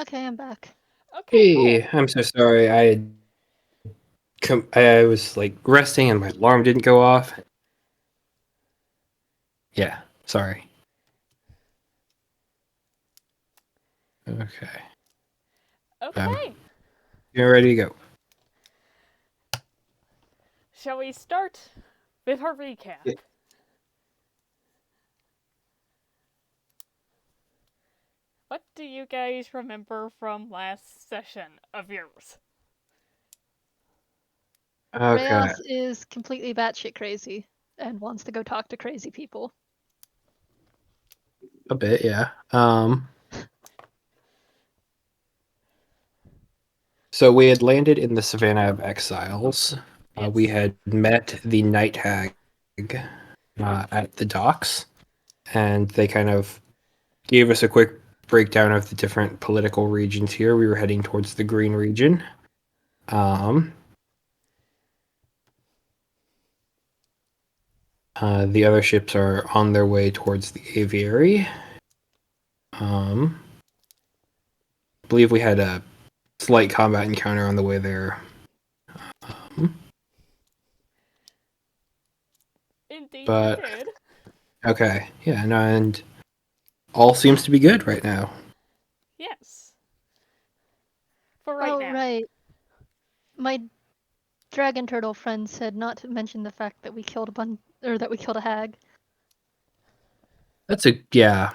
Okay, I'm back. Okay, Hey, cool. I'm so sorry. I was like resting and my alarm didn't go off. Yeah, sorry. Okay. Okay. You're ready to go. Shall we start with our recap? Yeah. What do you guys remember from last session of yours? Okay. Reyes is completely batshit crazy and wants to go talk to crazy people. A bit, yeah. So we had landed in the Savannah of Exiles. We Yes. had met the Night Hag at the docks, and they kind of gave us a quick breakdown of the different political regions here. We were heading towards the Green region. The other ships are on their way towards the aviary. I believe we had a slight combat encounter on the way there. Indeed, you But did. okay, yeah, no, and all seems to be good right now. Yes. For right Oh, now. right. My dragon turtle friend said not to mention the fact that we killed that we killed a hag. That's a yeah.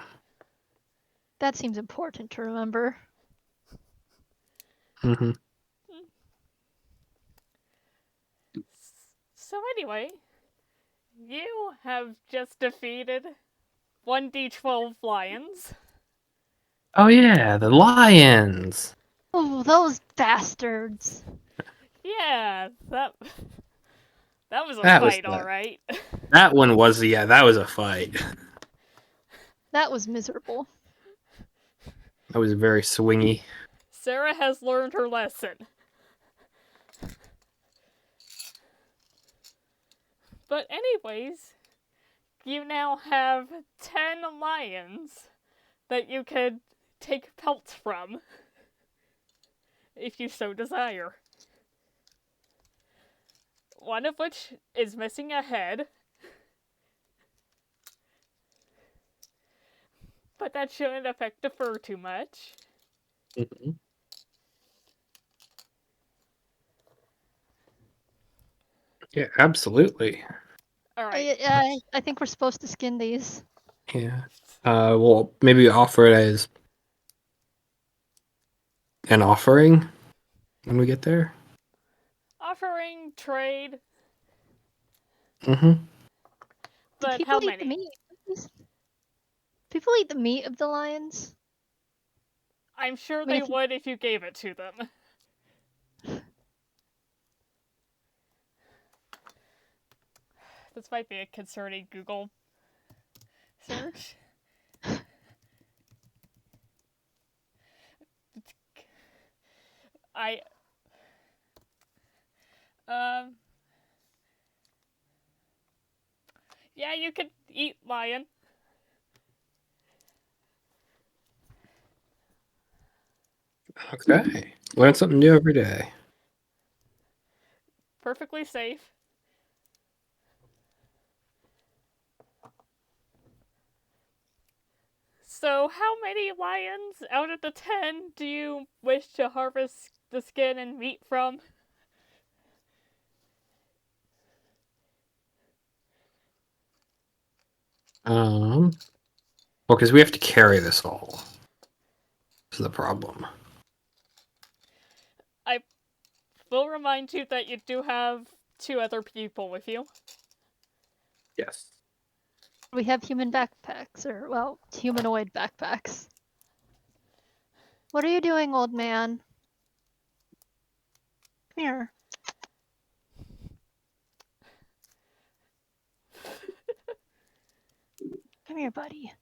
That seems important to remember. Hmm. So anyway, you have just defeated 1d12 lions. Oh yeah, the lions. Oh, those bastards. Yeah, that was a That was fight, all the right. that one was that was a fight. That was miserable. That was very swingy. Sarah has learned her lesson. But anyways, you now have 10 lions that you could take pelts from, if you so desire. One of which is missing a head, but that shouldn't affect the fur too much. Mm-hmm. Yeah, absolutely. Alright. I think we're supposed to skin these. Yeah. Well, maybe offer it as an offering when we get there. Offering trade, Mm-hmm. Do but people how eat the many? meat? People eat the meat of the lions? I'm sure I mean, they would if you gave it to them. This might be a concerning Google search. I um yeah, you could eat lion. Okay. Learn something new every day. Perfectly safe. So, how many lions out of the 10 do you wish to harvest the skin and meat from? Well, because we have to carry this all. This is the problem. I will remind you that you do have 2 other people with you. Yes. we have human backpacks, or, well, humanoid backpacks. What are you doing, old man? Come here. Come here, buddy.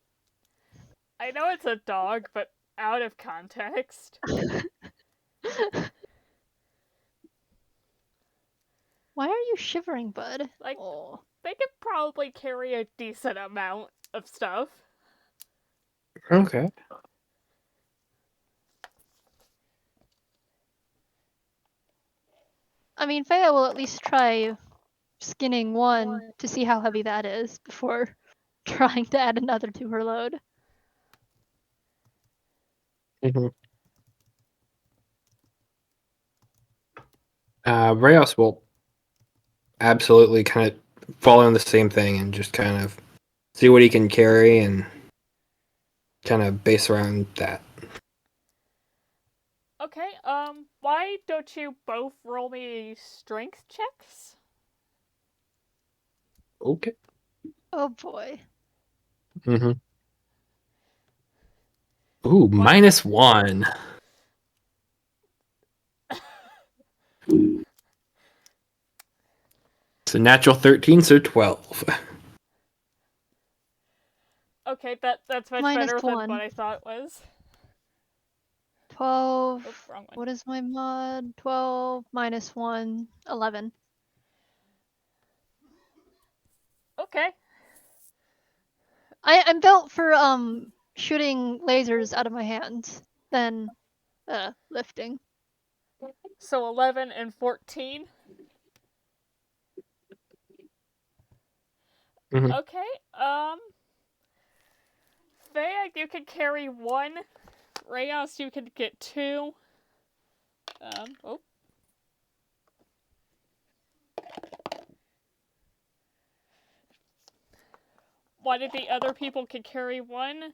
I know it's a dog, but out of context. Why are you shivering, bud? Like, Oh. they could probably carry a decent amount of stuff. Okay. I mean, Faya will at least try skinning one to see how heavy that is before trying to add another to her load. Mm-hmm. Rayos will absolutely kind of follow the same thing and just kind of see what he can carry and kind of base around that. Okay, why don't you both roll me strength checks? Okay. Oh boy. Mm-hmm. Ooh, -1. So natural 13, so 12. Okay, that's much Minus better than 1. what I thought it was. 12. Oh, wrong one. What is my mod? 12 minus 1. 11. Okay. I'm built for shooting lasers out of my hands than lifting. So 11 and 14. Mm-hmm. Okay, Faya, you can carry 1. Rayos, you can get 2. Oh. One of the other people can carry 1.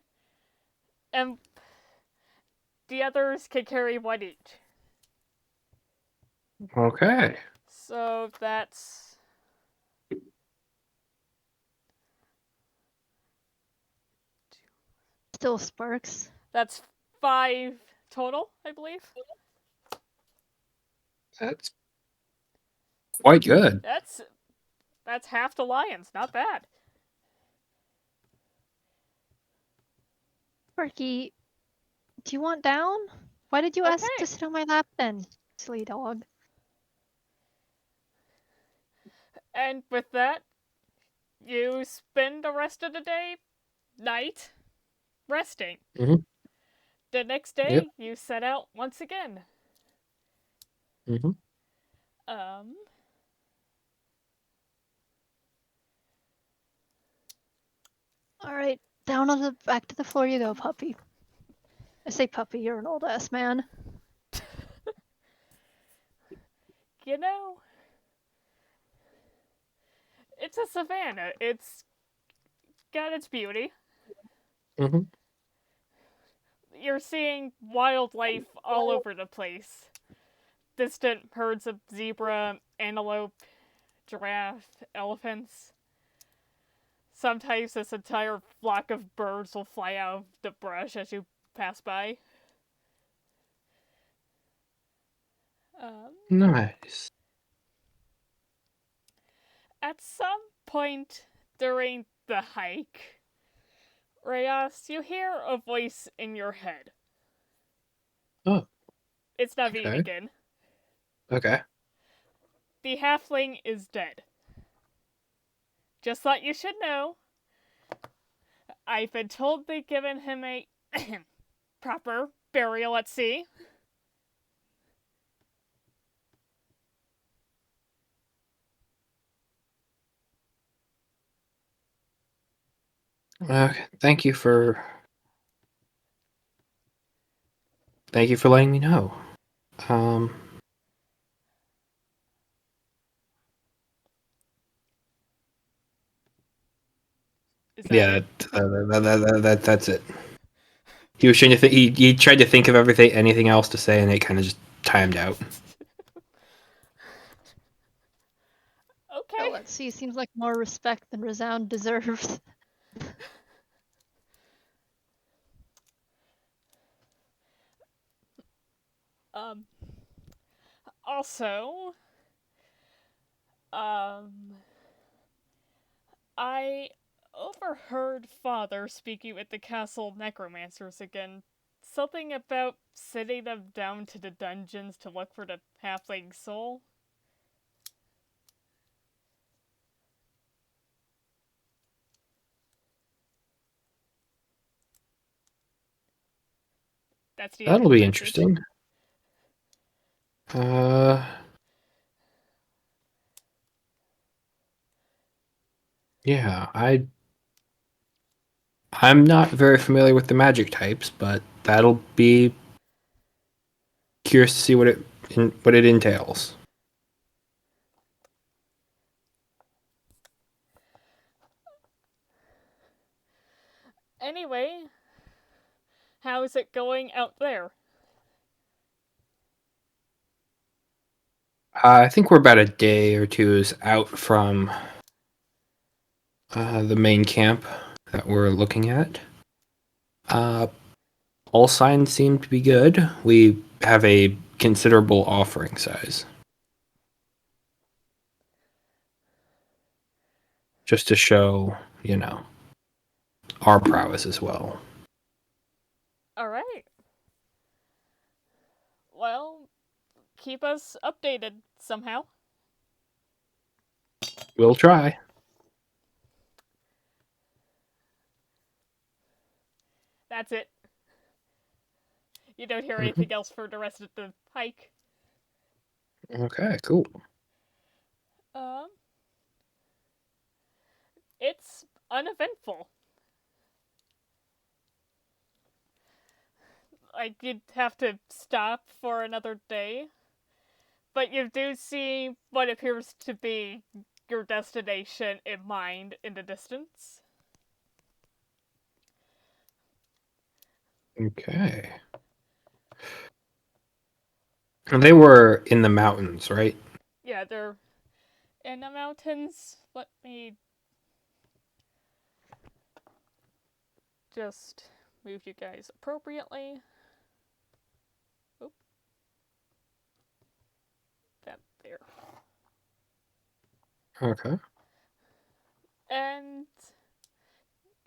And the others can carry 1 each. Okay. So that's... Still sparks. That's 5 total, I believe. That's quite good. That's half the lions. Not bad. Sparky, do you want down? Why did you ask Okay. to sit on my lap then, silly dog? And with that, you spend the rest of the night, resting. Mm-hmm. The next Yep. day, you set out once again. Mm-hmm. Alright, down on the back to the floor you go, puppy. I say puppy, you're an old ass man. You know, it's a savanna. It's got its beauty. Mm-hmm. You're seeing wildlife all over the place. Distant herds of zebra, antelope, giraffe, elephants. Sometimes this entire flock of birds will fly out of the brush as you pass by. Nice. At some point during the hike, Rayas, you hear a voice in your head. Oh, It's Naveen okay. again. Okay. The halfling is dead. Just thought you should know. I've been told they've given him a proper burial at sea. Okay. Thank you for letting me know. Is that Yeah, it? that's it. He was trying to he tried to think of anything else to say, and it kind of just timed out. Okay. Oh, let's see, seems like more respect than Resound deserves. Also, I overheard Father speaking with the castle necromancers again. Something about sending them down to the dungeons to look for the halfling soul. That's the end of That'll the be message. interesting. Yeah, I'm not very familiar with the magic types, but that'll be curious to see what it entails. Anyway, how is it going out there? I think we're about a day or two out from the main camp that we're looking at. All signs seem to be good. We have a considerable offering size. Just to show, our prowess as well. Alright. Well, keep us updated somehow. We'll try. That's it. You don't hear anything else for the rest of the hike. Okay, cool. Um, it's uneventful. Like, you'd have to stop for another day. But you do see what appears to be your destination in mind in the distance. Okay. And they were in the mountains, right? Yeah, they're in the mountains. Let me just move you guys appropriately. Oop. That there. Okay. And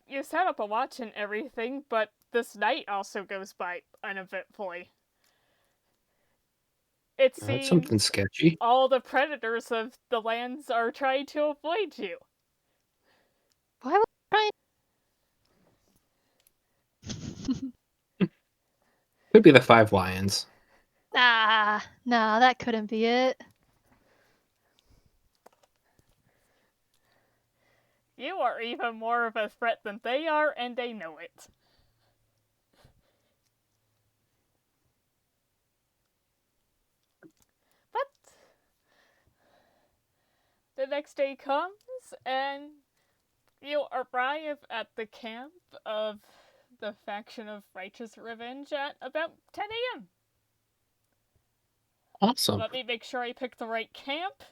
you set up a watch and everything, but this night also goes by uneventfully. It That's seems something sketchy. all the predators of the lands are trying to avoid you. Why would I try? Could be the 5 lions. Ah, no, that couldn't be it. You are even more of a threat than they are, and they know it. But the next day comes, and you arrive at the camp of the faction of Righteous Revenge at about 10 a.m. Awesome. Let me make sure I pick the right camp.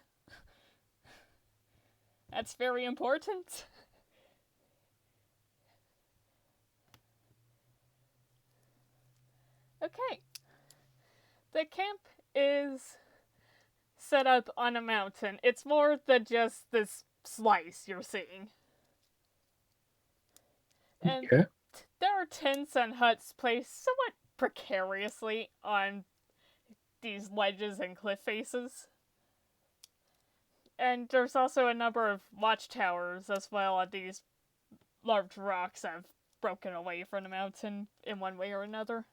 That's very important. Okay. The camp is set up on a mountain. It's more than just this slice you're seeing. And Okay. there are tents and huts placed somewhat precariously on these ledges and cliff faces. And there's also a number of watchtowers as well on these large rocks that have broken away from the mountain in one way or another.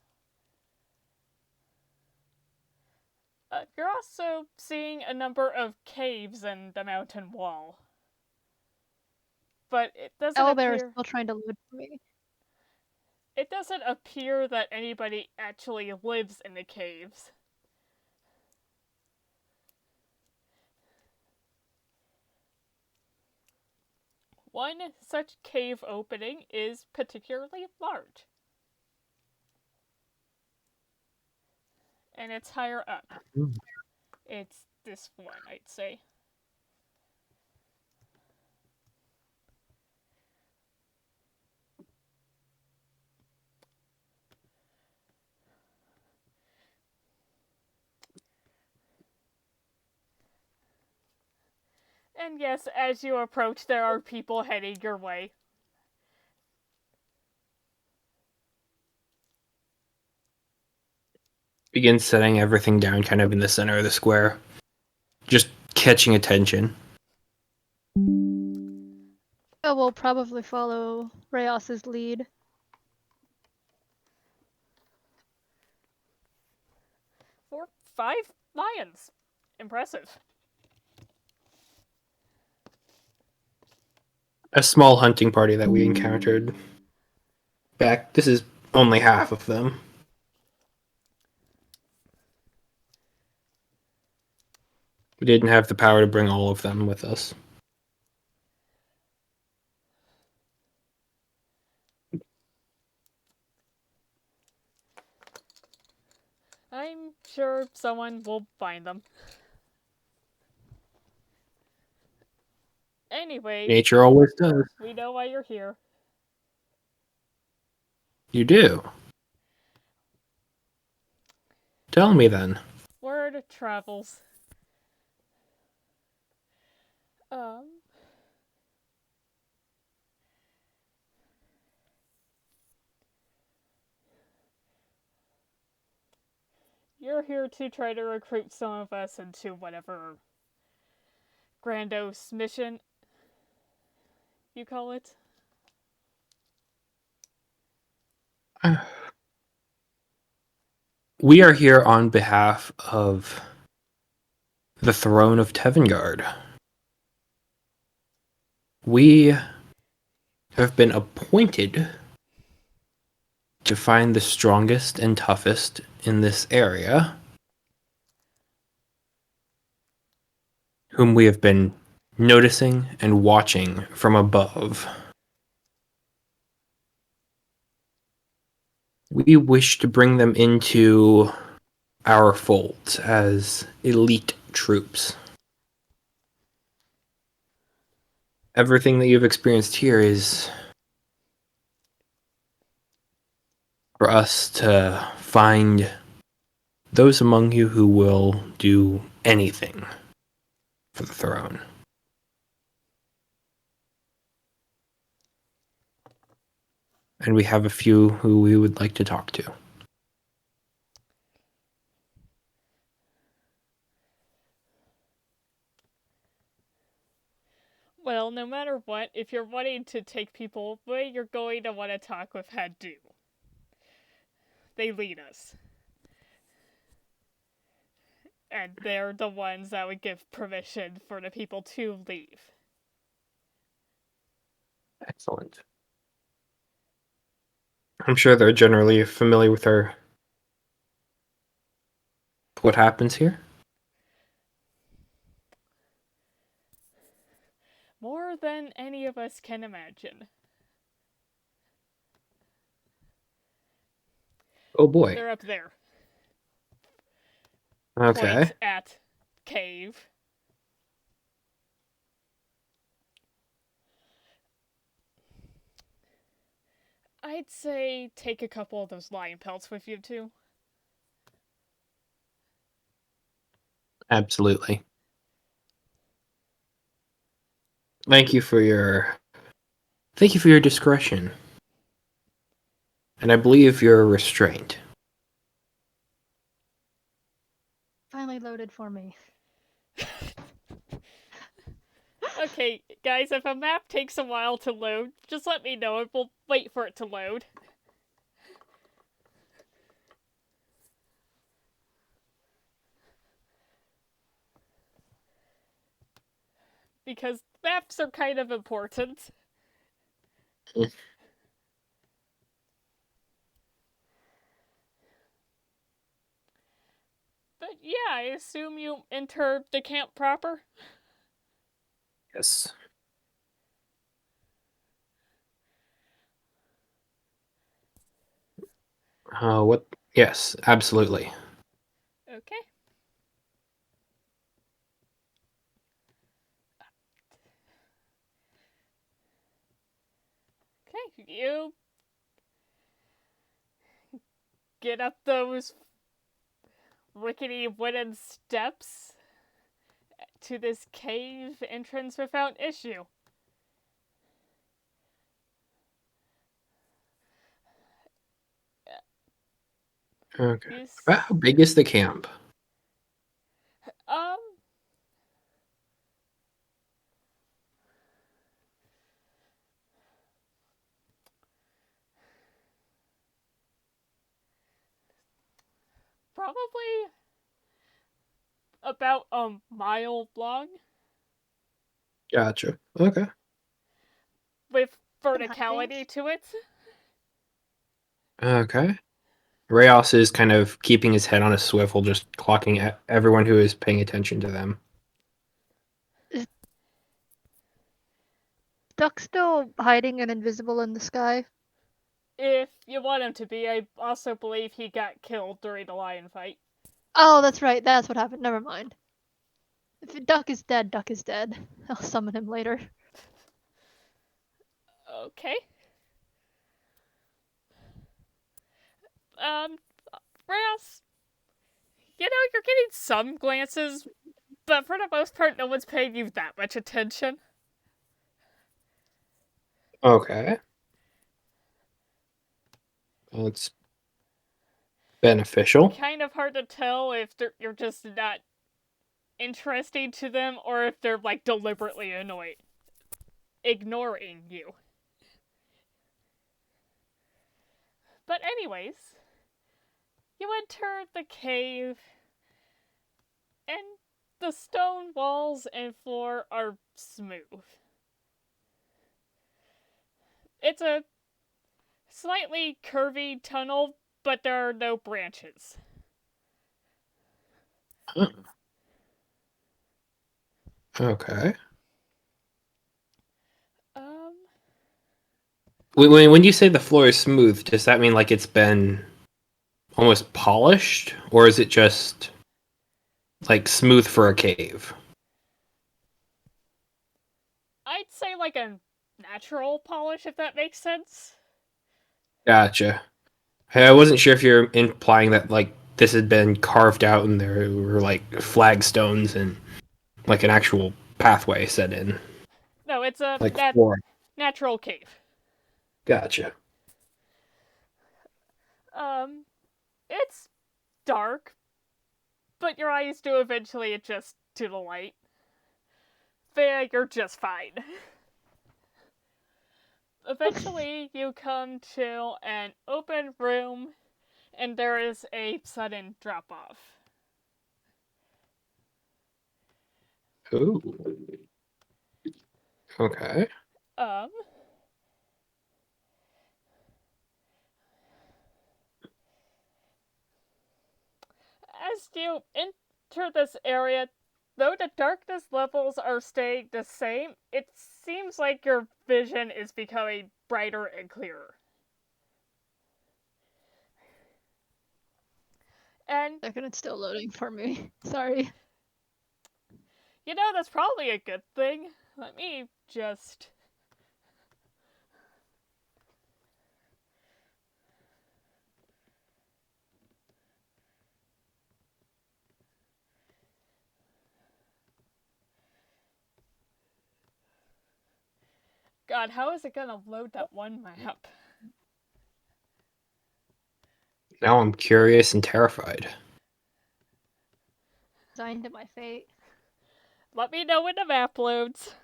You're also seeing a number of caves in the mountain wall. But it doesn't Owlbear is appear... still trying to load for me. It doesn't appear that anybody actually lives in the caves. One such cave opening is particularly large. And it's higher up. It's this one, I'd say. And yes, as you approach, there are people heading your way. Begin setting everything down kind of in the center of the square. Just catching attention. Oh, we'll probably follow Rayos's lead. For 5 lions. Impressive. a small hunting party that we encountered back. This is only half of them. We didn't have the power to bring all of them with us. I'm sure someone will find them. Anyway, Nature always does. we know why you're here. You do. Tell me then. Word travels. You're here to try to recruit some of us into whatever grandiose mission you call it. We are here on behalf of the throne of Tevngard. We have been appointed to find the strongest and toughest in this area, whom we have been noticing and watching from above. We wish to bring them into our folds as elite troops. Everything that you've experienced here is for us to find those among you who will do anything for the throne. And we have a few who we would like to talk to. Well, no matter what, if you're wanting to take people away, you're going to want to talk with Haddu. They lead us. And they're the ones that would give permission for the people to leave. Excellent. I'm sure they're generally familiar with what happens here. More than any of us can imagine. Oh boy. They're up there. Okay. Point at cave. I'd say take a couple of those lion pelts with you too. Absolutely. Thank you for your discretion. And I believe your restraint. Finally loaded for me. Okay, guys, if a map takes a while to load, just let me know and we'll wait for it to load. Because maps are kind of important. But yeah, I assume you enter the camp proper? Yes. What? Yes, absolutely. Okay. Okay, you get up those rickety wooden steps to this cave entrance without issue. Okay. About how big is the camp? Um, probably about a mile long. Gotcha. Okay. with hiding. verticality to it. Okay. Rayos is kind of keeping his head on a swivel, just clocking at everyone who is paying attention to them. Duck still hiding and invisible in the sky? If you want him to be, I also believe he got killed during the lion fight. Oh, that's right. That's what happened. Never mind. If Duck is dead, Duck is dead. I'll summon him later. Okay. Rayos, you know, you're getting some glances, but for the most part, no one's paying you that much attention. Okay. That's beneficial. Kind of hard to tell if you're just not interesting to them or if they're like deliberately annoyed, ignoring you. But anyways, you enter the cave, and the stone walls and floor are smooth. It's a slightly curvy tunnel, but there are no branches. Huh. Okay. When you say the floor is smooth, does that mean like it's been almost polished, or is it just like smooth for a cave? I'd say like a natural polish, if that makes sense. Gotcha. I wasn't sure if you're implying that like this had been carved out and there were like flagstones and like an actual pathway set in. No, it's a Like floor. natural cave. Gotcha. It's dark, but your eyes do eventually adjust to the light. Faya, you're just fine. Eventually, you come to an open room, and there is a sudden drop-off. Ooh. Okay. As you enter this area, though the darkness levels are staying the same, it seems like your vision is becoming brighter and clearer. And Second, it's still loading for me. Sorry. you know, that's probably a good thing. Let me just... God, how is it gonna load that one map? Now I'm curious and terrified. Resigned to my fate. Let me know when the map loads.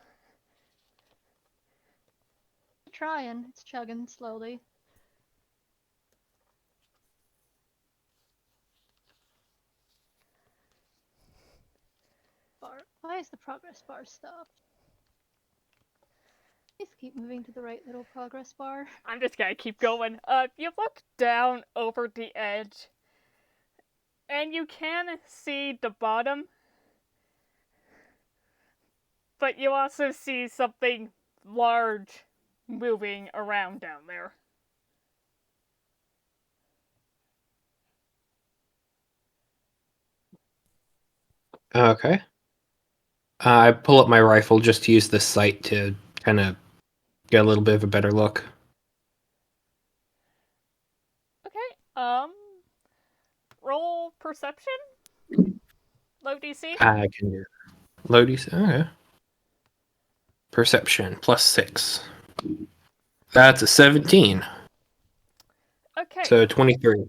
Trying. It's chugging slowly. Why is the progress bar stopped? Please keep moving to the right little progress bar. I'm just gonna keep going. You look down over the edge, and you can see the bottom, but you also see something large moving around down there. Okay. I pull up my rifle just to use the sight to kind of get a little bit of a better look. Okay, roll perception? Low DC? I can do low DC. Okay. Perception +6. That's a 17. Okay. So 23.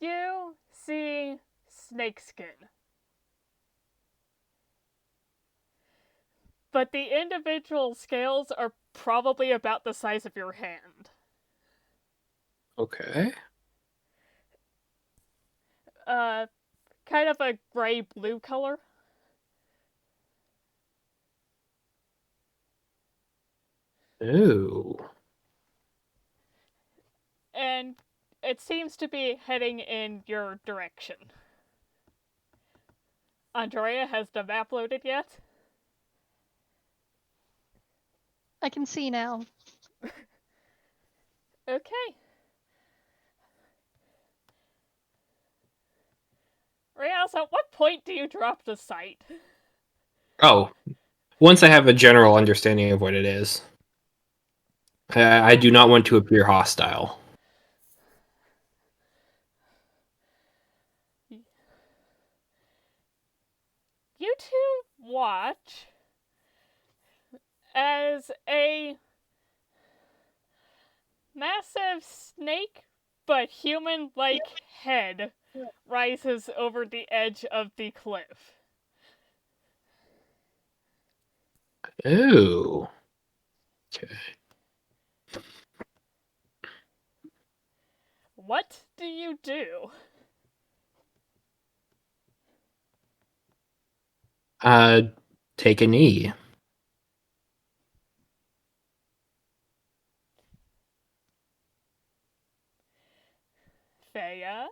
You see snakeskin. But the individual scales are probably about the size of your hand. Okay. kind of a gray-blue color. Ooh. And it seems to be heading in your direction. Andrea, has the map loaded yet? I can see now. Okay. Riaz, at what point do you drop the sight? Oh, once I have a general understanding of what it is. I do not want to appear hostile. You two watch as a massive snake but human-like head rises over the edge of the cliff. Ooh. Okay. What do you do? Take a knee. Faya?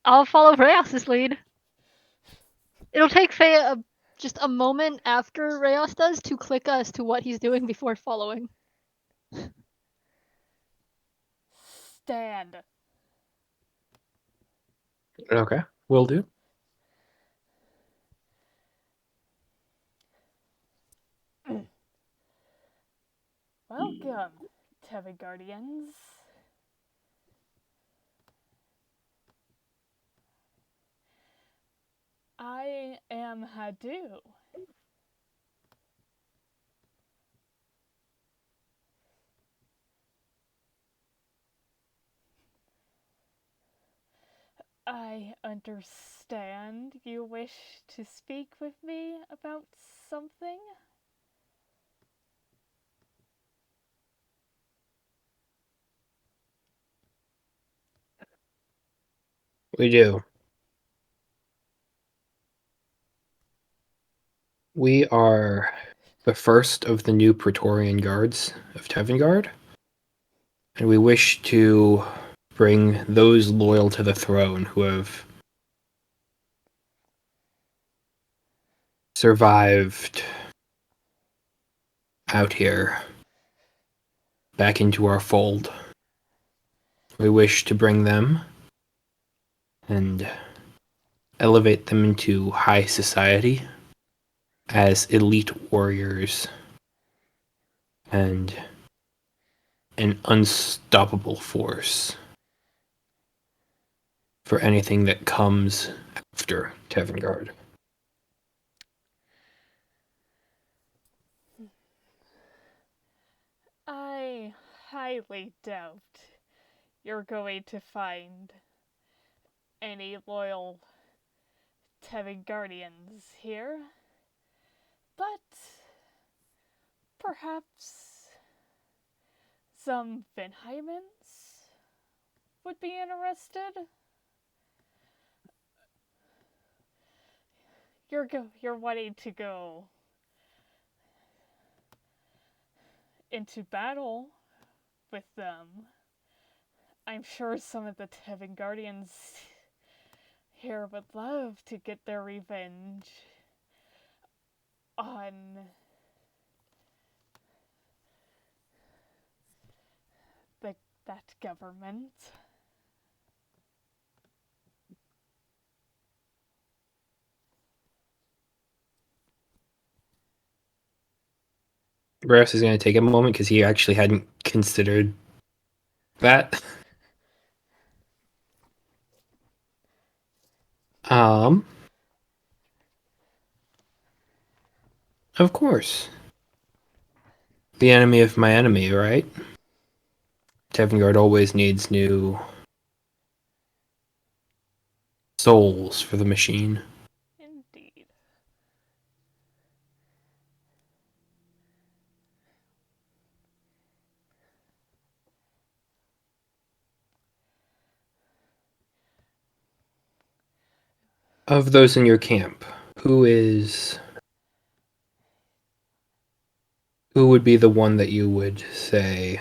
I'll follow Rayos's lead. It'll take Faya just a moment after Rayos does to click us to what he's doing before following. Stand. Okay, will do. Welcome, Tevngardians. I am Hadu. I understand you wish to speak with me about something? We do. We are the first of the new Praetorian Guards of Tevngard, and we wish to bring those loyal to the throne who have survived out here back into our fold. We wish to bring them and elevate them into high society as elite warriors and an unstoppable force for anything that comes after Tevngard. I highly doubt you're going to find any loyal Tevngardians here, but perhaps some Ventheimans would be interested. You're wanting to go into battle with them. I'm sure some of the Tevngardians here would love to get their revenge on that government. Brass is going to take a moment because he actually hadn't considered that. Of course. The enemy of my enemy, right? Tevngard always needs new souls for the machine. Indeed. Of those in your camp, who would be the one that you would say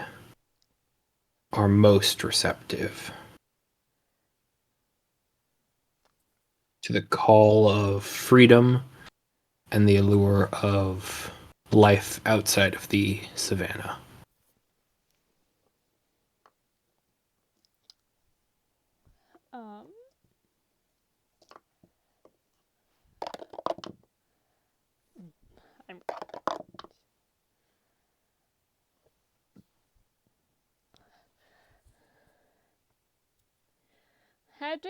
are most receptive to the call of freedom and the allure of life outside of the savannah? I'm Hadu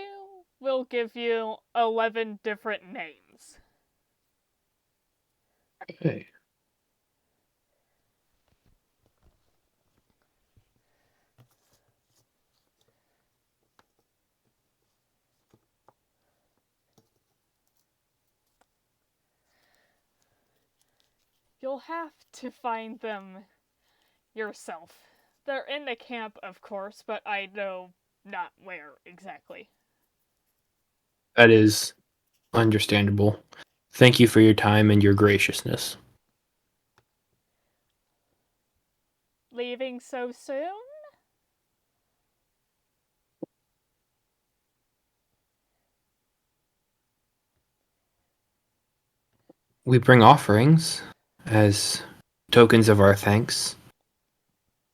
will give you 11 different names. Okay. You'll have to find them yourself. They're in the camp, of course, but I know not where exactly. That is understandable. Thank you for your time and your graciousness. Leaving so soon? We bring offerings as tokens of our thanks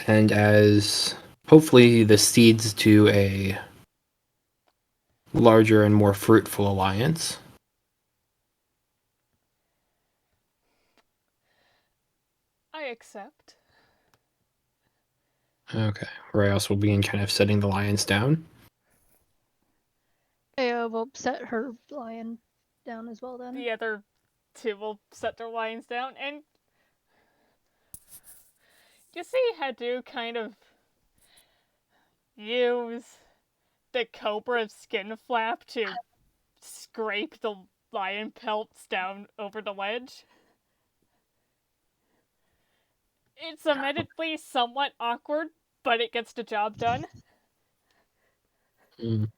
and as hopefully the seeds to a larger and more fruitful alliance. I accept. Okay. Rayos will begin kind of setting the lions down. Faya will set her lion down as well then. The other two will set their lines down, and you see Hadu kind of use the cobra skin flap to scrape the lion pelts down over the ledge. It's admittedly somewhat awkward, but it gets the job done. Mm.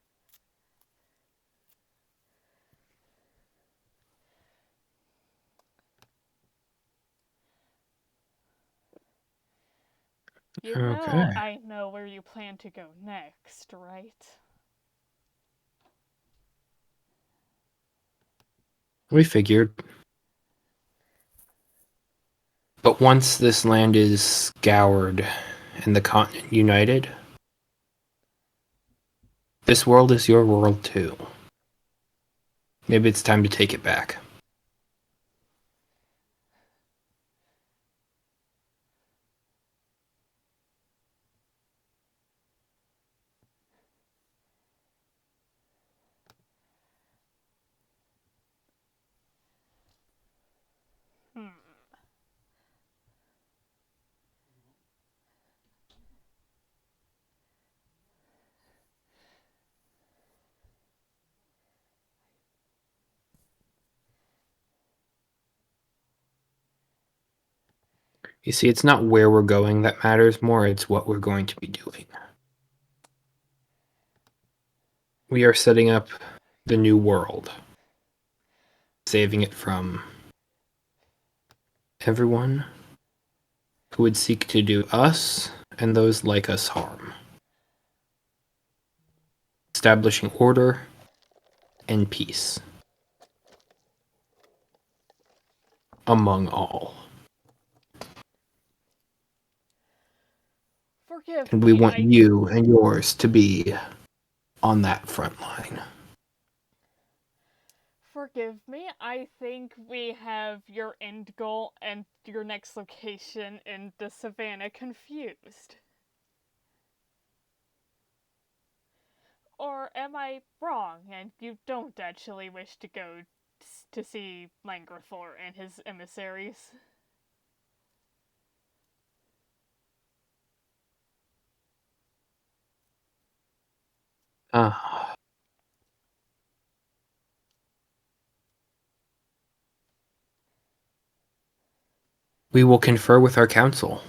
You know Okay. I know where you plan to go next, right? We figured. But once this land is scoured and the continent united, this world is your world too. Maybe it's time to take it back. You see, it's not where we're going that matters more, it's what we're going to be doing. We are setting up the new world, saving it from everyone who would seek to do us and those like us harm. Establishing order and peace among all. Forgive And we me, want you and yours to be on that front line. Forgive me, I think we have your end goal and your next location in the savannah confused. Or am I wrong and you don't actually wish to go to see Langrifor and his emissaries? We will confer with our council.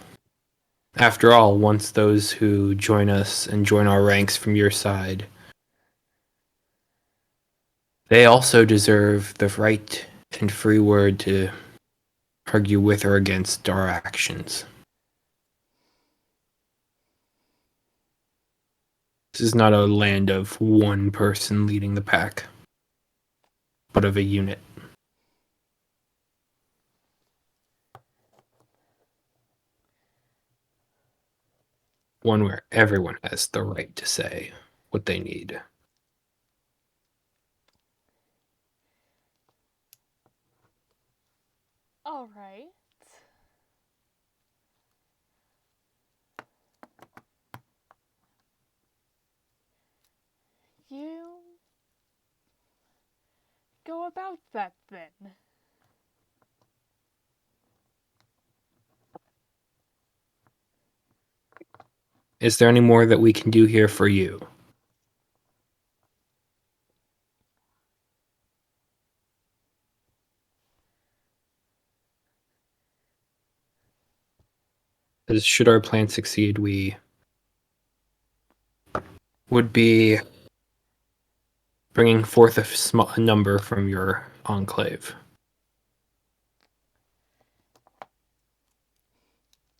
After all, once those who join us and join our ranks from your side They also deserve the right and free word to argue with or against our actions. This is not a land of one person leading the pack, but of a unit. One where everyone has the right to say what they need. All right. You go about that then. Is there any more that we can do here for you? As should our plan succeed, we would be bringing forth a number from your enclave.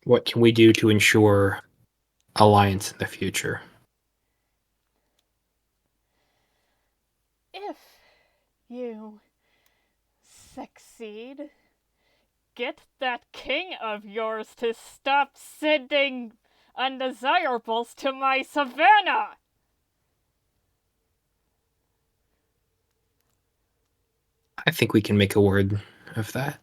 What can we do to ensure alliance in the future? If you succeed, get that king of yours to stop sending undesirables to my savannah! I think we can make a word of that.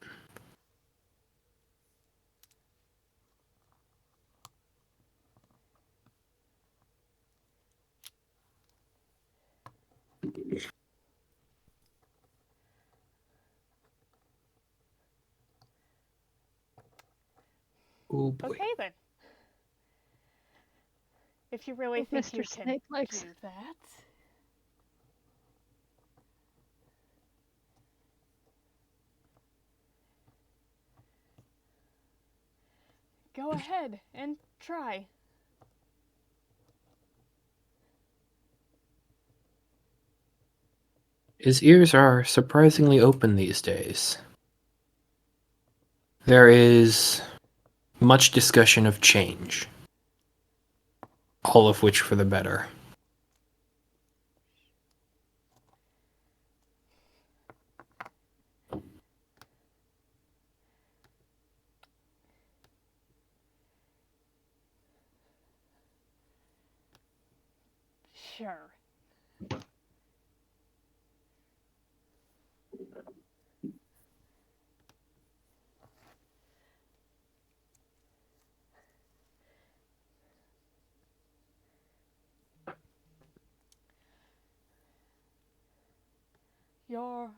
Oh boy. Okay then. If you really think Mr. you can Snake likes. do that. Go ahead and try. His ears are surprisingly open these days. There is much discussion of change, all of which for the better. Sure. You're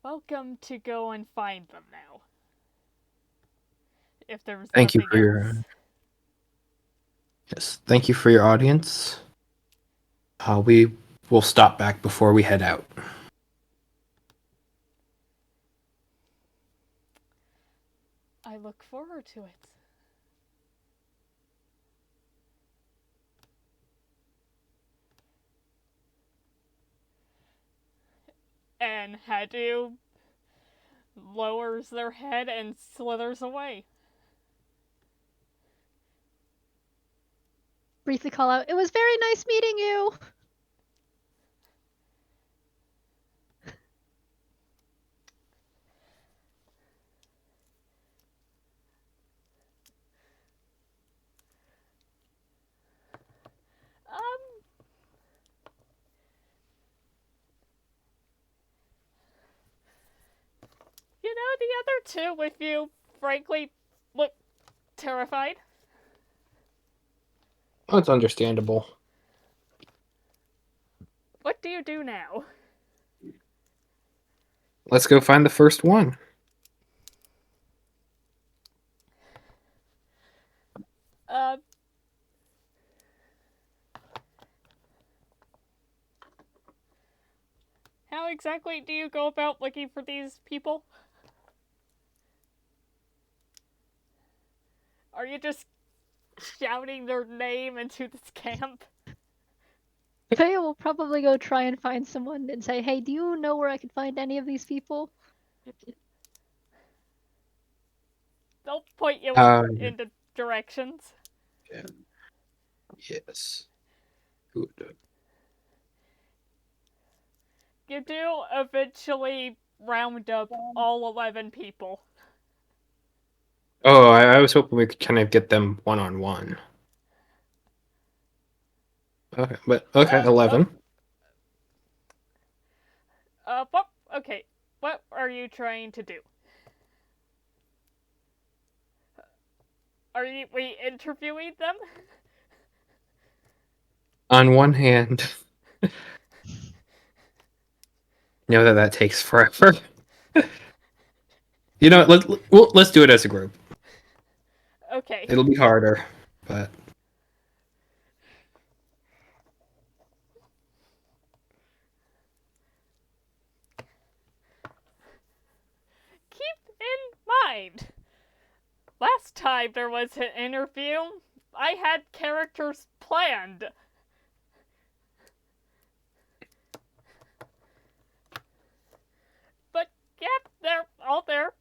welcome to go and find them now. If there's Thank you nothing for your else. yes. Thank you for your audience. We will stop back before we head out. I look forward to it. And Hadu lowers their head and slithers away. Briefly call out, "It was very nice meeting you!" You know, the other two with you, frankly, look terrified. Oh, it's understandable. What do you do now? Let's go find the first one. How exactly do you go about looking for these people? Are you just shouting their name into this camp? Faya will probably go try and find someone and say, hey, do you know where I could find any of these people? They'll point you into directions. Yeah. Yes. Good. You do eventually round up all 11 people. Oh, I was hoping we could kind of get them one-on-one. Okay, but okay, 11. Okay, what are you trying to do? Are we interviewing them? On one hand, know that takes forever. You know, let's do it as a group. Okay. It'll be harder, but Keep in mind, last time there was an interview, I had characters planned. But, yeah, they're all there.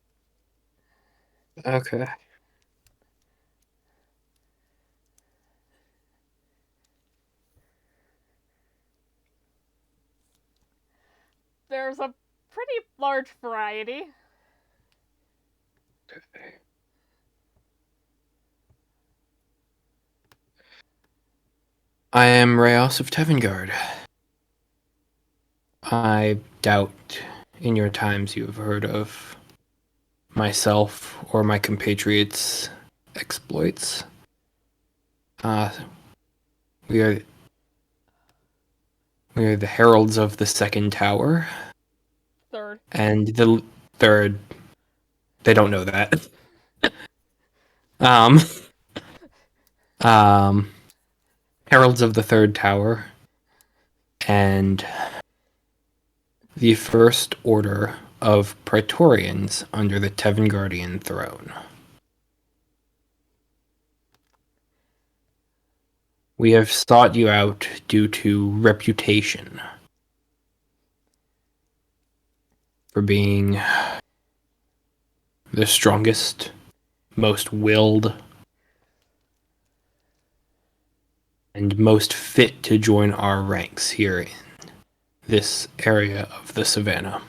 okay. There's a pretty large variety. I am Rayos of Tevngard. I doubt in your times you have heard of myself or my compatriots' exploits. We are the heralds of the second tower. Third. And the third, they don't know that. um, heralds of the third tower, and the first order of Praetorians under the Tevngardian throne. We have sought you out due to reputation for being the strongest, most willed, and most fit to join our ranks here in this area of the savannah.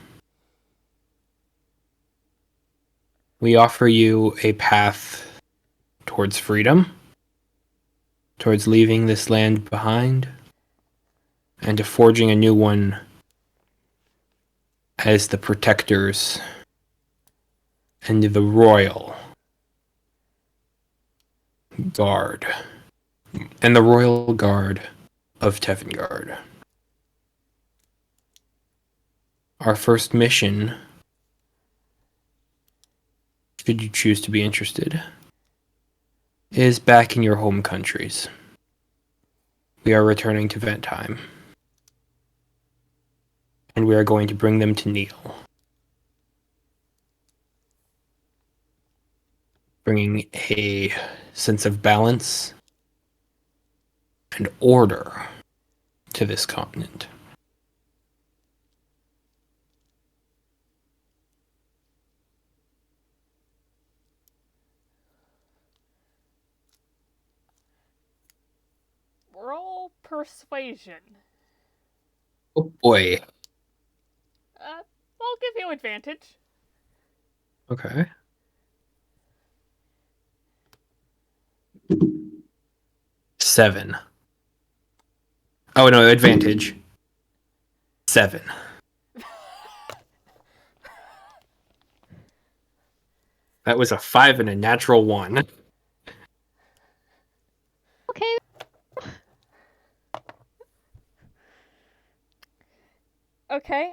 We offer you a path towards freedom, towards leaving this land behind, and to forging a new one as the protectors and the royal guard, and the royal guard of Tevngard. Our first mission, should you choose to be interested, is back in your home countries. We are returning to Ventheim, and we are going to bring them to kneel, bringing a sense of balance and order to this continent. Roll persuasion. Oh boy. I'll give you advantage. Okay. Seven. Oh no, advantage. 7. That was a 5 and a natural 1. Okay. Okay.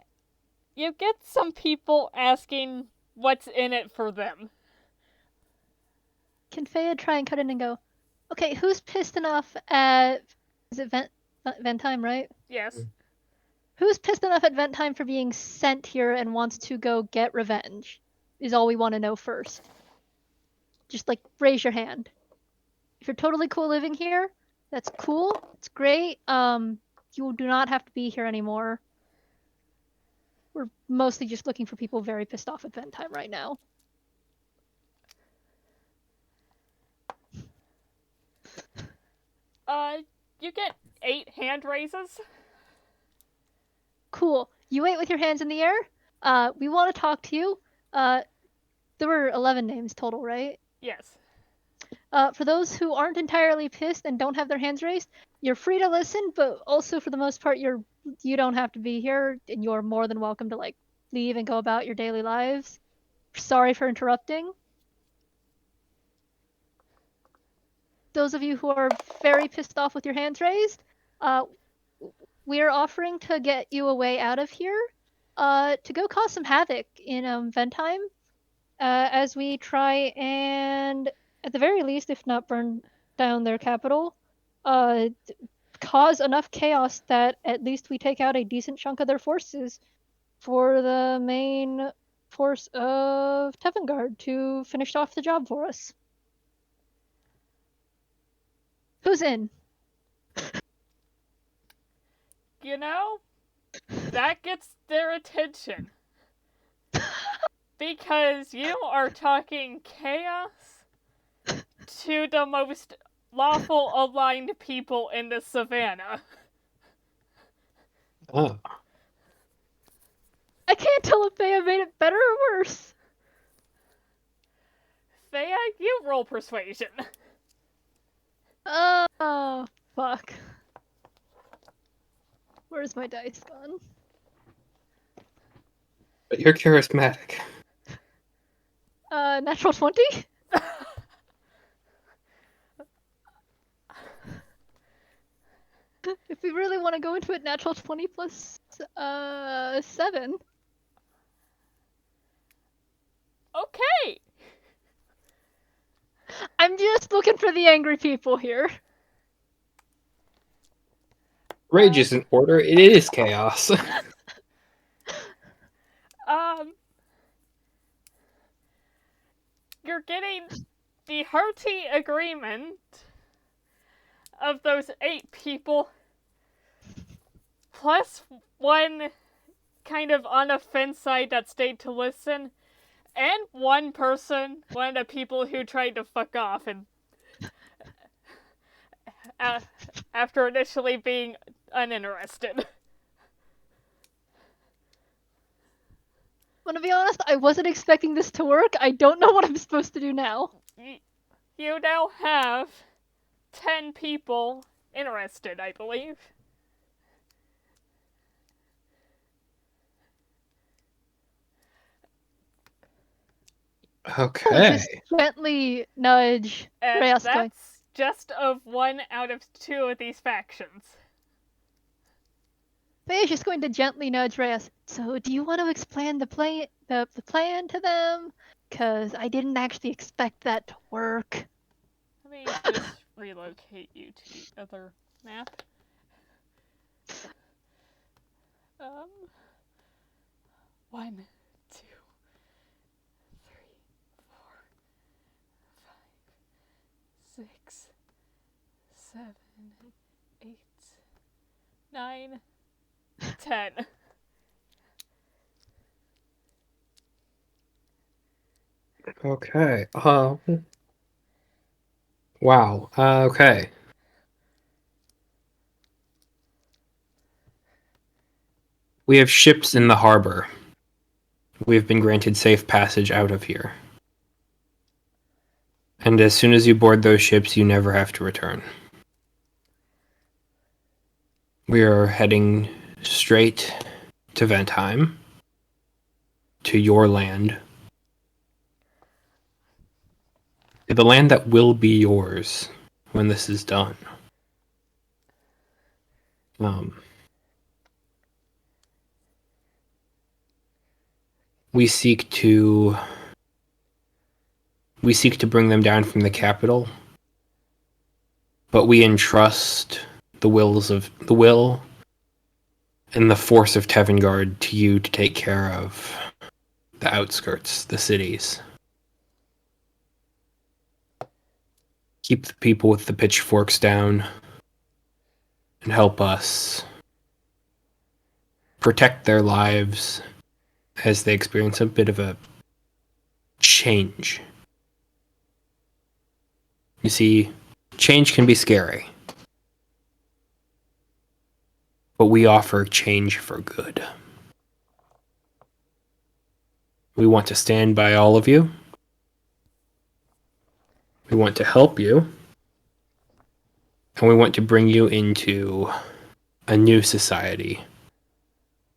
You get some people asking what's in it for them. Can Faya try and cut in and go, okay, who's pissed enough at... Is it Ventheim, right? Yes. Who's pissed enough at Ventheim for being sent here and wants to go get revenge? Is all we want to know first. Just, like, raise your hand. If you're totally cool living here, that's cool. It's great. you do not have to be here anymore. We're mostly just looking for people very pissed off at Ventheim right now. You get 8 hand raises. Cool. You wait with your hands in the air. We want to talk to you. There were 11 names total, right? Yes. For those who aren't entirely pissed and don't have their hands raised, you're free to listen, but also for the most part, you don't have to be here, and you're more than welcome to like leave and go about your daily lives. Sorry for interrupting. Those of you who are very pissed off with your hands raised, we are offering to get you a way out of here, to go cause some havoc in Ventheim, as we try and, at the very least, if not burn down their capital, cause enough chaos that at least we take out a decent chunk of their forces for the main force of Tevngard to finish off the job for us. Who's in? You know, that gets their attention. Because you are talking chaos to the most lawful aligned people in the savannah. Oh. I can't tell if Faya made it better or worse. Faya, you roll persuasion. Oh, fuck. Where's my dice gone? But you're charismatic. Natural 20? If we really want to go into it, natural 20 plus 7. Okay. I'm just looking for the angry people here. Rage isn't order, it is chaos. You're getting the hearty agreement of those 8 people, plus one kind of on a fence side that stayed to listen, and one person, one of the people who tried to fuck off and after initially being uninterested. I'm gonna be honest, I wasn't expecting this to work. I don't know what I'm supposed to do now. You now have 10 people interested, I believe. Okay. Just gently nudge And Reyes that's going, just of 1 out of 2 of these factions. Faye's just going to gently nudge Reyes. So, do you want to explain the plan to them? Because I didn't actually expect that to work. Let me just relocate you to the other map. 1, 2, 3, 4, 5, 6, 7, 8, 9, 10. Okay. Wow. Okay. We have ships in the harbor. We have been granted safe passage out of here. And as soon as you board those ships, you never have to return. We are heading straight to Ventheim, to your land, to the land that will be yours when this is done. We seek to bring them down from the capital, but we entrust the will and the force of Tevngard to you to take care of the outskirts, the cities. Keep the people with the pitchforks down and help us protect their lives as they experience a bit of a change. You see, change can be scary, but we offer change for good. We want to stand by all of you. We want to help you. And we want to bring you into a new society,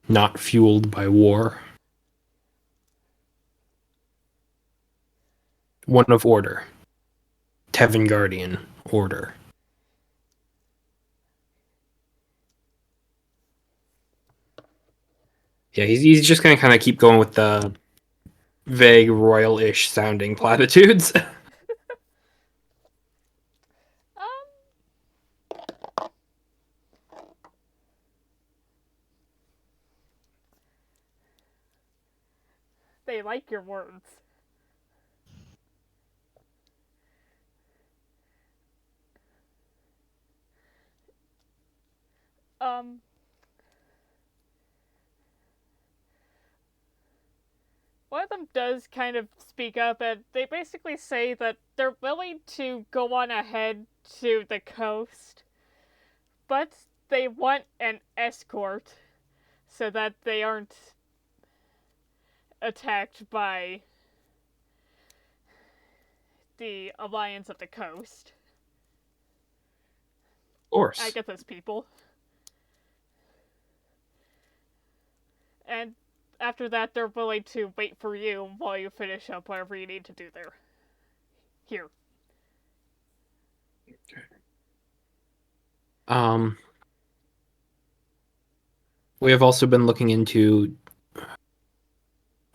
not fueled by war. One of order. Tevngardian order. Yeah, he's just gonna kind of keep going with the vague royal-ish sounding platitudes. They like your words. Um, one of them does kind of speak up, and they basically say that they're willing to go on ahead to the coast, but they want an escort so that they aren't attacked by the Alliance of the Coast. Of course. I get those people. And after that, they're willing to wait for you while you finish up whatever you need to do there. Here. We have also been looking into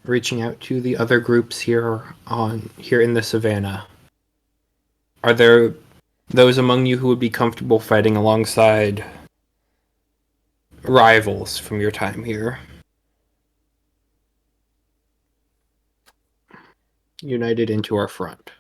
reaching out to the other groups here in the savannah. Are there those among you who would be comfortable fighting alongside rivals from your time here? United into our front.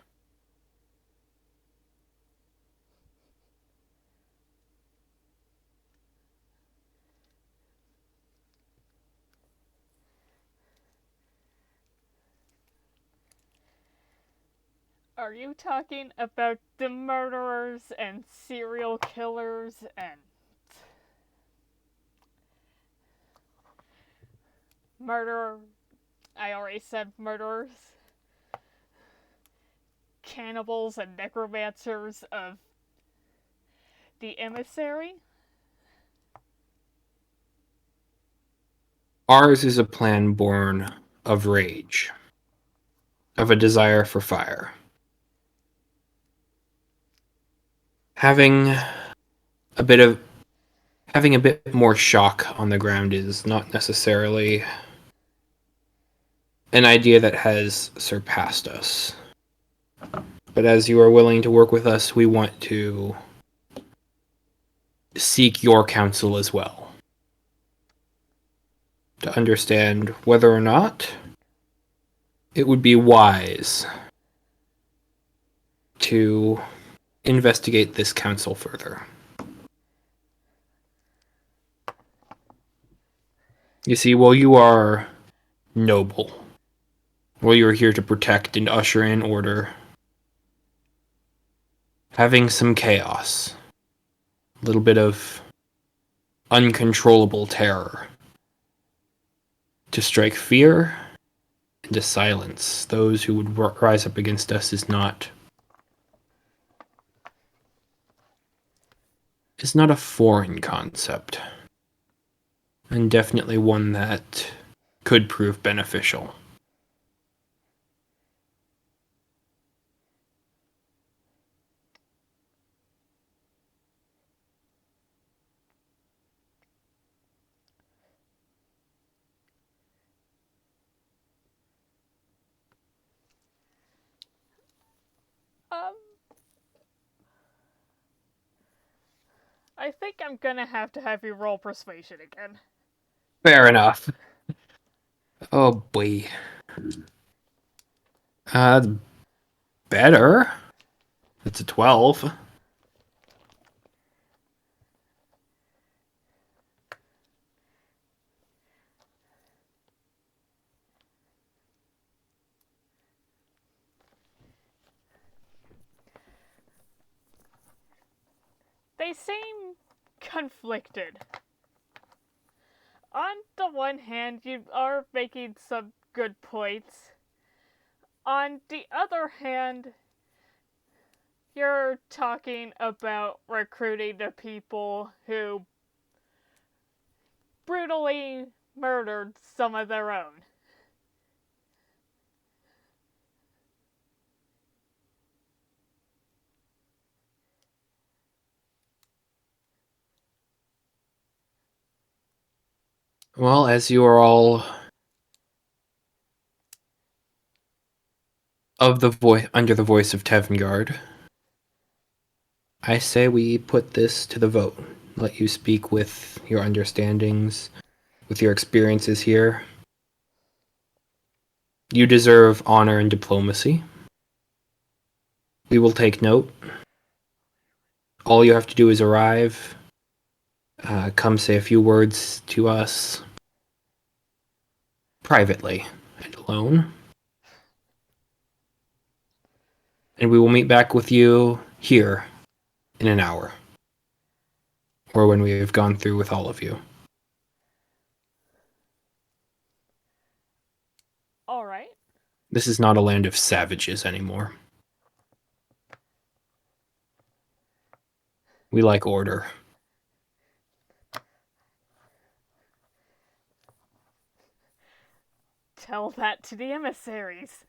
Are you talking about the murderers and serial killers and murderer? I already said murderers. Cannibals and necromancers of the emissary? Ours is a plan born of rage, of a desire for fire. Having a bit more shock on the ground is not necessarily an idea that has surpassed us. But as you are willing to work with us, we want to seek your counsel as well. To understand whether or not it would be wise to investigate this council further. You see, while you are noble, while you are here to protect and usher in order, having some chaos, a little bit of uncontrollable terror, to strike fear and to silence those who would rise up against us is not a foreign concept, and definitely one that could prove beneficial. I think I'm gonna have to have you roll persuasion again. Fair enough. Oh boy. Better. It's a 12. I seem conflicted. On the one hand, you are making some good points. On the other hand, you're talking about recruiting the people who brutally murdered some of their own. Well, as you are all under the voice of Tevngard, I say we put this to the vote. Let you speak with your understandings, with your experiences here. You deserve honor and diplomacy. We will take note. All you have to do is arrive, come say a few words to us privately and alone. And we will meet back with you here in an hour, or when we have gone through with all of you. Alright. This is not a land of savages anymore. We like order. Tell that to the emissaries.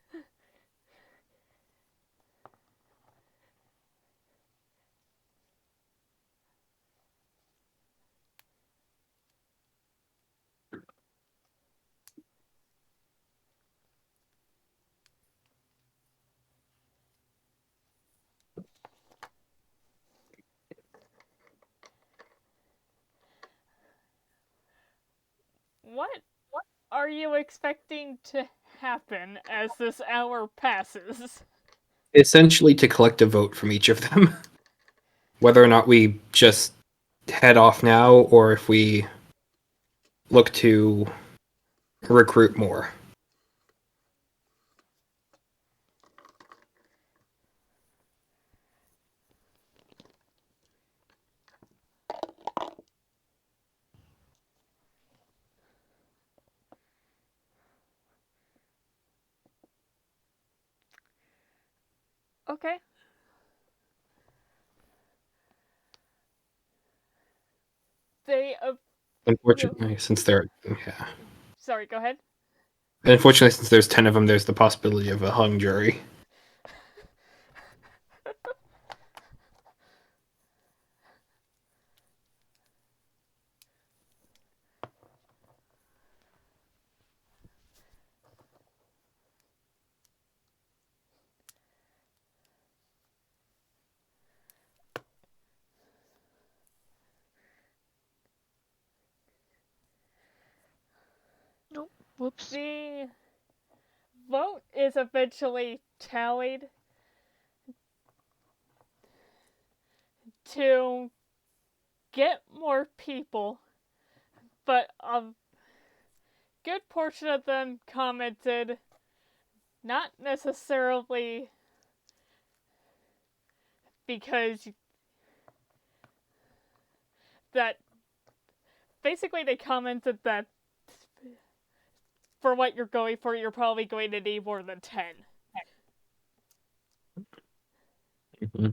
What are you expecting to happen as this hour passes? Essentially to collect a vote from each of them. Whether or not we just head off now, or if we look to recruit more. Okay. They Unfortunately, since they're Sorry, go ahead. Unfortunately, since there's 10 of them, there's the possibility of a hung jury. Nope. Whoops. The vote is eventually tallied to get more people, but a good portion of them commented not necessarily because that basically they commented that for what you're going for, you're probably going to need more than 10. Mm-hmm.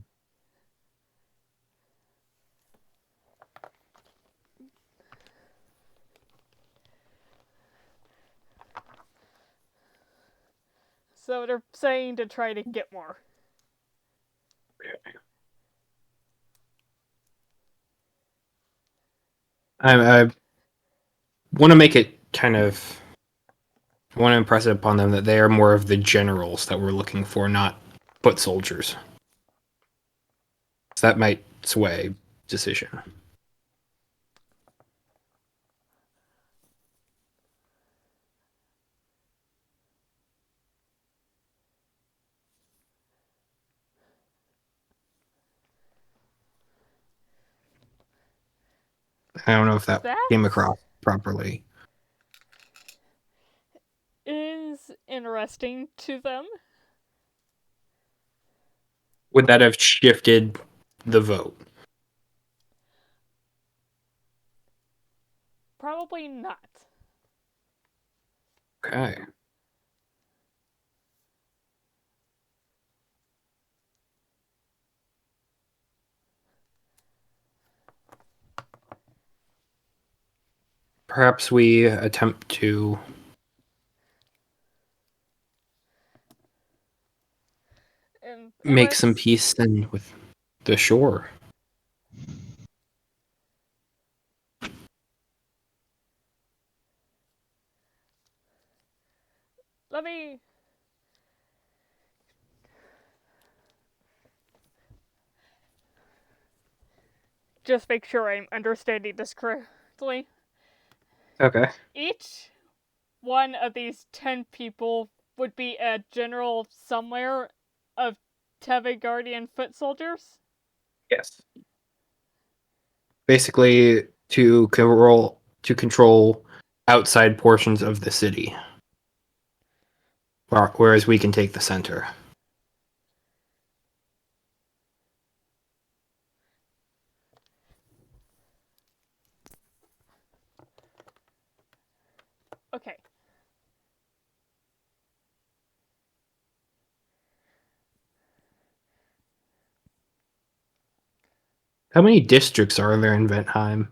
So they're saying to try to get more. I want to make it I want to impress it upon them that they are more of the generals that we're looking for, not foot soldiers. So that might sway decision. I don't know if that came across properly. Is interesting to them. Would that have shifted the vote? Probably not. Okay. Perhaps we attempt to make some peace then with the shore. Let me just make sure I'm understanding this correctly. Okay. Each one of these 10 people would be a general somewhere of Tevngardian foot soldiers? Yes. Basically, to control outside portions of the city, whereas we can take the center. Okay. How many districts are there in Ventheim?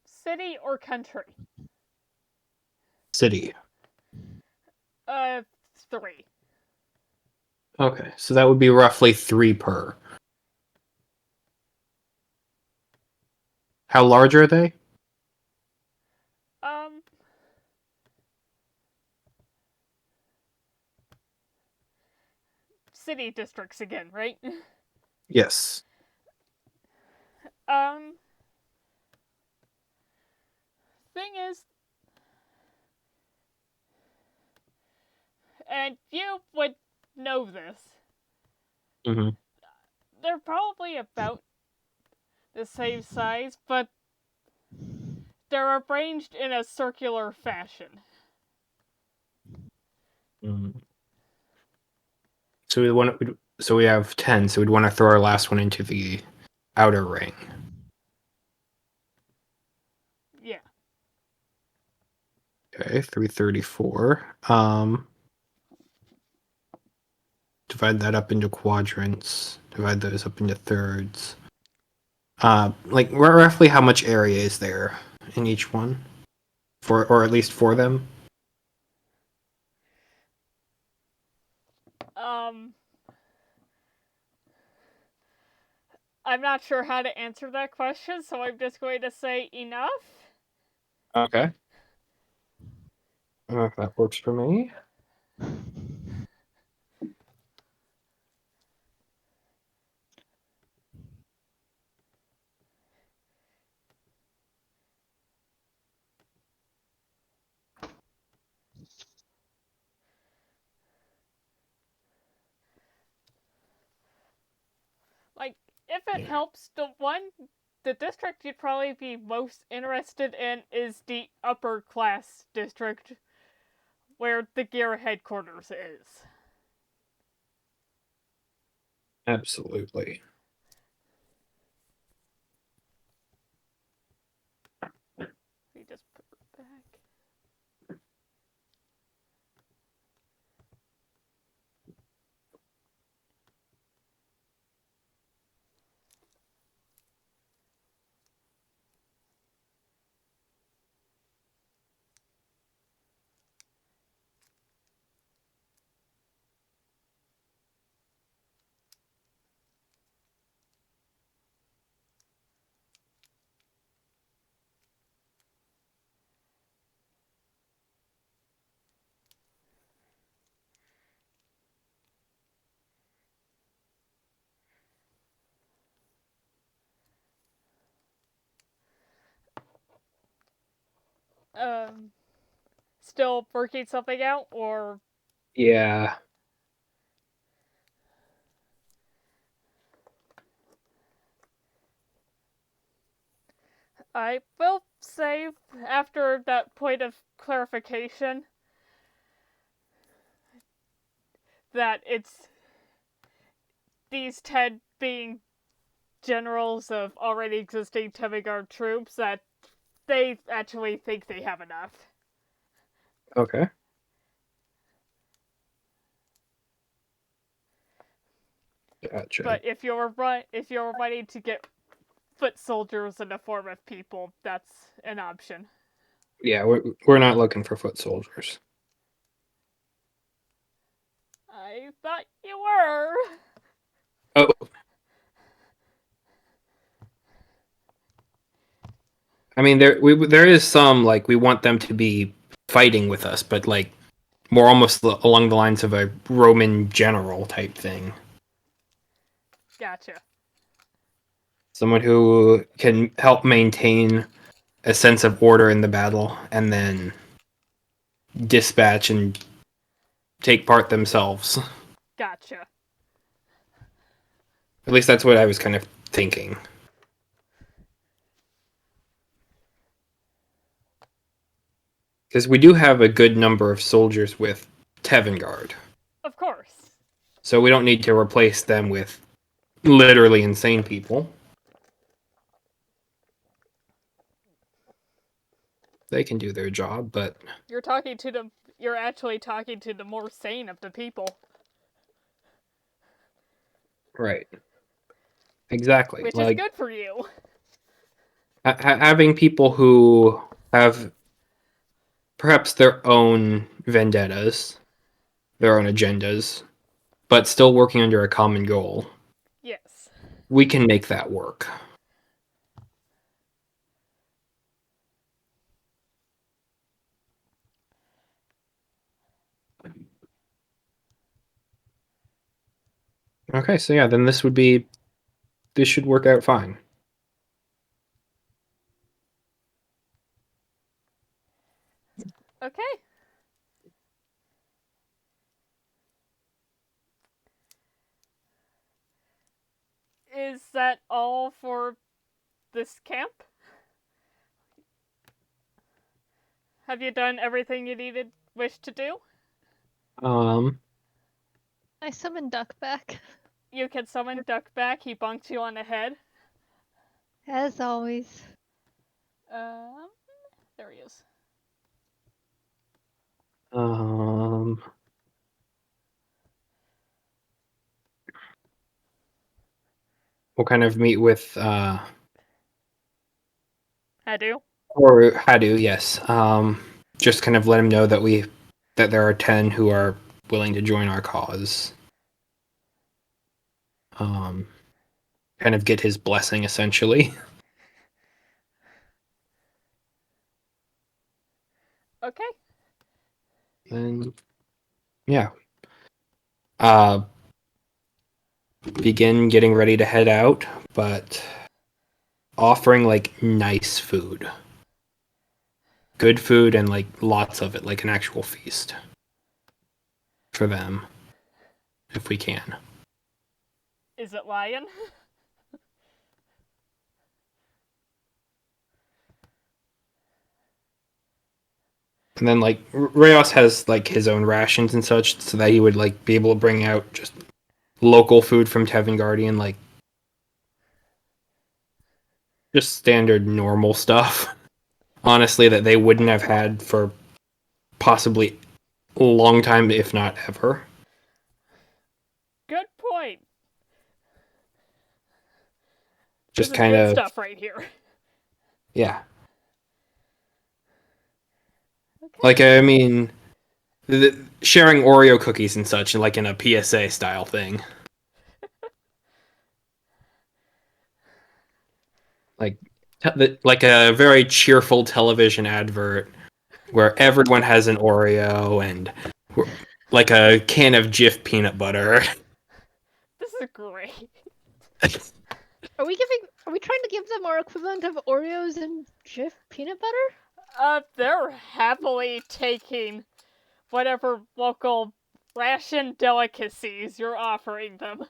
City or country? City. 3. Okay, so that would be roughly 3 per. How large are they? City districts again, right? Yes. Thing is, and you would know this, Mm-hmm. they're probably about the same size, but they're arranged in a circular fashion. Mm-hmm. So we have 10. So we'd want to throw our last one into the outer ring. Yeah. Okay, 334. Divide that up into quadrants. Divide those up into thirds. Like roughly how much area is there in each one, or at least for them? I'm not sure how to answer that question, so I'm just going to say enough. Okay. That works for me. Like, if it helps, the district you'd probably be most interested in is the upper class district, where the Gear headquarters is. Absolutely. We just put it back. Still working something out, or Yeah. I will say, after that point of clarification, that it's these 10 being generals of already existing Tevngardian troops that they actually think they have enough. Okay. Gotcha. But if you're ready to get foot soldiers in the form of people, that's an option. Yeah, we're not looking for foot soldiers. I thought you were. Oh. I mean, there is some, like, we want them to be fighting with us, but, like, more almost along the lines of a Roman general type thing. Gotcha. Someone who can help maintain a sense of order in the battle and then dispatch and take part themselves. Gotcha. At least that's what I was kind of thinking. Because we do have a good number of soldiers with Tevngardian. Of course. So we don't need to replace them with literally insane people. They can do their job, but You're actually talking to the more sane of the people. right. Exactly. Which like, is good for you. Having people who have perhaps their own vendettas, their own agendas, but still working under a common goal. Yes. We can make that work. Okay, so yeah, then this should work out fine. Okay. Is that all for this camp? Have you done everything you wish to do? I summon Duck back. You can summon Duck back. He bonks you on the head. As always. There he is. We'll kind of meet with Hadu? or Hadu, yes. Just kind of let him know that there are 10 who are willing to join our cause. Kind of get his blessing, essentially. Okay. And yeah. Begin getting ready to head out, but offering like nice food. Good food and like lots of it, like an actual feast. For them. If we can. Is it lion? And then like Rayos has like his own rations and such, so that he would like be able to bring out just local food from Tevngardian, like just standard normal stuff. Honestly, that they wouldn't have had for possibly a long time, if not ever. Good point. Just this kind is good of stuff right here. Yeah. Okay. Like, I mean, sharing Oreo cookies and such, like in a PSA style thing. Like a very cheerful television advert where everyone has an Oreo and like a can of Jif peanut butter. This is great. Are we trying to give them our equivalent of Oreos and Jif peanut butter? They're happily taking whatever local ration delicacies you're offering them.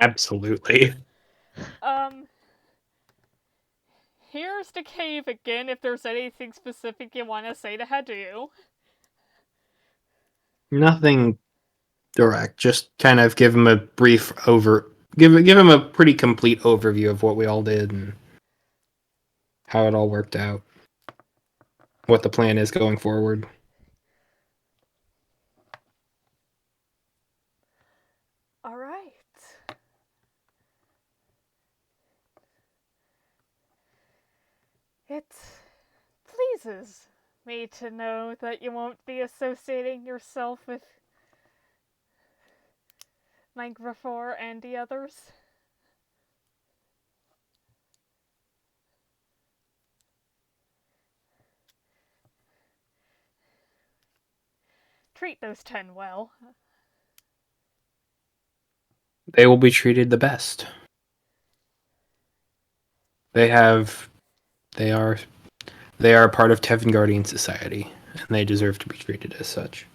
Absolutely. Here's the cave again if there's anything specific you want to say to Hadu. Nothing direct, just kind of give him a brief give him a pretty complete overview of what we all did and how it all worked out. What the plan is going forward. All right. It pleases me to know that you won't be associating yourself with Mangrefor and the others. Treat those 10 well. They will be treated the best. They are a part of Tevngardian society, and they deserve to be treated as such.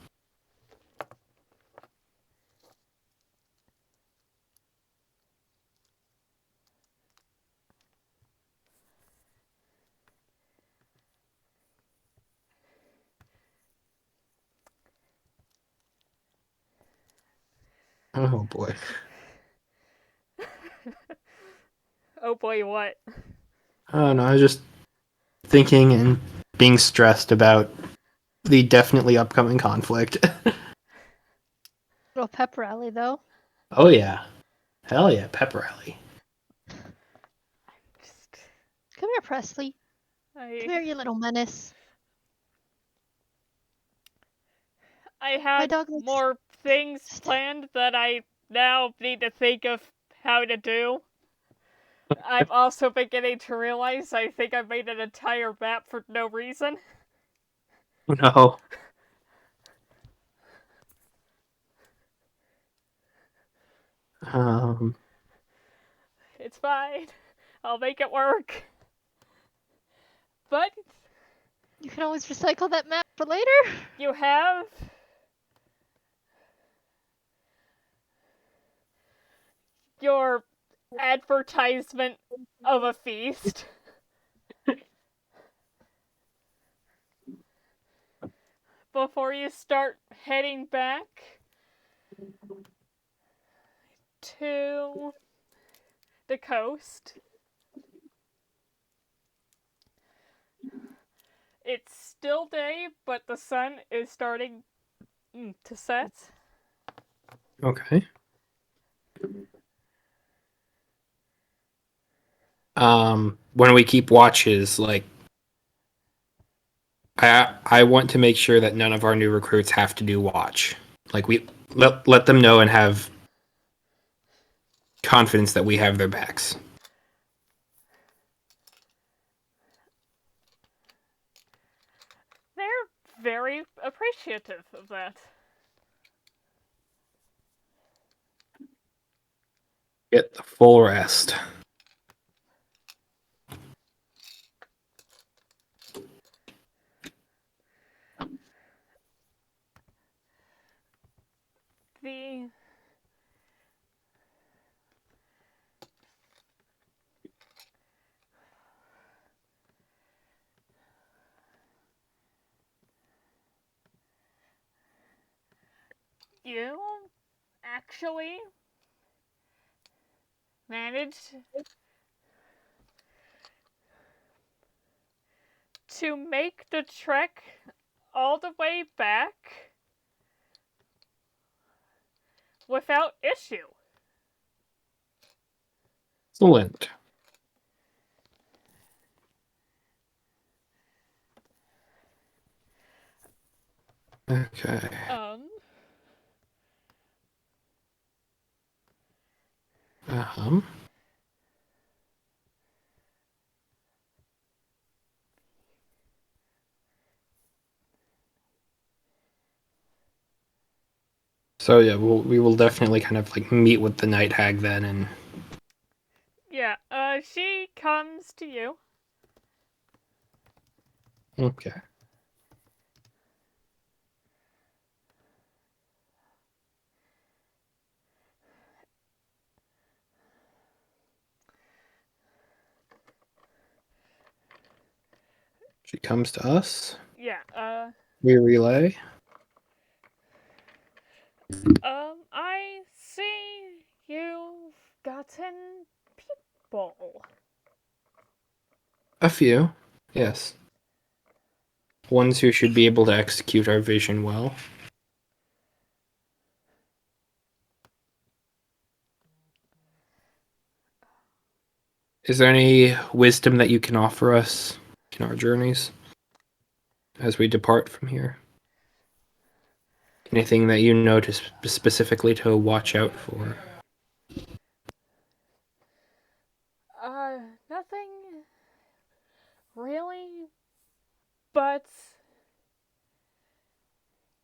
Oh boy. Oh boy, what? Oh no, I was just thinking and being stressed about the definitely upcoming conflict. Little pep rally, though. Oh yeah. Hell yeah, pep rally. Just, Come here, Presley. Come here, you little menace. I My had dog looks... more things planned that I now need to think of how to do. I'm also beginning to realize I think I made an entire map for no reason. No. It's fine. I'll make it work. But You can always recycle that map for later. you have your advertisement of a feast. Before you start heading back to the coast. It's still day, but the sun is starting to set. Okay. When we keep watches, like I want to make sure that none of our new recruits have to do watch. Like we let them know and have confidence that we have their backs. They're very appreciative of that. Get the full rest. The you actually managed to make the trek all the way back without issue. Excellent. Okay. Um. So yeah, we will definitely kind of like meet with the night hag then, and Yeah, she comes to you. okay. She comes to us. Yeah, We relay. I see you've forgotten people. A few, yes. Ones who should be able to execute our vision well. Is there any wisdom that you can offer us in our journeys as we depart from here? Anything that you know to specifically to watch out for? Nothing really, but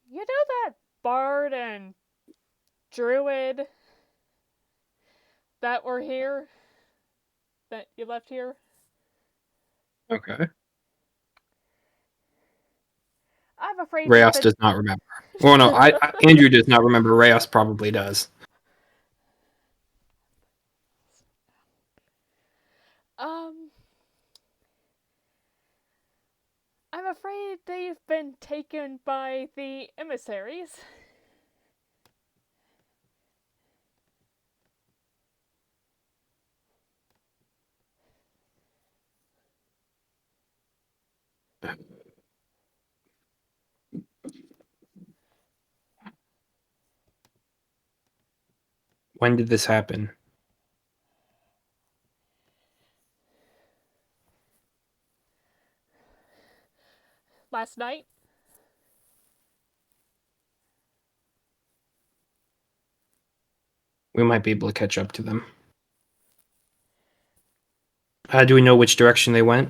you know that bard and druid that were here? That you left here? Okay. I'm afraid they've Rayos been. does not remember. Well, no, Andrew does not remember. Rayos probably does. Um, I'm afraid they've been taken by the emissaries. When did this happen? Last night. We might be able to catch up to them. Do we know which direction they went?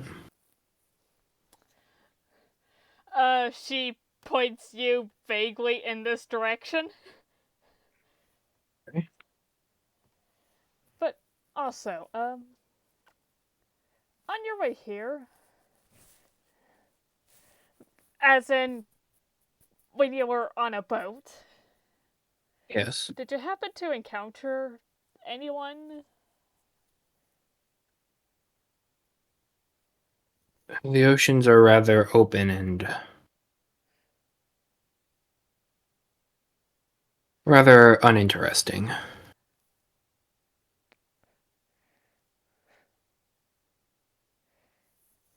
She points you vaguely in this direction. Okay. But also, on your way here, as in when you were on a boat, Yes. did you happen to encounter anyone? The oceans are rather open and rather uninteresting.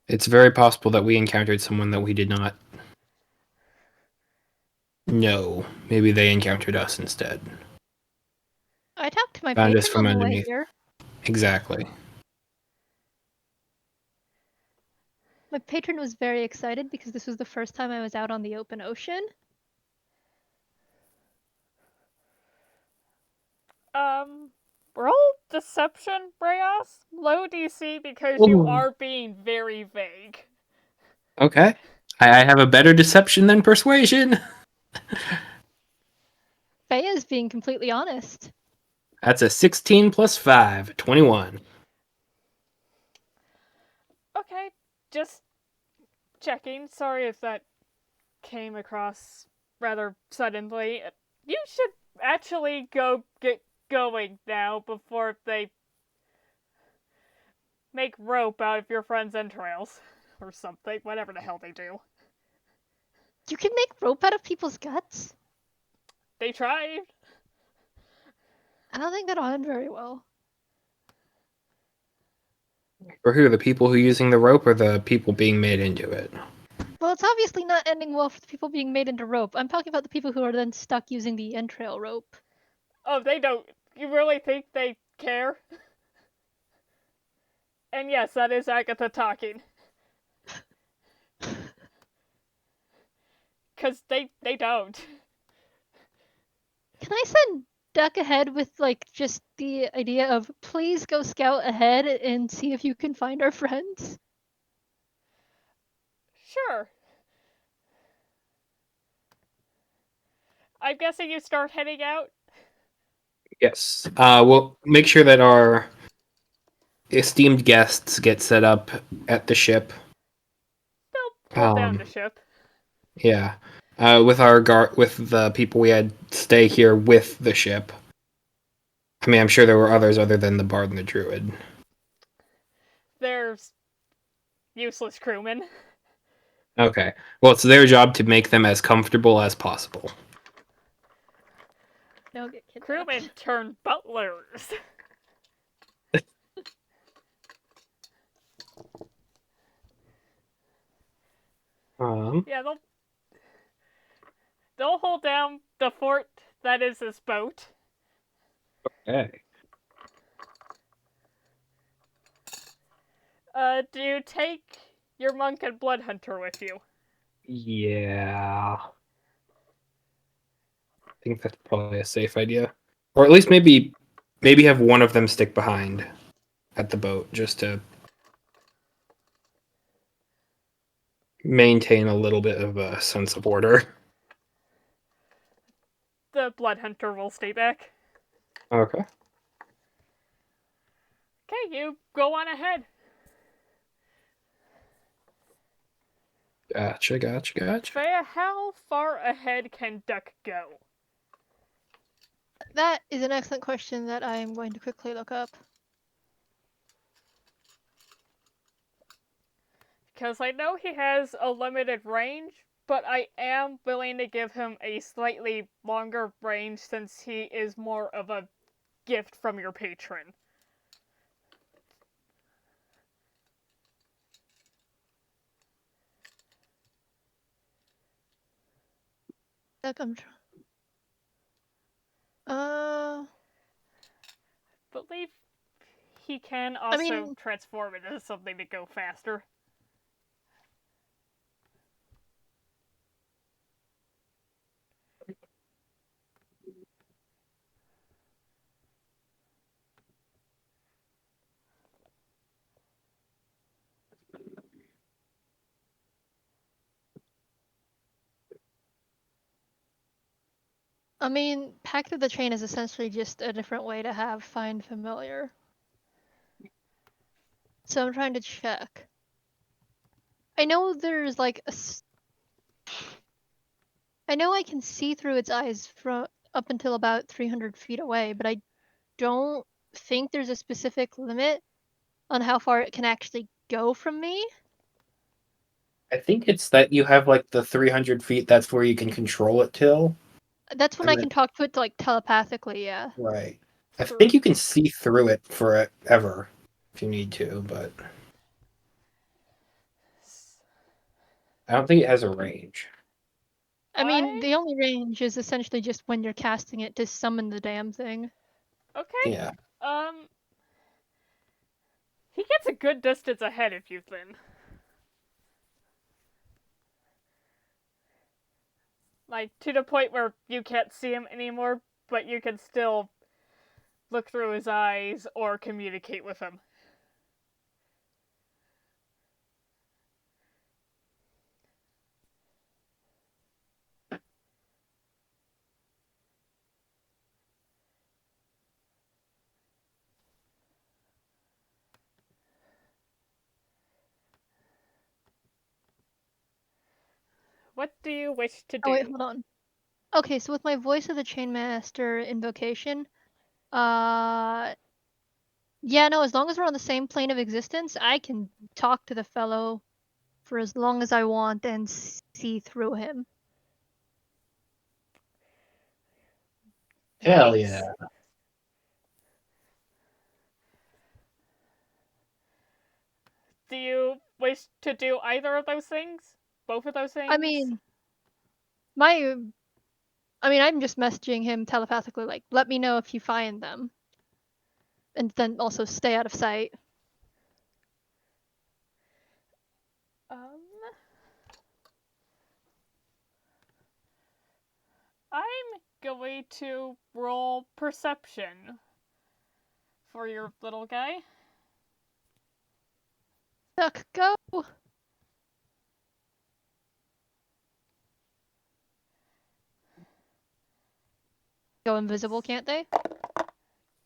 It's very possible that we encountered someone that we did not know. Maybe they encountered us instead. I talked to my Found us patron from on the way underneath. here. Exactly. My patron was very excited because this was the first time I was out on the open ocean. Roll deception, Reyes. Low DC because you Ooh. are being very vague. Okay. I have a better deception than persuasion. Faya is being completely honest. That's a 16 plus 5, 21. Okay, just checking. Sorry if that came across rather suddenly. You should actually go get going now before they make rope out of your friend's entrails. Or something, whatever the hell they do. You can make rope out of people's guts? They tried. I don't think that'll end very well. For who? The people who are using the rope or the people being made into it? Well, it's obviously not ending well for the people being made into rope. I'm talking about the people who are then stuck using the entrail rope. Oh, they don't. You really think they care? And yes, that is Agatha talking. Because they don't. Can I send Duck ahead with, like, just the idea of please go scout ahead and see if you can find our friends? Sure. I'm guessing you start heading out? Yes. We'll make sure that our esteemed guests get set up at the ship. They'll pull down the ship. Yeah. With with the people we had stay here with the ship. I mean, I'm sure there were others other than the bard and the druid. There's useless crewmen. Okay. Well, it's their job to make them as comfortable as possible. Don't get kidnapped. Crewmen turn butlers. Yeah, they'll hold down the fort that is this boat. Okay. Do you take your monk and blood hunter with you? Yeah. I think that's probably a safe idea. Or at least maybe have one of them stick behind at the boat just to maintain a little bit of a sense of order. The blood hunter will stay back. Okay. Okay, you go on ahead. Gotcha. Faya, how far ahead can Duck go? That is an excellent question that I am going to quickly look up. Because I know he has a limited range, but I am willing to give him a slightly longer range since he is more of a gift from your patron. Look, Believe he can I also mean, transform it into something to go faster. Pact of the Chain is essentially just a different way to have find familiar. So I'm trying to check. I know there's like I know I can see through its eyes from up until about 300 feet away, but I don't think there's a specific limit on how far it can actually go from me. I think it's that you have like the 300 feet. That's where you can control it till. That's when And I then, can talk to it like telepathically, yeah. right. I Through think you can see through it forever if you need to, but I don't think it has a range. The only range is essentially just when you're casting it to summon the damn thing. Okay. Yeah. He gets a good distance ahead of you then. Like, to the point where you can't see him anymore, but you can still look through his eyes or communicate with him. What do you wish to Oh wait, do? hold on. Okay, so with my Voice of the Chainmaster invocation, yeah, no, as long as we're on the same plane of existence, I can talk to the fellow for as long as I want and see through him. Hell Nice. yeah. Do you wish to do either of those things? Both of those I things? mean, my I'm just messaging him telepathically, like, let me know if you find them. And then also stay out of sight. Um, I'm going to roll perception for your little guy. Duck, go! Go invisible, can't they?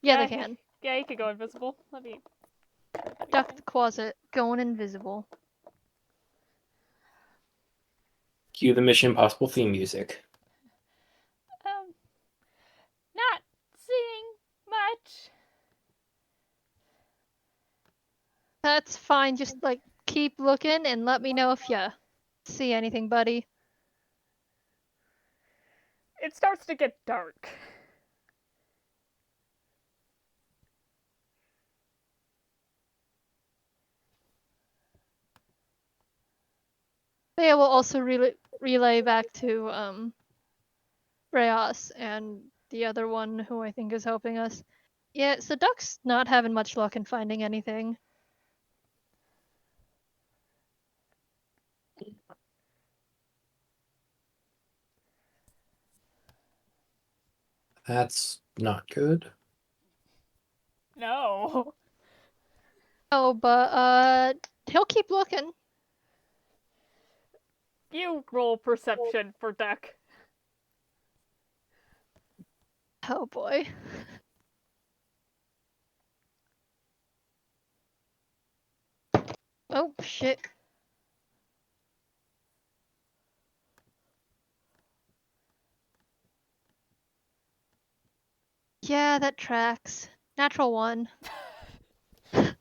Yeah, they can. Yeah, he could go invisible. Let me. Duck the closet, going invisible. Cue the Mission Impossible theme music. Um, not seeing much. That's fine, just like keep looking and let me know if you see anything, buddy. It starts to get dark. Faya will also relay back to Breas and the other one who I think is helping us. Yeah, so Duck's not having much luck in finding anything. That's not good. No. Oh, but he'll keep looking. You roll perception for Duck. Oh boy. Oh shit. Yeah, that tracks. Natural one. Blackness.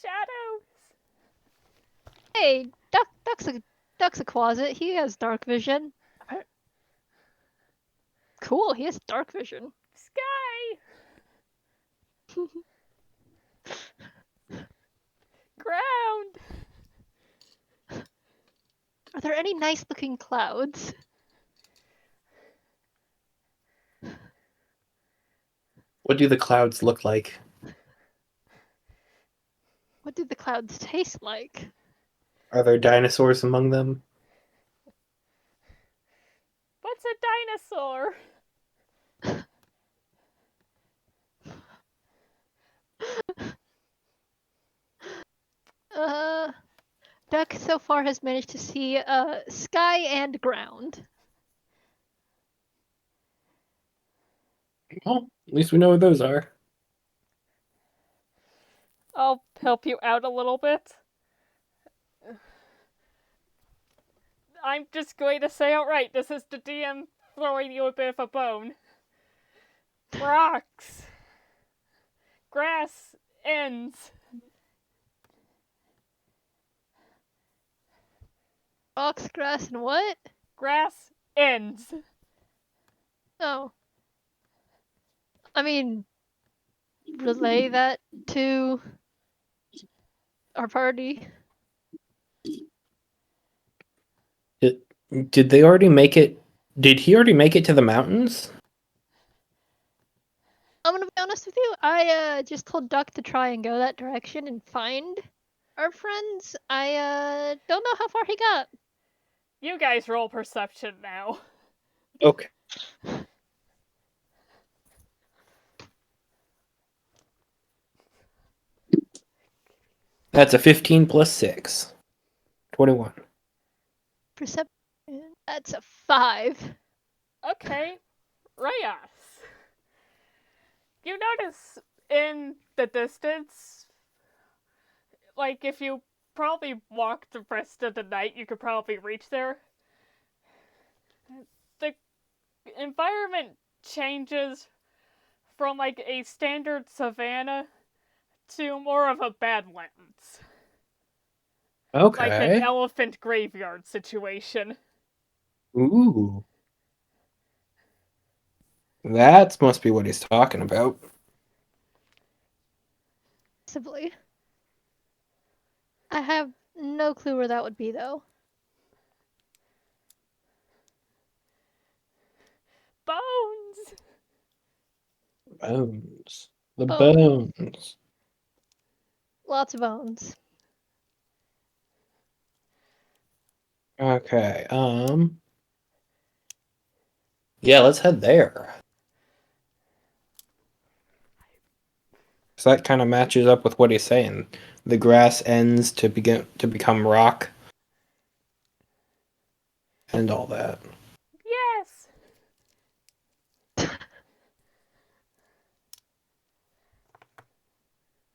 Shadows. Hey, Duck's a closet. He has dark vision. Cool, he has dark vision. Sky. Ground. Are there any nice looking clouds? What do the clouds look like? What do the clouds taste like? Are there dinosaurs among them? What's a dinosaur? Duck so far has managed to see sky and ground. Well, at least we know what those are. I'll help you out a little bit. I'm just going to say outright, this is the DM throwing you a bit of a bone. Rocks. Grass ends. Rocks, grass, and what? Grass ends. Oh. I mean, relay that to our party. Did they already make it? Did he already make it to the mountains? I'm gonna be honest with you. I just told Duck to try and go that direction and find our friends. I don't know how far he got. You guys roll perception now. Okay. That's a 15 plus 6. 21. Perception. That's a 5. Okay, Reyes. You notice in the distance, like if you probably walk the rest of the night, you could probably reach there. The environment changes from like a standard savanna to more of a badlands. Okay. Like an elephant graveyard situation. Ooh. That must be what he's talking about. Possibly. I have no clue where that would be, though. Bones! Bones. The Bones. bones. Lots of bones. Okay. Yeah, let's head there. So that kind of matches up with what he's saying. The grass ends to become rock and all that. Yes!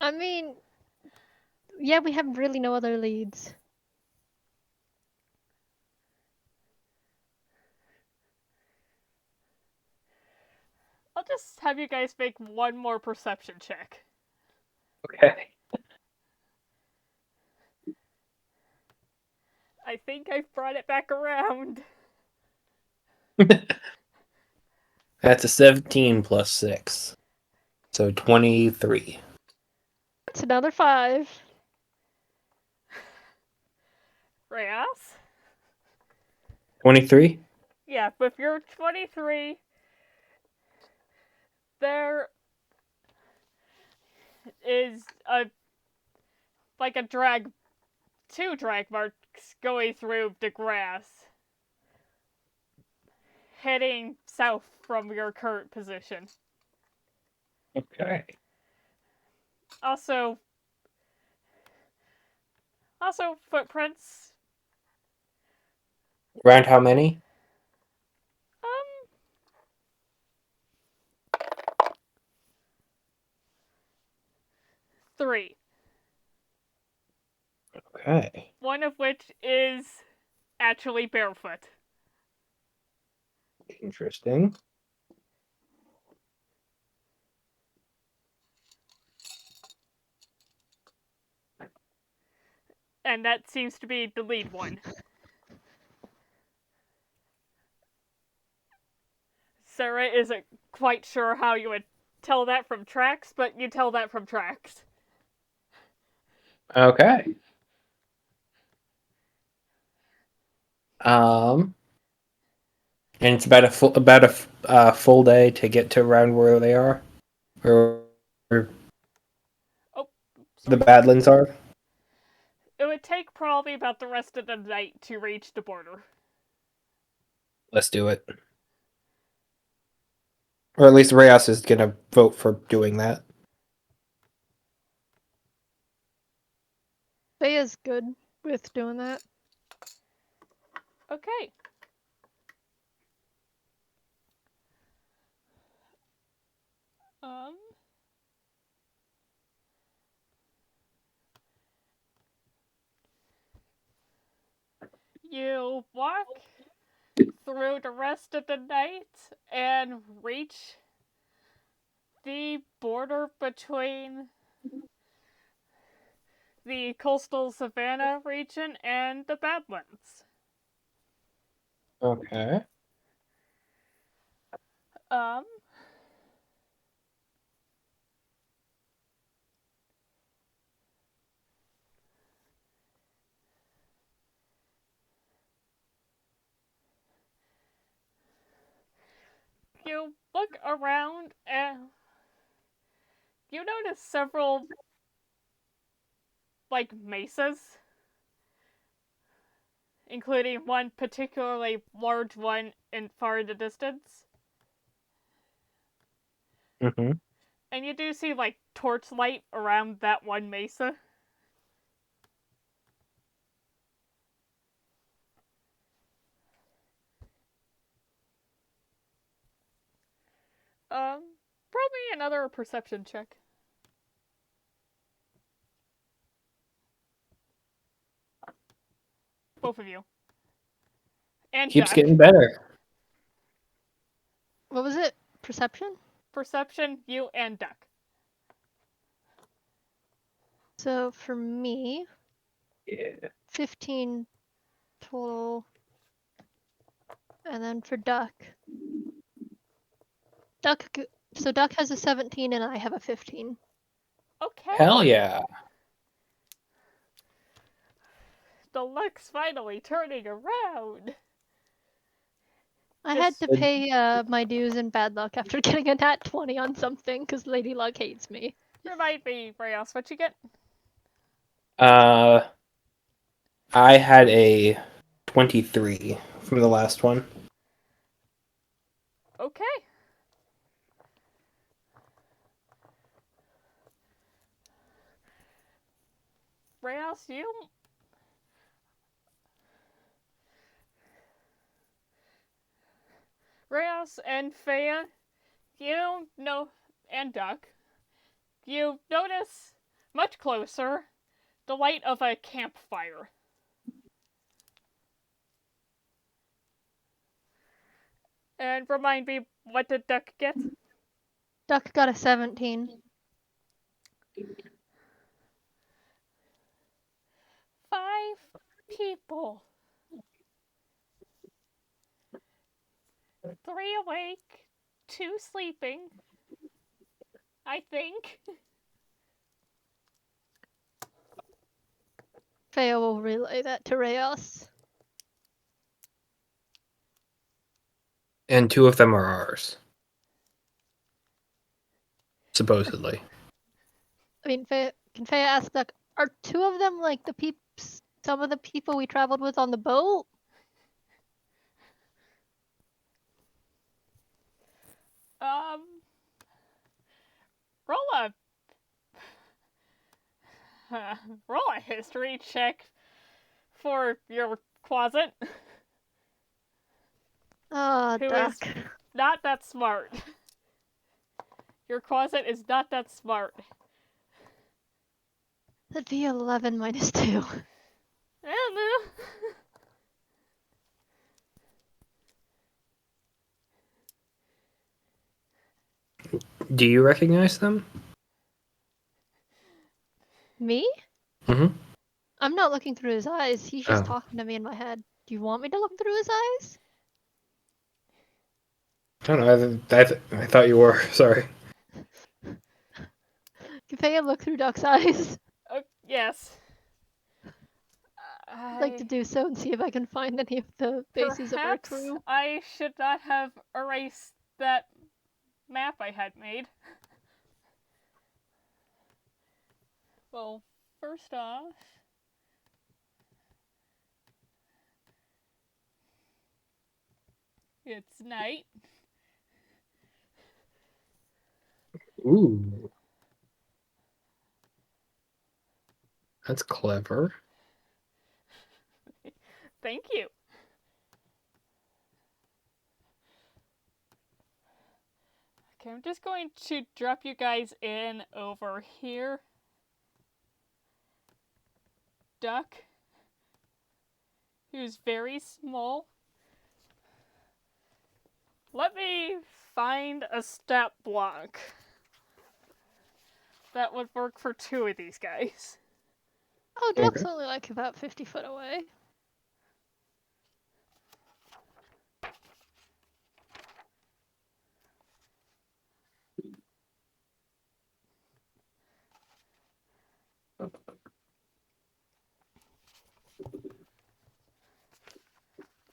I mean, yeah, we have really no other leads. I'll just have you guys make one more perception check. Okay. I think I've brought it back around. That's a 17 plus 6. So 23. That's another 5. Reyes? 23? Yeah, with your 23, there is two drag marks going through the grass, heading south from your current position. Okay. Also footprints. Around how many? Um, 3. Okay. One of which is actually barefoot. Interesting. And that seems to be the lead one. Sarah isn't quite sure how you would tell that from tracks, but you tell that from tracks. Okay. And it's about a full day to get to around where they are, where Oh, the sorry. Badlands are. It would take probably about the rest of the night to reach the border. Let's do it. Or at least Reyes is gonna vote for doing that. Faya's good with doing that. Okay. Um. You walk through the rest of the night and reach the border between the coastal savanna region and the Badlands. Okay. Um, you look around and you notice several, mesas, including one particularly large one in far in the distance. Mm-hmm. And you do see, torchlight around that one mesa. Probably another perception check. Both of you. And Keeps Duck. getting better. What was it? Perception? Perception, you and Duck. So for me, Yeah. 15 total. And then for Duck. So Duck has a 17 and I have a 15. Okay. Hell yeah. The luck's finally turning around. I had to pay my dues in bad luck after getting a nat 20 on something because Lady Luck hates me. Remind me, Reyes, what you get? I had a 23 from the last one. Okay. Reyes, you... Reyes and Faya, you know... and Duck, you notice much closer the light of a campfire. And remind me, what did Duck get? Duck got a 17. 5 people. 3 awake, 2 sleeping. I think. Faya will relay that to Reyes. And 2 of them are ours. Supposedly. I mean, can Faya ask, like, are 2 of them like the peeps? Some of the people we traveled with on the boat? Roll a roll a history check for your closet. Ah, Who is Duck. not that smart. Your closet is not that smart. That'd be 11 minus 2. I don't know. Do you recognize them? Me? Mm-hmm. I'm not looking through his eyes. He's just Oh. talking to me in my head. Do you want me to look through his eyes? I don't know. I thought you were. Sorry. Can Faya look through Duck's eyes? Yes. I'd like to do so and see if I can find any of the faces of our Perhaps crew. I should not have erased that map I had made. Well, first off, it's night. Ooh. That's clever. Thank you. Okay, I'm just going to drop you guys in over here. Duck, who's very small. Let me find a stat block that would work for 2 of these guys. Oh, Duck's Okay. only like about 50 foot away.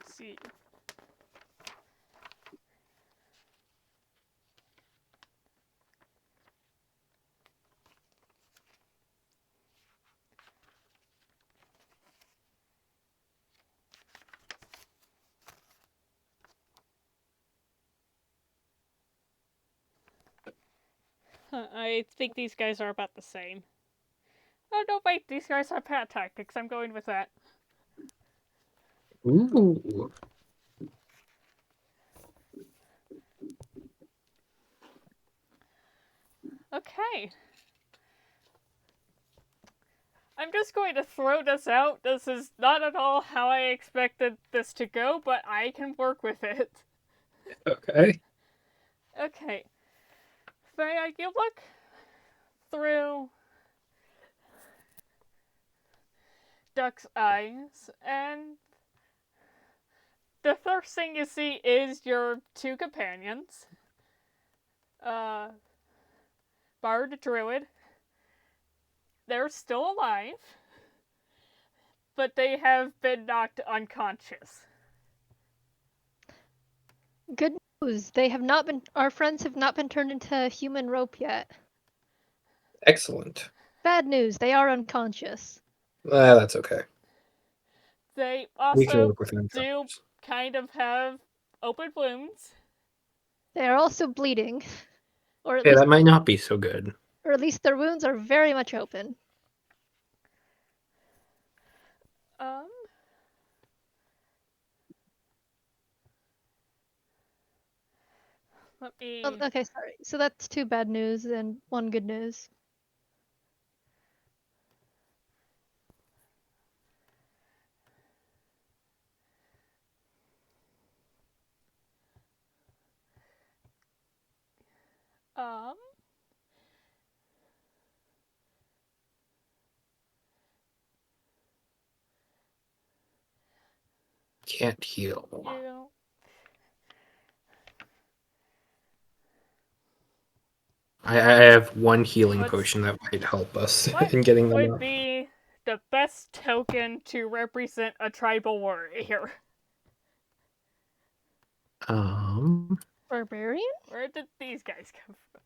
Let's see. I think these guys are about the same. Oh no, wait, these guys are pat tactics. I'm going with that. Ooh. Okay. I'm just going to throw this out. This is not at all how I expected this to go, but I can work with it. Okay. Okay. Faya, you look through Duck's eyes, and the first thing you see is your 2 companions. Bard Druid. They're still alive, but they have been knocked unconscious. Good news. They have not been. Our friends have not been turned into human rope yet. Excellent. Bad news. They are unconscious. That's okay. They We can also work with them. do kind of have open wounds. They are also bleeding, or at Yeah, least, that might not be so good. their wounds are very much open. Um. Let me. Okay, sorry. So that's 2 bad news and 1 good news. Um. Can't heal. You. I have 1 healing What's- potion that might help us What in getting them would up. be the best token to represent a tribal warrior? Barbarian? Where did these guys come from?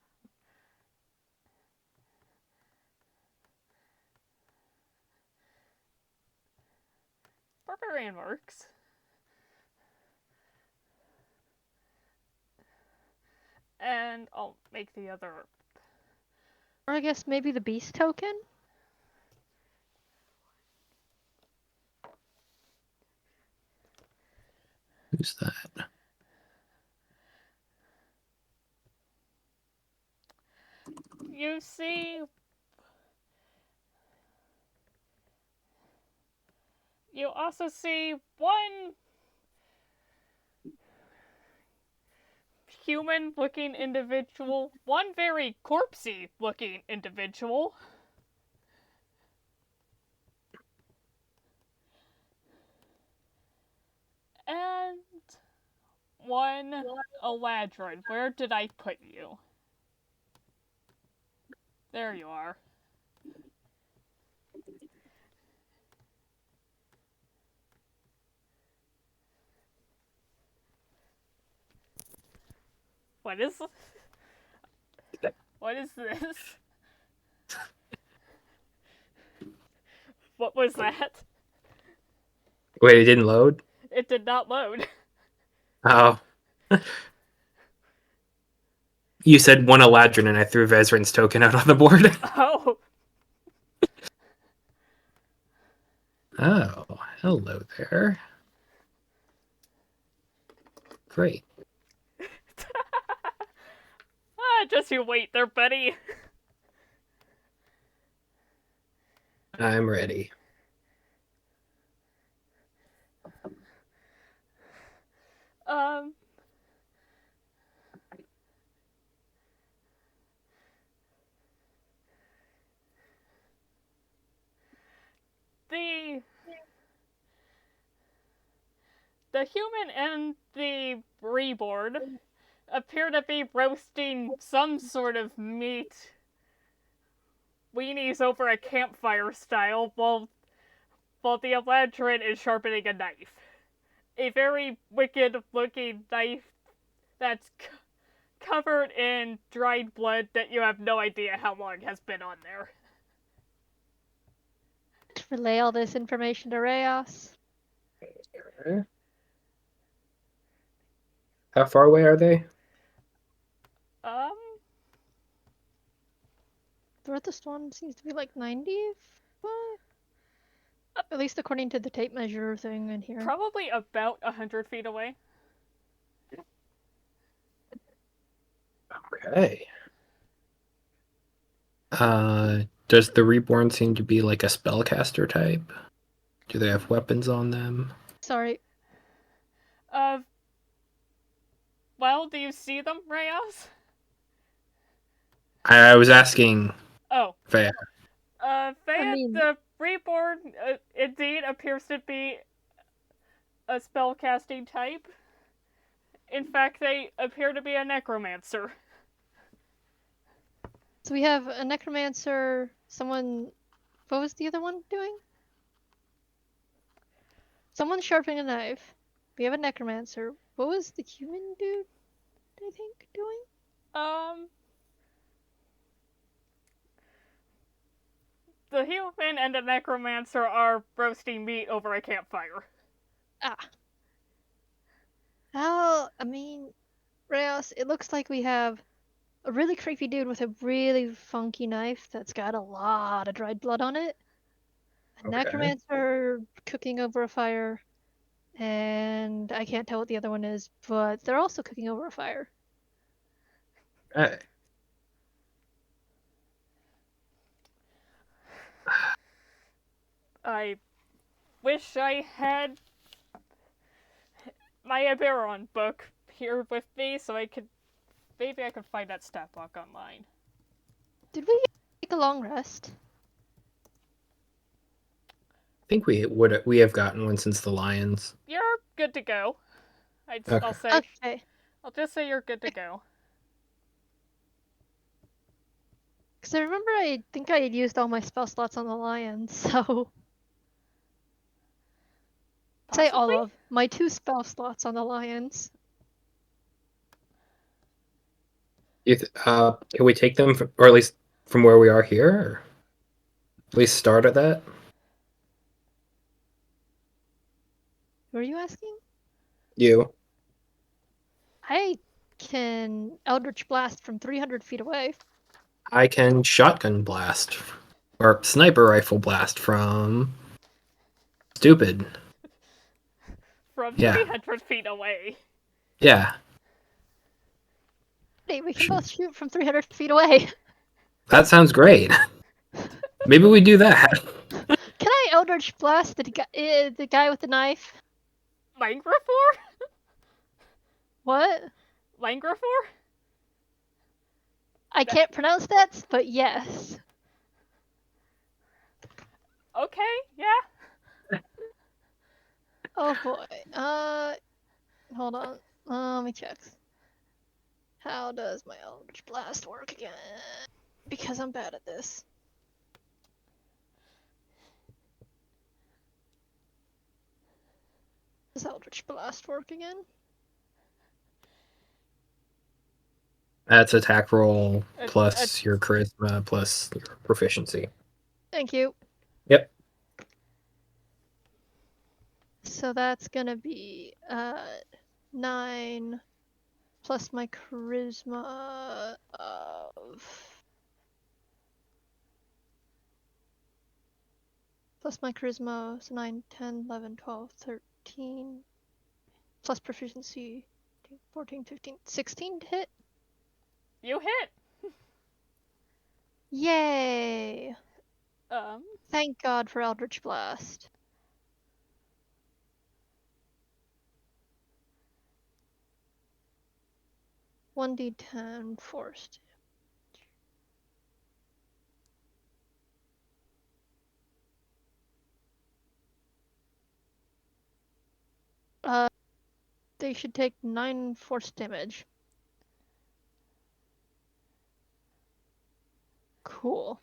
Barbarian works. And I'll make the other. Or I guess maybe the beast token? Who's that? You see. You also see one human looking individual, one very corpsey looking individual, and one Eladrin. Where did I put you? There you are. What is this? What is this? What was that? Wait, it didn't load? It did not load. Oh. You said one Eladrin and I threw Vezrin's token out on the board. Oh. Oh, hello there. Great. Just you wait there, buddy. I'm ready. The human and the reborn appear to be roasting some sort of meat weenies over a campfire style while the Eladrin is sharpening a knife. A very wicked looking knife that's covered in dried blood that you have no idea how long has been on there. Relay all this information to Reyes. How far away are they? The furthest one seems to be like 90. What? At least according to the tape measure thing in here. Probably about 100 feet away. Okay. Does the Reborn seem to be like a spellcaster type? Do they have weapons on them? Sorry. Well, do you see them, Reyes? I was asking. Oh. Faya. Faya, the Reborn indeed appears to be a spellcasting type. In fact, they appear to be a necromancer. So we have a necromancer, someone... What was the other one doing? Someone sharpening a knife. We have a necromancer. What was the human dude, I think, doing? The human and the necromancer are roasting meat over a campfire. Well, I mean, Reyes, it looks like we have a really creepy dude with a really funky knife that's got a lot of dried blood on it. A necromancer cooking over a fire. And I can't tell what the other one is, but they're also cooking over a fire. Hey. I wish I had my Eberron book here with me so I could... Maybe I could find that stat block online. Did we take a long rest? I think we have gotten one since the Lions. You're good to go. I'll say. Okay. I'll just say you're good to go. Because I remember I think I had used all my spell slots on the lion, so... Say all Possibly? of my 2 spell slots on the lions. Can we take them, or at least from where we are here? Or at least start at that? Who are you asking? You. I can Eldritch Blast from 300 feet away. I can shotgun blast. Or sniper rifle blast from... Stupid. From Yeah. 300 feet away. Yeah. Hey, we can both shoot from 300 feet away. That sounds great. Maybe we do that. Can I Eldritch Blast the guy with the knife? Langrifor? What? Langrifor? I can't pronounce that, but yes. Okay, yeah. Oh boy. Hold on. Let me check. How does my Eldritch Blast work again? Because I'm bad at this. Does Eldritch Blast work again? That's attack roll plus It's- your charisma plus your proficiency. Thank you. Yep. So that's gonna be 9 plus my charisma of so 9, 10, 11, 12, 13 plus proficiency 14, 15, 16 to hit. You hit. Yay! Um, Thank God for Eldritch Blast. One d10 forced. They should take 9 force damage. Cool.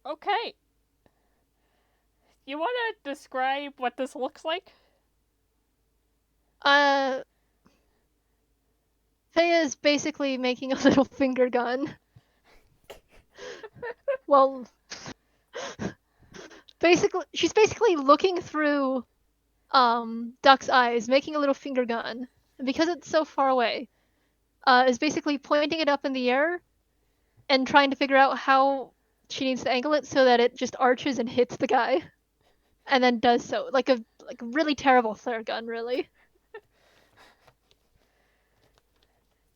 okay. You want to describe what this looks like? Faya is basically making a little finger gun. Well, she's basically looking through Duck's eyes, making a little finger gun. And because it's so far away, is basically pointing it up in the air and trying to figure out how she needs to angle it so that it just arches and hits the guy. And then does so. Like a really terrible flare gun, really.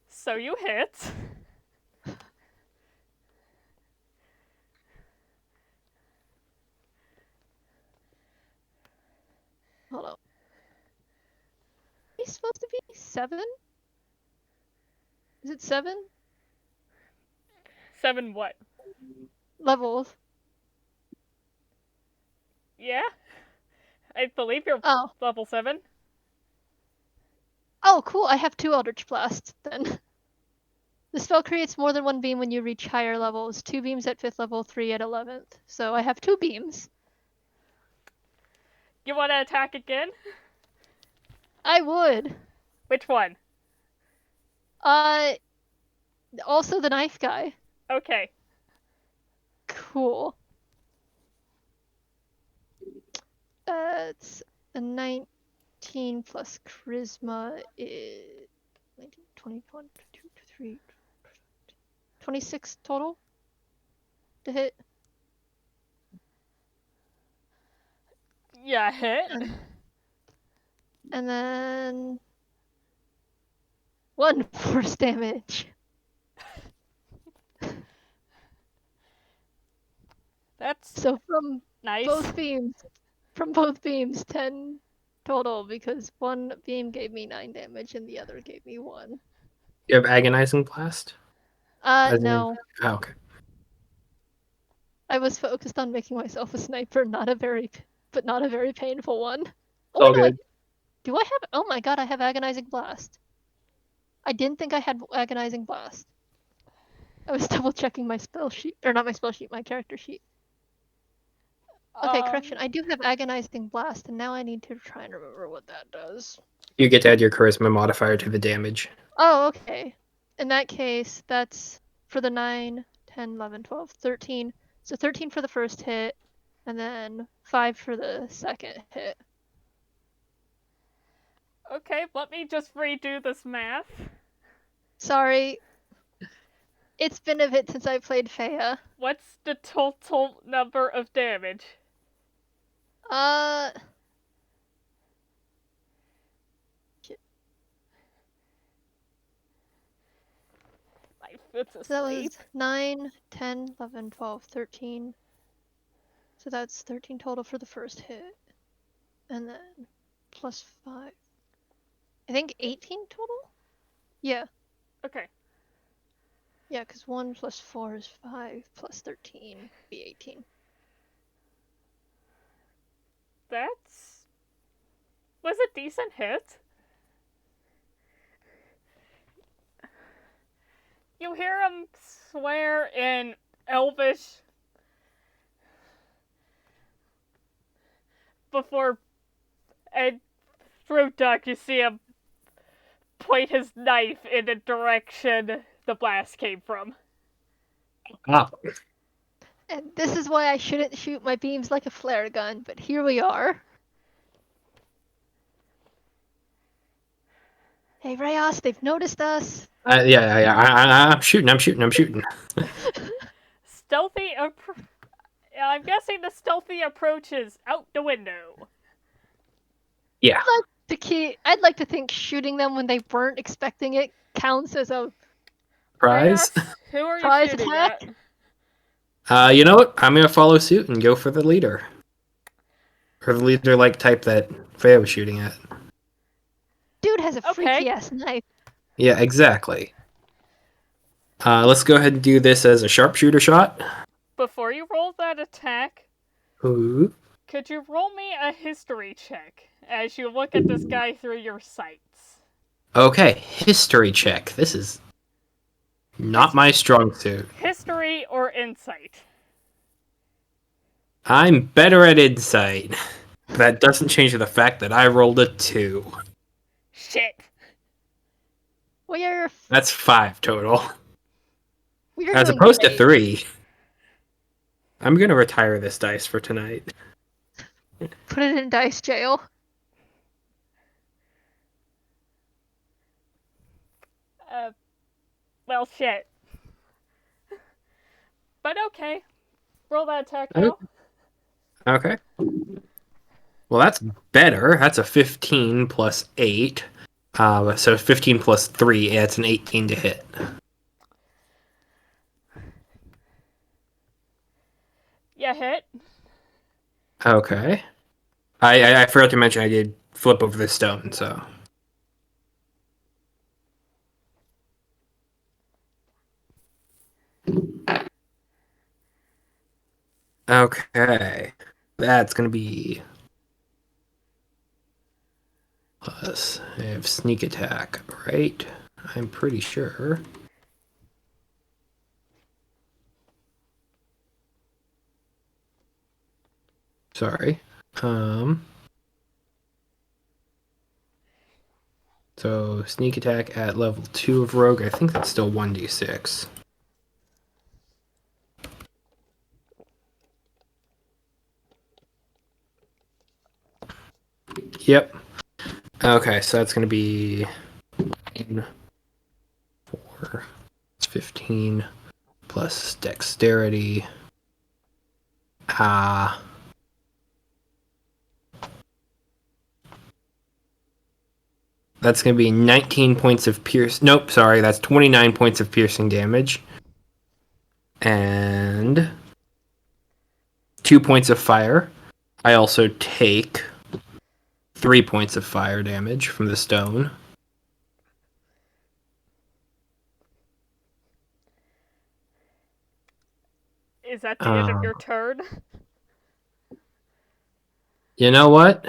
So you hit. Hold on. He's supposed to be 7? Is it 7? 7 what? Levels. Yeah? I believe you're Oh. level 7. Oh, cool. I have 2 Eldritch Blasts then. The spell creates more than 1 beam when you reach higher levels. 2 beams at 5th level, 3 at 11th. So I have 2 beams. You want to attack again? I would. Which one? Also the knife guy. Okay. Cool. It's a 19 plus charisma is 19, 20, 21, 22, 23, 26 total to hit. Yeah, hit. And then 1 force damage. That's So from nice. both beams, 10 total because 1 beam gave me 9 damage and the other gave me 1. You have agonizing blast? No. Oh, okay. I was focused on making myself a sniper, not a very painful one. Oh All my God. good. Do I have? Oh my God, I have agonizing blast. I didn't think I had Agonizing Blast. I was double checking my spell sheet, or not my spell sheet, my character sheet. Okay, correction. I do have Agonizing Blast, and now I need to try and remember what that does. You get to add your charisma modifier to the damage. Oh, okay. In that case, that's for the 9, 10, 11, 12, 13. So 13 for the first hit, and then 5 for the second hit. Okay, let me just redo this math. Sorry. It's been a bit since I played Faya. What's the total number of damage? My foot's asleep. So that was 9, 10, 11, 12, 13. So that's 13 total for the first hit. And then plus 5. I think 18 total? Yeah. Okay. Yeah, because 1 plus 4 is 5, plus 13 be 18. Was a decent hit. You hear him swear in Elvish before, and through Duck you see him point his knife in the direction the blast came from. Ah. And this is why I shouldn't shoot my beams like a flare gun, but here we are. Hey, Rayos, they've noticed us. Yeah. I'm shooting. Stealthy I'm guessing the stealthy approach is out the window. Yeah. I'd like to think shooting them when they weren't expecting it counts as a Prize. Rayos, who are you prize shooting attack. at? You know what? I'm gonna follow suit and go for the leader. Or the leader-like type that Faya was shooting at. Dude has a freaky ass knife. Yeah, exactly. Let's go ahead and do this as a sharpshooter shot. Before you roll that attack, Ooh. could you roll me a history check as you look at this guy through your sights? Okay, history check. This is not my strong suit. History or insight? I'm better at insight. That doesn't change the fact that I rolled a 2. Shit. That's 5 total. We're As doing opposed to great. 3. I'm gonna retire this dice for tonight. Put it in dice jail. Well, shit. But okay. Roll that attack now. Okay. Well, that's better. That's a 15 plus 8. So 15 plus 3, that's an 18 to hit. Yeah, hit. Okay. I forgot to mention I did flip over the stone, so. Okay. That's going to be... Plus, I have sneak attack, right? I'm pretty sure. Sorry. So, sneak attack at level 2 of Rogue, I think that's still 1d6. Yep. Okay, so that's going to be 4. It's 15 plus dexterity. That's going to be 19 points of pierce. Nope, sorry, that's 29 points of piercing damage. And 2 points of fire. I also take 3 points of fire damage from the stone. Is that the end of your turn? You know what?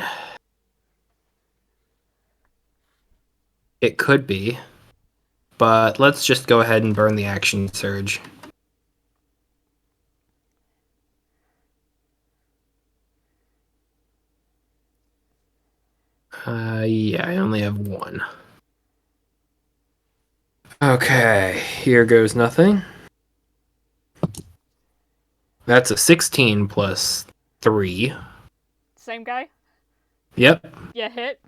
It could be. but let's just go ahead and burn the action surge. Yeah, I only have one. Okay, here goes nothing. That's a 16 plus 3. Same guy? Yep. Yeah, hit.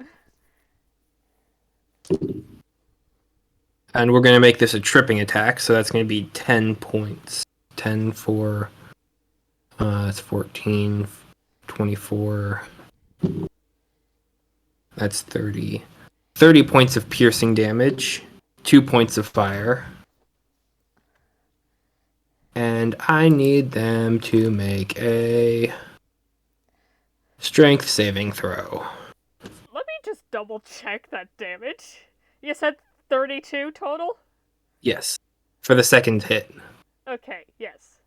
And we're going to make this a tripping attack, so that's going to be 10 points. 10 for... that's 14, 24... That's 30. 30 points of piercing damage, 2 points of fire. And I need them to make a strength saving throw. Let me just double check that damage. You said 32 total? Yes, for the second hit. Okay, yes.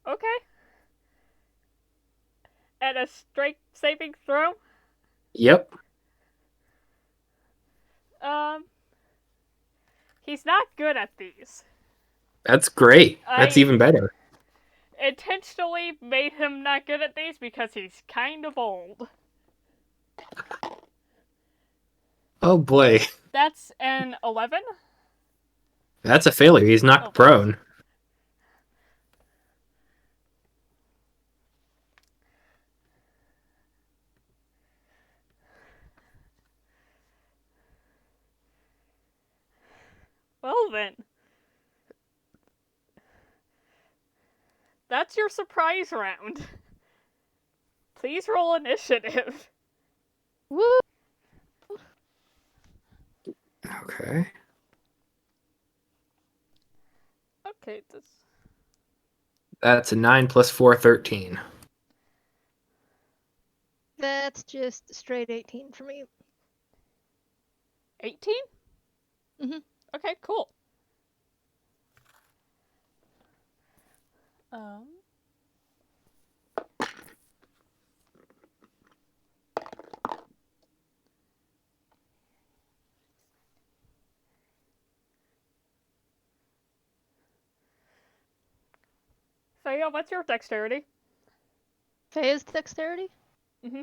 Okay. And a strength saving throw? Yep, He's not good at these. that's great. That's I even better. intentionally made him not good at these because he's kind of old. Oh boy. That's an 11? That's a failure. He's knocked prone. Well then. That's your surprise round. Please roll initiative. Woo! Okay. Okay, this... That's a 9 plus 4, 13. That's just straight 18 for me. 18? Mhm. Okay, cool. Um... Faya, what's your dexterity? Faya's dexterity? Mm-hmm.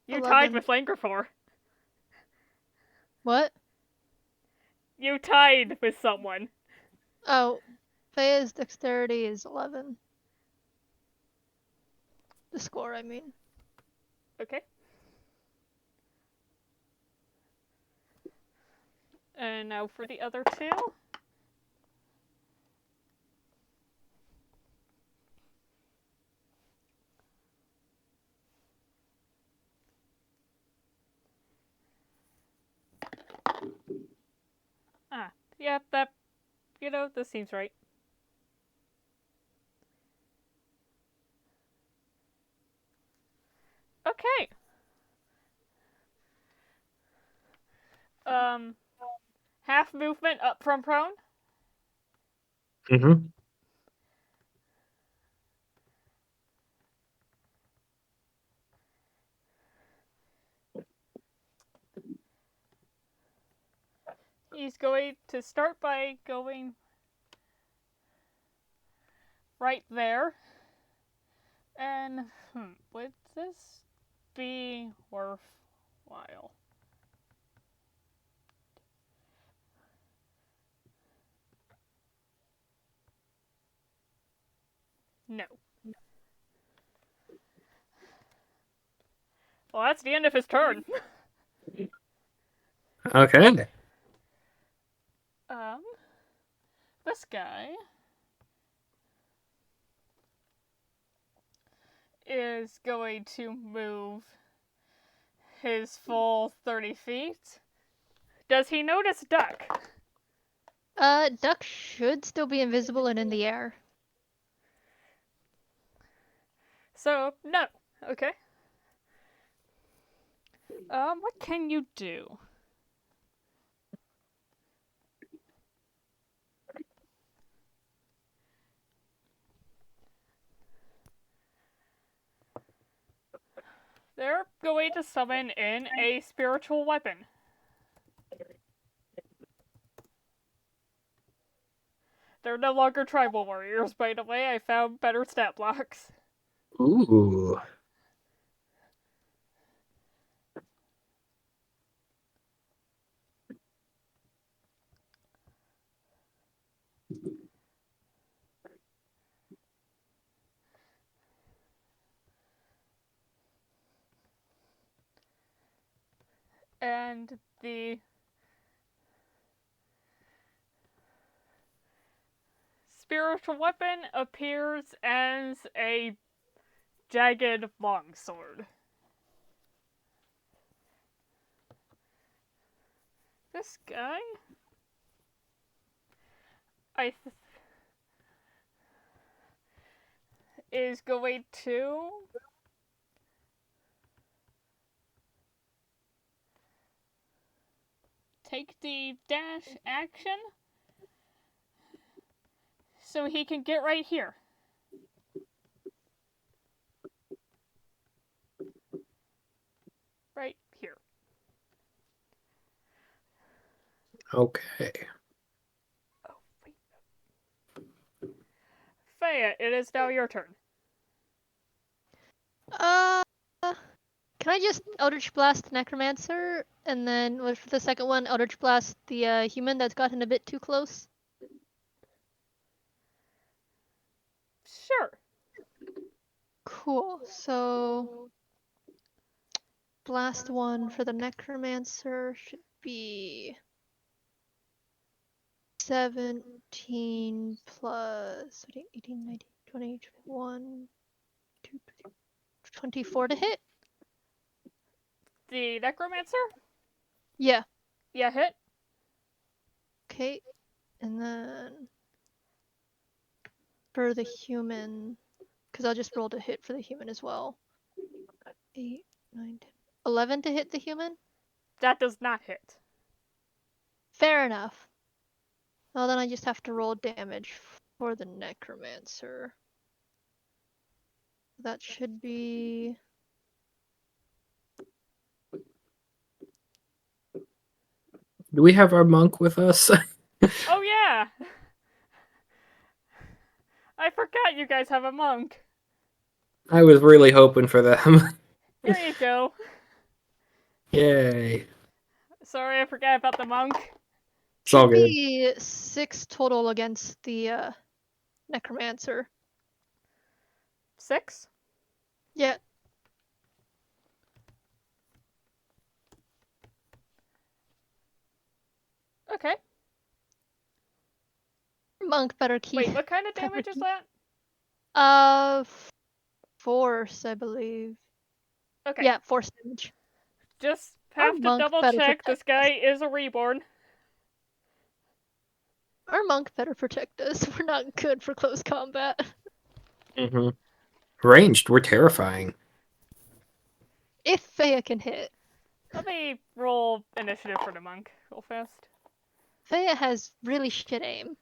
You 11. tied with Langerfor. What? You tied with someone. Oh, Faya's dexterity is 11. The score, I mean. Okay. And now for the other two. Ah, yeah, that, this seems right. Okay. Half movement up from prone. Mm-hmm. He's going to start by going right there. And, would this be worthwhile? No. Well, that's the end of his turn. Okay. This guy is going to move his full 30 feet. Does he notice Duck? Duck should still be invisible and in the air. So, no. Okay. What can you do? They're going to summon in a spiritual weapon. They're no longer tribal warriors, by the way. I found better stat blocks. Ooh. And the spiritual weapon appears as a jagged longsword. This guy? Is going to take the dash action so he can get right here. Right here. Okay. Oh, wait. Faya, it is now your turn. Can I just Eldritch Blast the Necromancer, and then for the second one, Eldritch Blast the human that's gotten a bit too close? Sure. Cool. So, Blast 1 for the Necromancer should be 17 plus 18, 19, 20, 21, 2, 24 to hit? The necromancer? Yeah. Yeah, hit. Okay. And then for the human, because I'll just roll to hit for the human as well. 8, 9, 10, 11 to hit the human? That does not hit. Fair enough. Well, then I just have to roll damage for the necromancer. That should be... Do we have our monk with us? Oh, yeah! I forgot you guys have a monk. I was really hoping for them. Here you go. Yay. Sorry, I forgot about the monk. It's all Should good. be 6 total against the necromancer. 6? Yeah. Okay. Monk better keep... Wait, what kind of damage is that? Force, I believe. Okay. Yeah, force damage. Just Our have to monk double better check this protect guy us. is a reborn. Our monk better protect us. We're not good for close combat. Mm-hmm. Ranged, we're terrifying. If Faya can hit. Let me roll initiative for the monk real fast. Faya has really shit aim.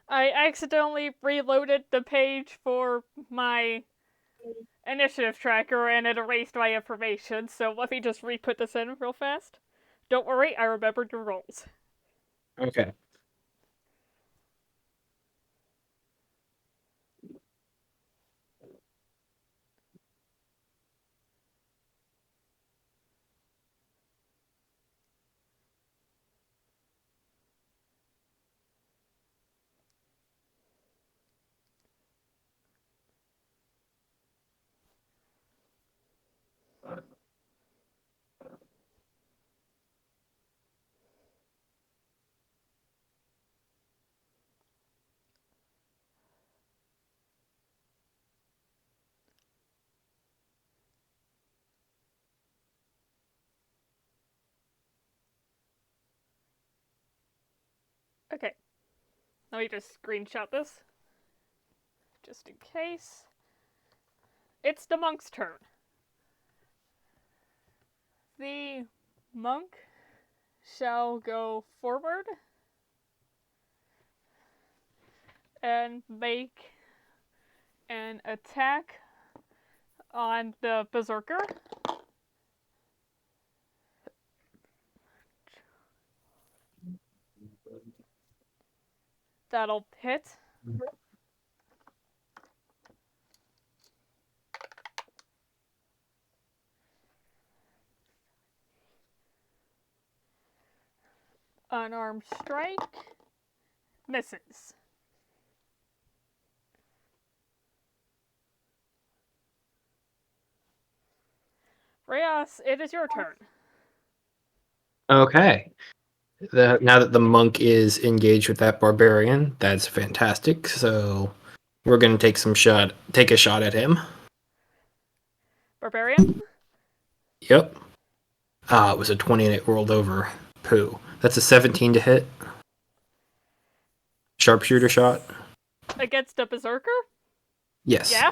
I accidentally reloaded the page for my initiative tracker and it erased my information, so let me just re-put this in real fast. Don't worry, I remembered your rolls. Okay. Okay. Let me just screenshot this. Just in case. It's the monk's turn. The monk shall go forward and make an attack On the Berserker. That'll hit. Unarmed strike. Misses. Reyes, it is your turn. Okay. Now that the monk is engaged with that barbarian, that's fantastic. So we're gonna take a shot at him. Barbarian? Yep. It was a 20 and it rolled over. Poo. That's a 17 to hit. Sharpshooter shot. Against a Berserker? Yes. Yeah?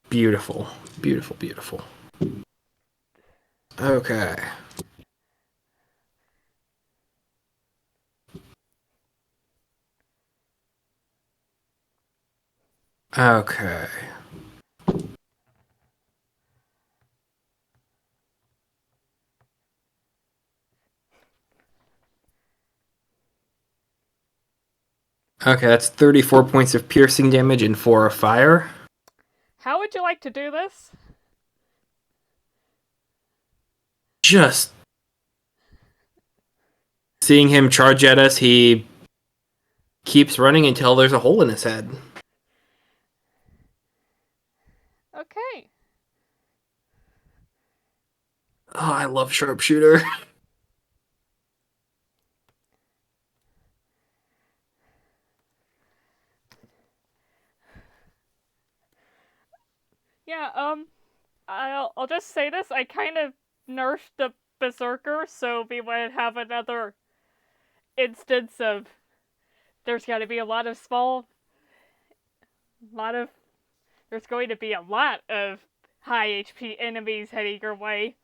Beautiful. Beautiful, beautiful. Okay. Okay. Okay, that's 34 points of piercing damage and 4 of fire. How would you like to do this? Just seeing him charge at us, he keeps running until there's a hole in his head. Okay. Oh, I love sharpshooter. Yeah, I'll just say this. I kind of nerfed the Berserker, so we would have another instance of there's got to be a lot of there's going to be a lot of high HP enemies heading your way.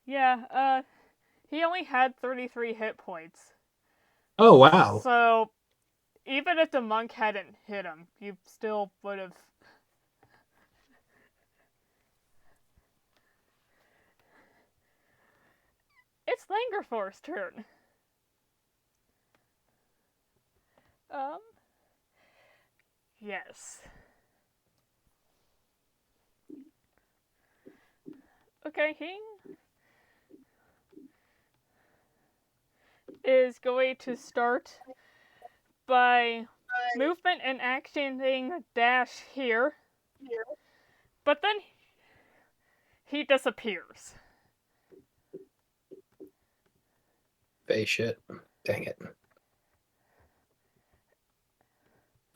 Yeah, he only had 33 hit points. Oh, wow. So, even if the monk hadn't hit him, you still would have. It's Langerfor's turn. Yes. Okay, he is going to start by movement and actioning dash here, but then he disappears. Face shit. Dang it.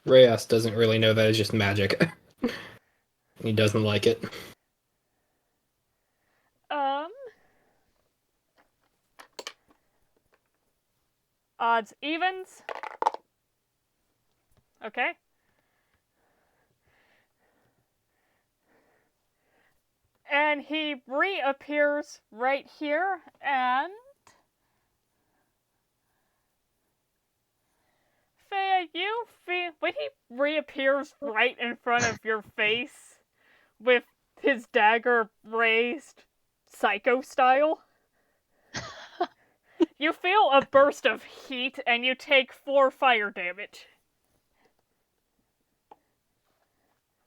Reyes doesn't really know that it's just magic. He doesn't like it. Odds evens. Okay. And he reappears right here, and Faya, you feel when he reappears right in front of your face with his dagger raised, psycho style. You feel a burst of heat, and you take 4 fire damage.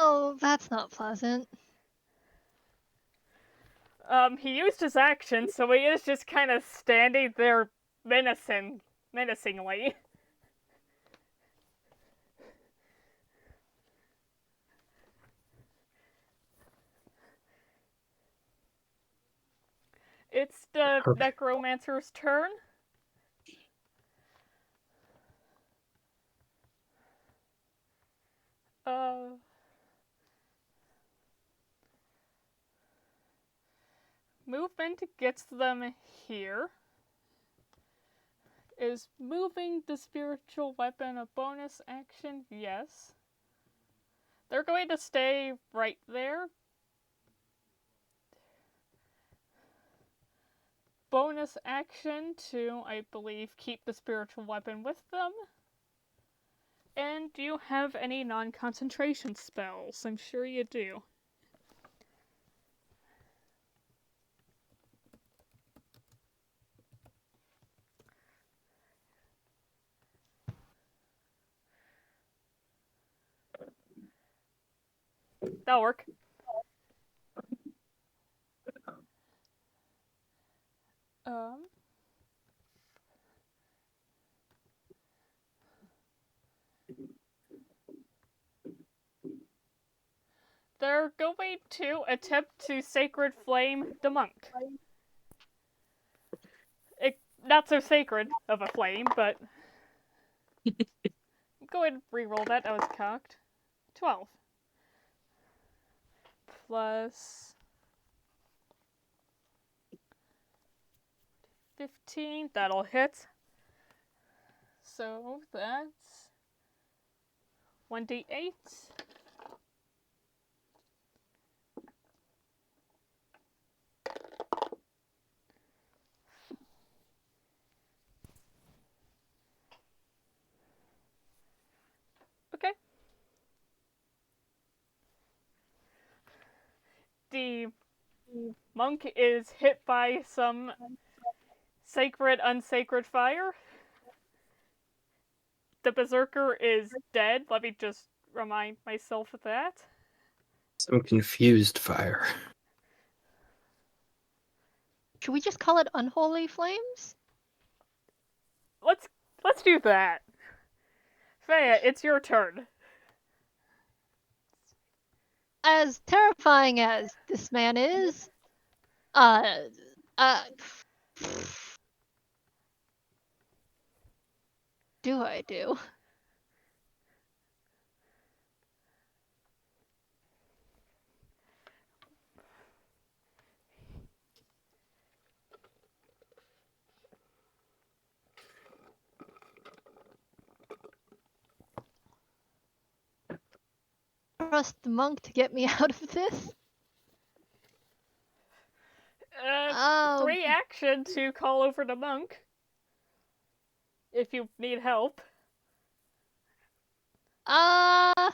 Oh, that's not pleasant. He used his action, so he is just kind of standing there menacingly. It's the necromancer's turn. Movement gets them here. Is moving the spiritual weapon a bonus action? Yes. They're going to stay right there. Bonus action to, I believe, keep the spiritual weapon with them. And do you have any non-concentration spells? I'm sure you do. That'll work. Um... They're going to attempt to Sacred Flame the monk. Not so sacred of a flame, but... Go ahead and reroll that. That was cocked. 12. Plus... 15. That'll hit. So that's... 1d8. Okay. The monk is hit by some sacred, unsacred fire. The berserker is dead. Let me just remind myself of that. Some confused fire. Should we just call it unholy flames? Let's do that. Faya, it's your turn. As terrifying as this man is, do I do? Trust the monk to get me out of this? Free action to call over the monk. If you need help. I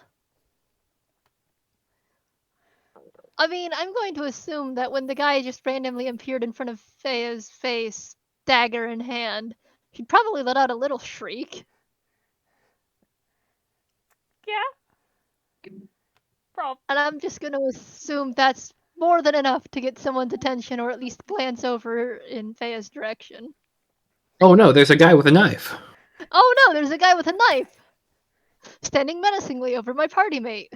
mean, I'm going to assume that when the guy just randomly appeared in front of Faya's face, dagger in hand, he'd probably let out a little shriek. Yeah. And I'm just going to assume that's more than enough to get someone's attention or at least glance over in Faya's direction. Oh no, there's a guy with a knife. Oh no, there's a guy with a knife! Standing menacingly over my party mate.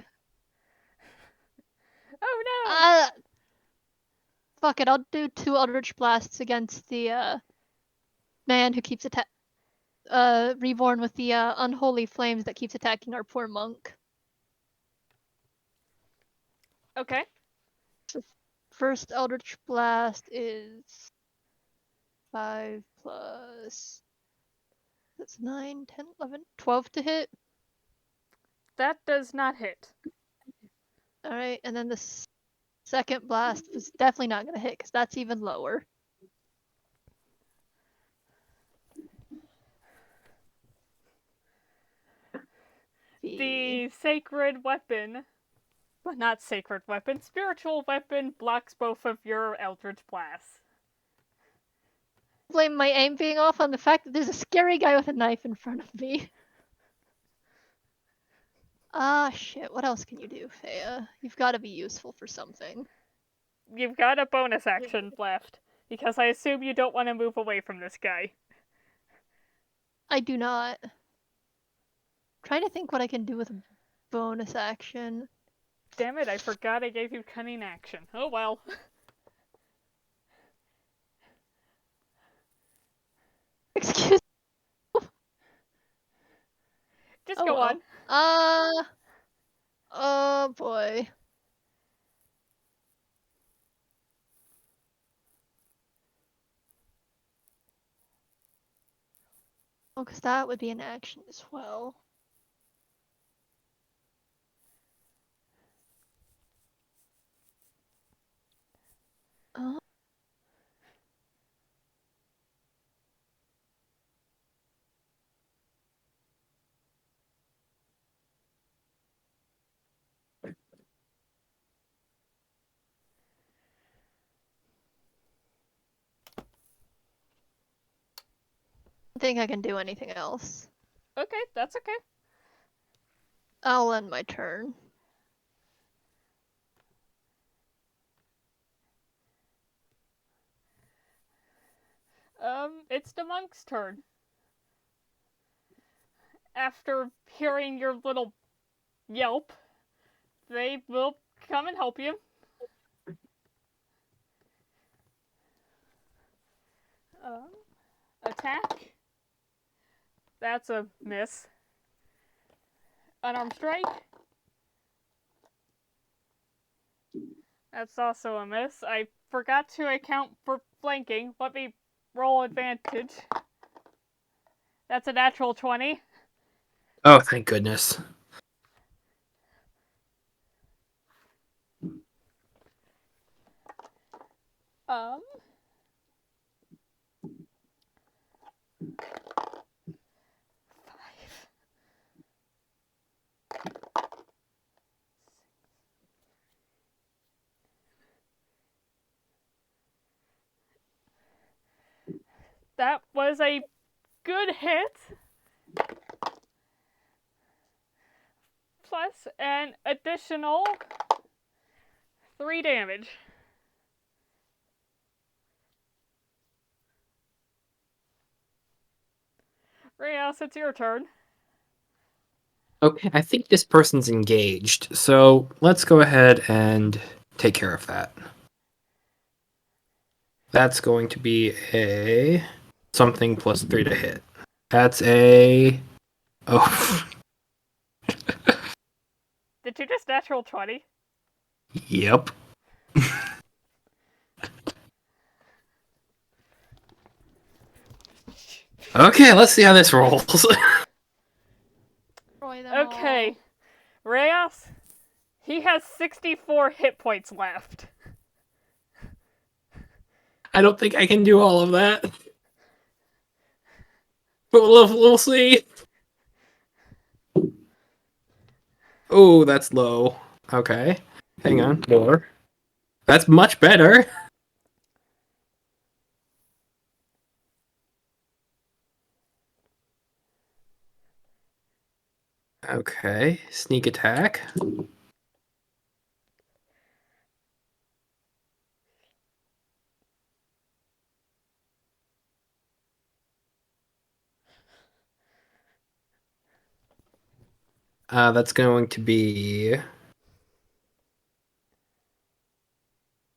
Oh no! Fuck it, I'll do 2 Eldritch Blasts against the man who keeps reborn with the unholy flames that keeps attacking our poor monk. Okay. So first Eldritch Blast is 5 plus... That's 9, 10, 11, 12 to hit. That does not hit. Alright, and then the second blast was definitely not going to hit because that's even lower. The sacred weapon, well, not sacred weapon, spiritual weapon blocks both of your Eldritch Blasts. Blame my aim being off on the fact that there's a scary guy with a knife in front of me. Ah, shit. What else can you do, Faya? You've got to be useful for something. You've got a bonus action left, because I assume you don't want to move away from this guy. I do not. I'm trying to think what I can do with a bonus action. Damn it, I forgot I gave you cunning action. Oh well. Excuse me. Just go on. Oh boy. Oh, because that would be an action as well. think I can do anything else. Okay, that's okay. I'll end my turn. It's the monk's turn. After hearing your little yelp, they will come and help you. Attack. That's a miss. Unarmed strike. That's also a miss. I forgot to account for flanking. Let me roll advantage. That's a natural 20. Oh, thank goodness. Um. Five. That was a good hit. Plus an additional 3 damage. Rayos, it's your turn. Okay, I think this person's engaged, so let's go ahead and take care of that. That's going to be a something plus 3 to hit. That's a... Oh. Did you just natural 20? Yep. Okay, let's see how this rolls. Destroy them Okay. Rayos, he has 64 hit points left. I don't think I can do all of that. But we'll see. Oh, that's low. Okay. Hang on. More. That's much better. Okay. Sneak attack. That's going to be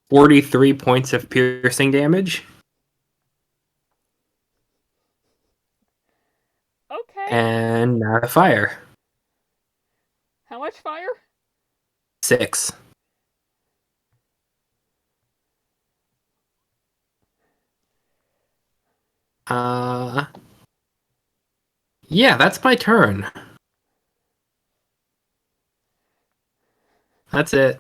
43 points of piercing damage. Okay. And fire. How much fire? 6. Yeah, that's my turn. That's it.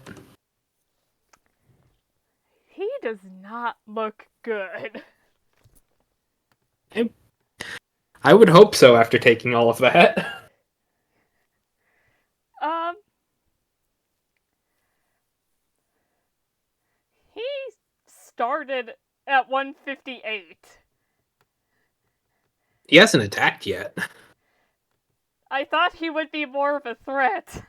He does not look good. I would hope so after taking all of that. He started at 158. He hasn't attacked yet. I thought he would be more of a threat.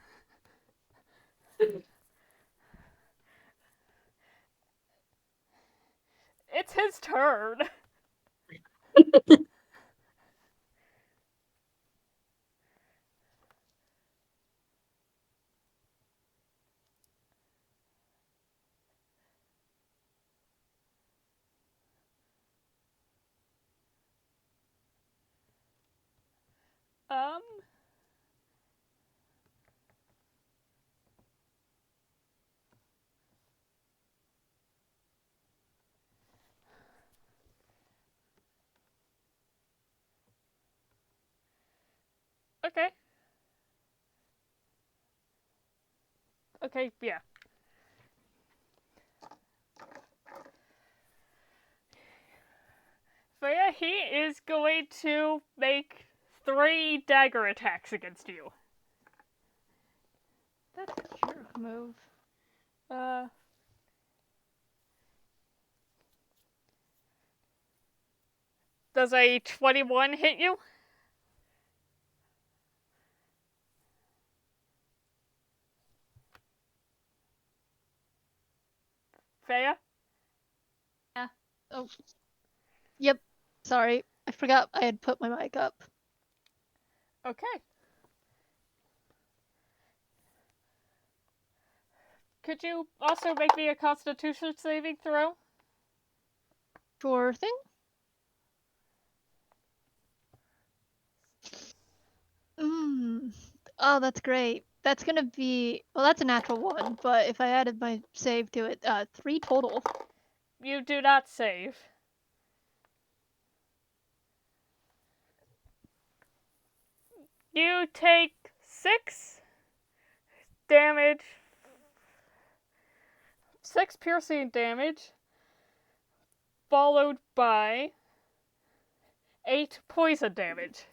It's his turn. Okay. Okay, yeah. Faya, he is going to make 3 dagger attacks against you. That's a jerk move. Does a 21 hit you? Faya? Yeah. Oh. Yep. Sorry. I forgot I had put my mic up. Okay. Could you also make me a Constitution saving throw? Sure thing. Oh, that's great. That's gonna be, well, that's a natural 1, but if I added my save to it, 3 total. You do not save. You take 6 damage. 6 piercing damage. Followed by 8 poison damage.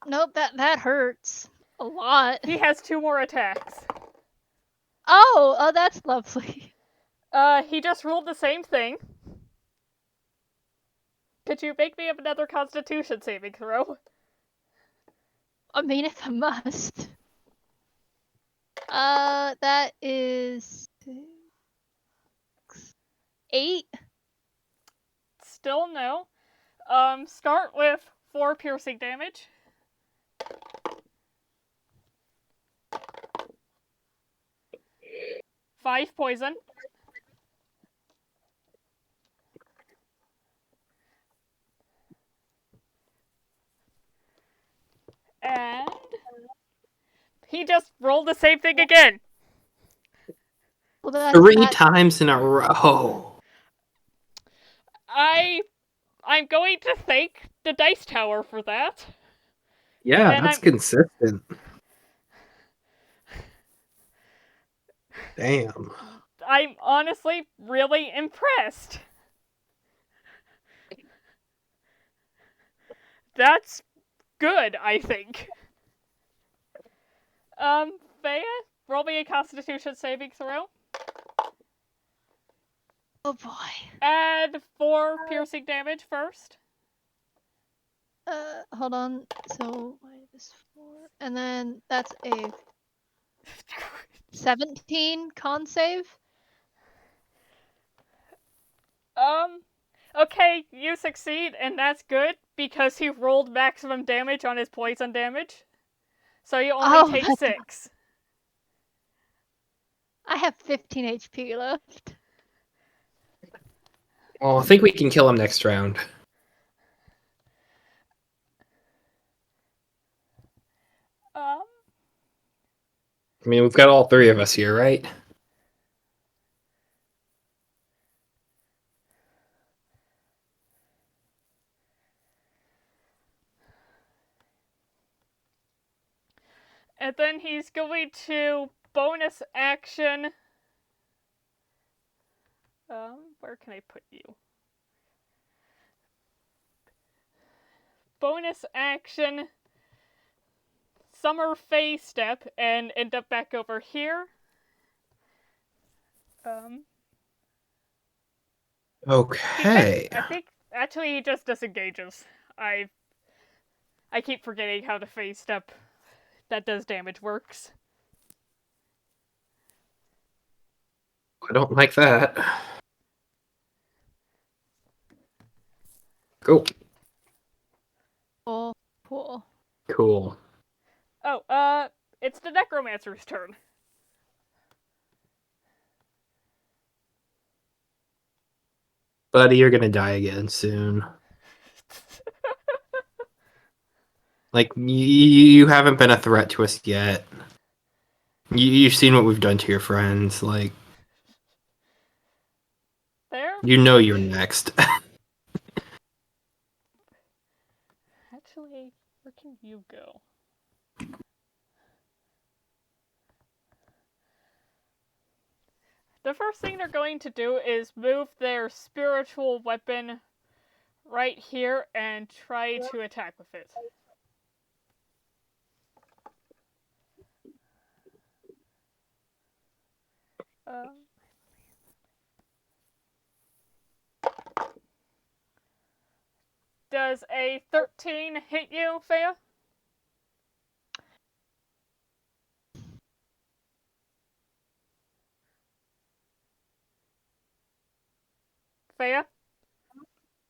Nope, that hurts a lot. He has 2 more attacks. Oh, that's lovely. He just rolled the same thing. Could you make me another Constitution saving throw? I mean, if I must. That is 8. Still no. Start with 4 piercing damage. Five poison. And he just rolled the same thing again. Well, 3 times in a row. I'm going to thank the dice tower for that. Yeah, And that's consistent. Damn. I'm honestly really impressed. That's good, I think. Faya, roll me a Constitution saving throw. Oh boy. Add 4 piercing damage first. Hold on. So -4, and then that's a 17 con save. Okay, you succeed, and that's good because he rolled maximum damage on his poison damage. So you only take 6. I have 15 HP left. Well, I think we can kill him next round. I mean, we've got all 3 of us here, right? And then he's going to bonus action. Where can I put you? Bonus action. Summer phase step and end up back over here. Okay. I think actually he just disengages. I keep forgetting how the phase step that does damage works. I don't like that. Cool. Oh, cool. Cool. Oh, it's the Necromancer's turn. Buddy, you're gonna die again soon. Like, you haven't been a threat to us yet. You've seen what we've done to your friends. Like, There? you know you're next. Actually, where can you go? The first thing they're going to do is move their spiritual weapon right here and try to attack with it. Does a 13 hit you, Faya? Faya?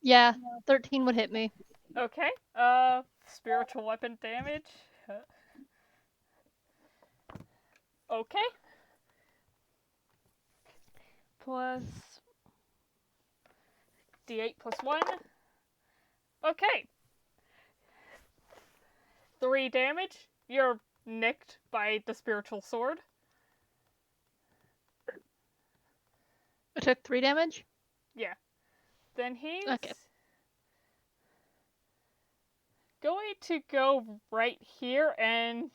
Yeah, 13 would hit me. Okay. Spiritual weapon damage. Okay. Plus D8 plus 1. Okay. 3 damage. You're nicked by the spiritual sword. I took 3 damage? Yeah. Then he's Okay. going to go right here and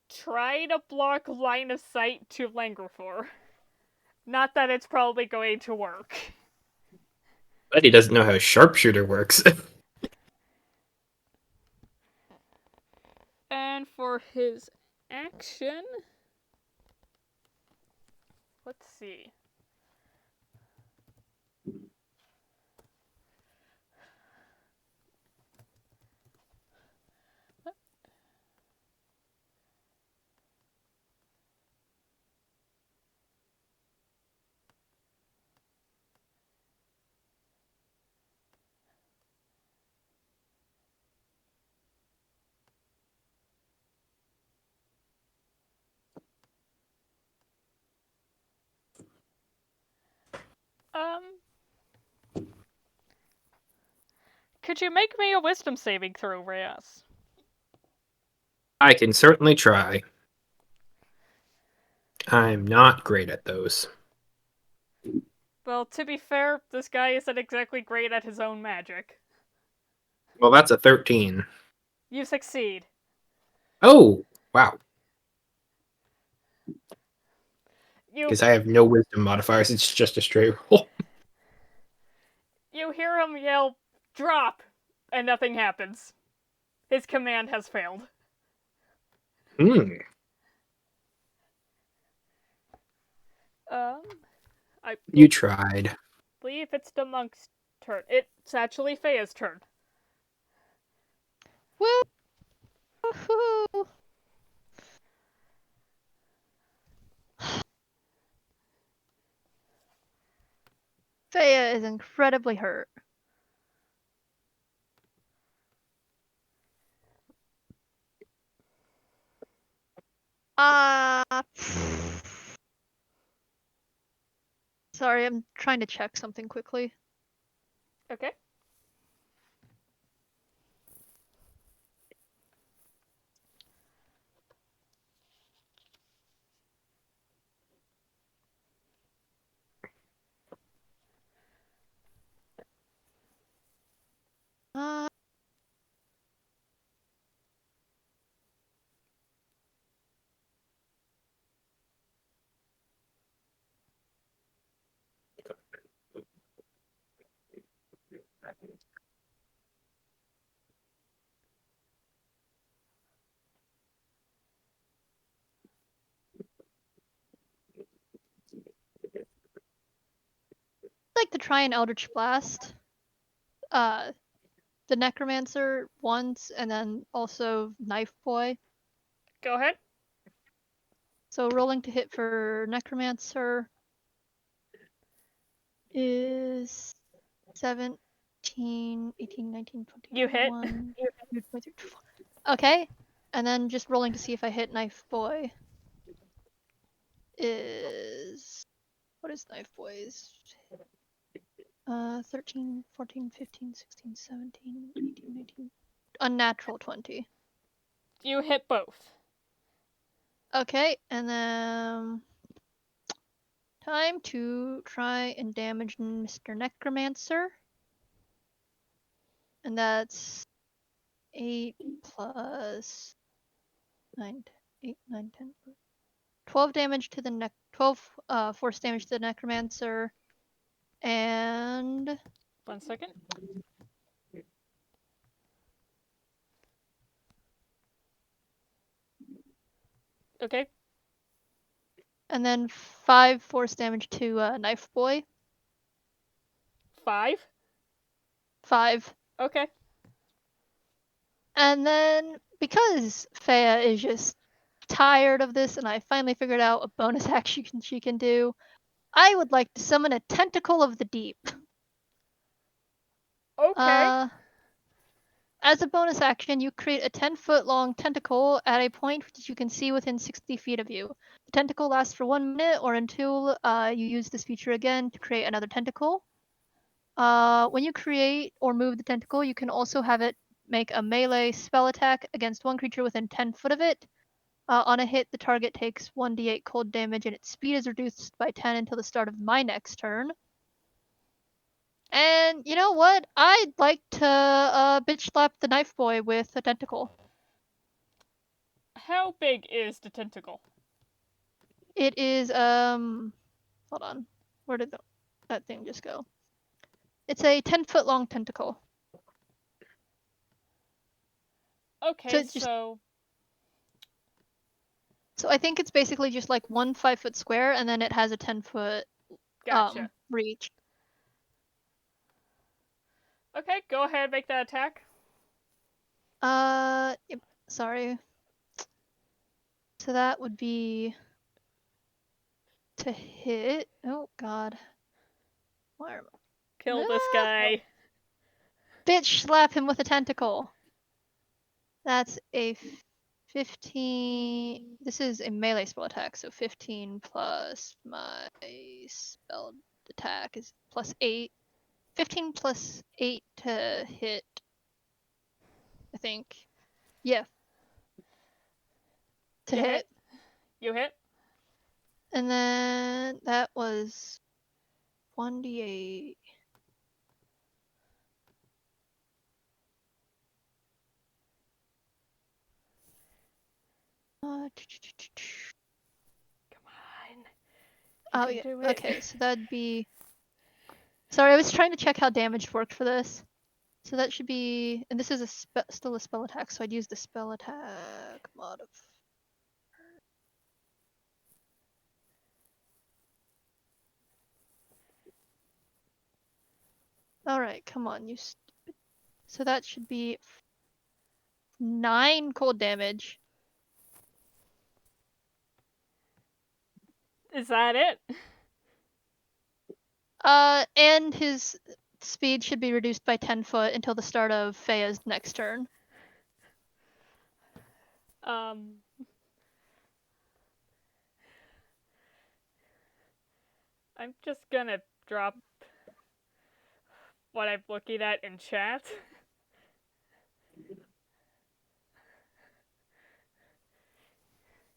try to block line of sight to Langrifor. Not that it's probably going to work. But he doesn't know how sharpshooter works. And for his action, let's see. Could you make me a wisdom saving throw, Reyes? I can certainly try. I'm not great at those. Well, to be fair, this guy isn't exactly great at his own magic. Well, that's a 13. You succeed. Oh, wow. You Because I have no wisdom modifiers, it's just a straight roll. you hear him yell, "Drop!" and nothing happens. His command has failed. I You tried. believe it's the monk's turn. It's actually Faya's turn. Woo-hoo! Faya is incredibly hurt. Sorry, I'm trying to check something quickly. Okay. Uh, I'd like to try an Eldritch Blast. The Necromancer once, and then also Knife Boy. Go ahead. So rolling to hit for Necromancer is 17, 18, 19, 20, You hit. 21, 22, 23, 24. Okay, and then just rolling to see if I hit Knife Boy is... What is Knife Boy's? 13, 14, 15, 16, 17, 18, 19... Unnatural 20. You hit both. Okay, and then... Time to try and damage Mr. Necromancer. And that's 8 plus 9, 8, 9, 10, 12 damage to the 12 force damage to the Necromancer. And 1 second. Okay. and then 5 force damage to Knife Boy. 5. 5. Okay. And then, because Faya is just tired of this and I finally figured out a bonus action she can do, I would like to summon a Tentacle of the Deep. Okay. As a bonus action, you create a 10-foot long tentacle at a point which you can see within 60 feet of you. The tentacle lasts for 1 minute or until you use this feature again to create another tentacle. When you create or move the tentacle, you can also have it make a melee spell attack against one creature within 10 foot of it. On a hit, the target takes 1d8 cold damage and its speed is reduced by 10 until the start of my next turn. And you know what? I'd like to bitch slap the knife boy with a tentacle. How big is the tentacle? It is, hold on. Where did that thing just go? It's a 10-foot long tentacle. Okay, So I think it's basically just like one 5-foot square, and then it has a 10-foot Gotcha. reach. Okay, go ahead, make that attack. Yep, sorry. So that would be to hit. Oh God. Kill this guy. Bitch, slap him with a tentacle. That's a 15. This is a melee spell attack, so 15 plus my spell attack is plus 8. 15 plus 8 to hit, I think. Yeah. To hit. You hit? And then that was 1d8. Come on. Oh, yeah. Okay, so that'd be. Sorry, I was trying to check how damage worked for this. So that should be. And this is still a spell attack, so I'd use the spell attack mod of. Alright, come on, you stupid. So that should be 9 cold damage. Is that it? And his speed should be reduced by 10 foot until the start of Faya's next turn. I'm just gonna drop what I'm looking at in chat.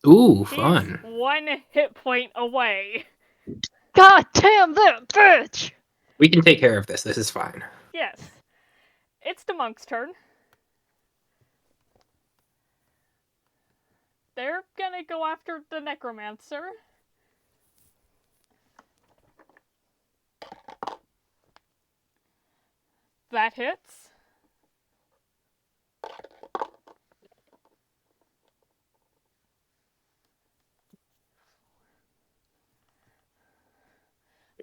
Ooh, fun. He's 1 hit point away. God damn that bitch! We can take care of this. This is fine. Yes. It's the monk's turn. They're gonna go after the necromancer. That hits.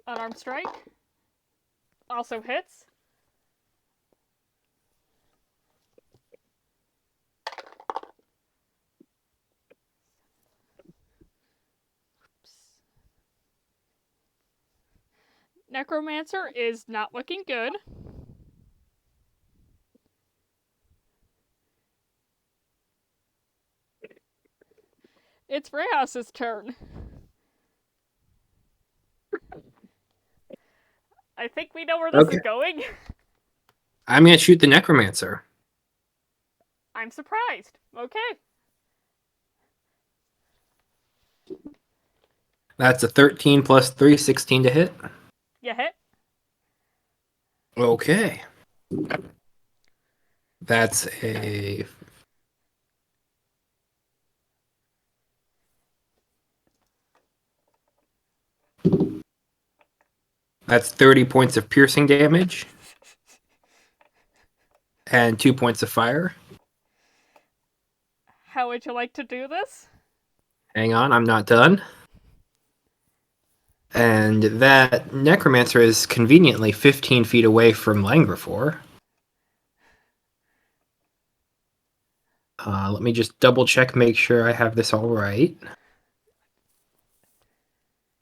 Unarmed strike. Also hits. Necromancer is not looking good. It's Rehas's turn. I think we know where this is going. I'm going to shoot the necromancer. I'm surprised. Okay. That's a 13 plus 3, 16 to hit. You hit. Okay. That's a... That's 30 points of piercing damage. And 2 points of fire. How would you like to do this? Hang on, I'm not done. And that necromancer is conveniently 15 feet away from Langrifor. Let me just double check, make sure I have this all right.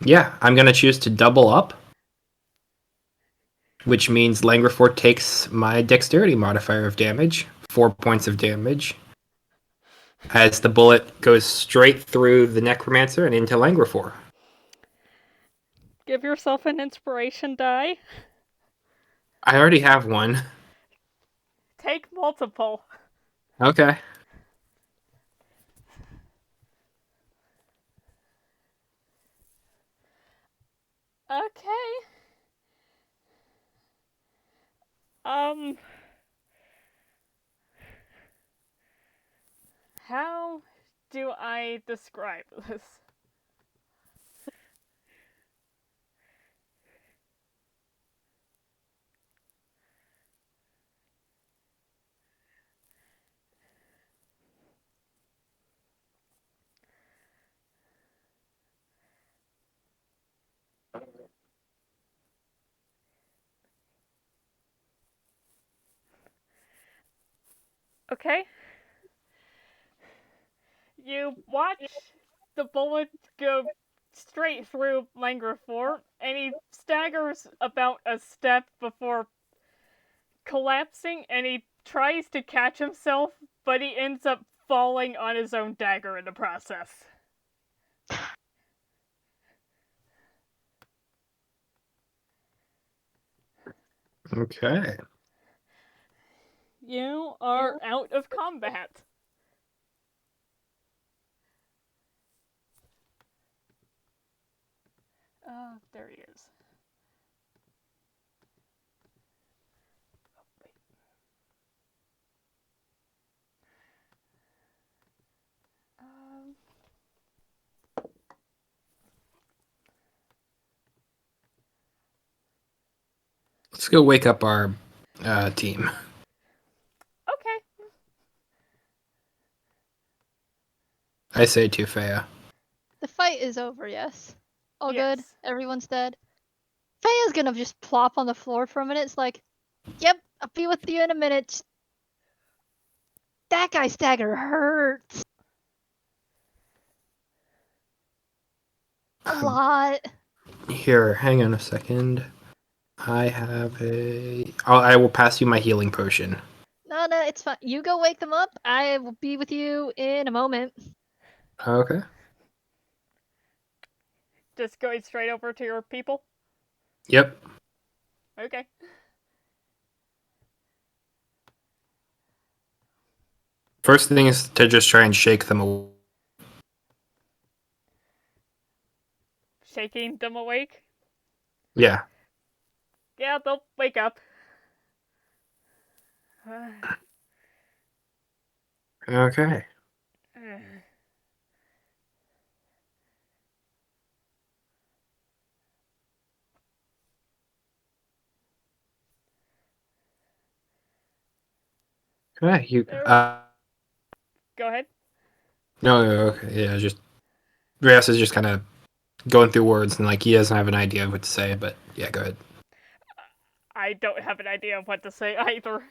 Yeah, I'm going to choose to double up, which means Langrifor takes my dexterity modifier of damage, 4 points of damage, as the bullet goes straight through the necromancer and into Langrifor. Give yourself an inspiration die. I already have one. Take multiple. Okay. Okay. How do I describe this? Okay. You watch the bullet go straight through Langrifor, and he staggers about a step before collapsing, and he tries to catch himself, but he ends up falling on his own dagger in the process. Okay. You are out of combat. There he is. Um, Let's go wake up our team. okay. I say to Faya. The fight is over, yes? All Yes. good? Everyone's dead? Faya's gonna just plop on the floor for a minute. It's like, yep, I'll be with you in a minute. That guy's dagger hurts. A lot. Here, hang on a second. I have I will pass you my healing potion. No, it's fine. You go wake them up. I will be with you in a moment. Okay. Just going straight over to your people? Yep. Okay. First thing is to just try and shake them away. Shaking them awake? Yeah. Yeah, they'll wake up. Okay. Okay. You. Go ahead. No. Okay. Yeah. Just Reyes is just kind of going through words and like he doesn't have an idea of what to say. But yeah, go ahead. I don't have an idea of what to say either.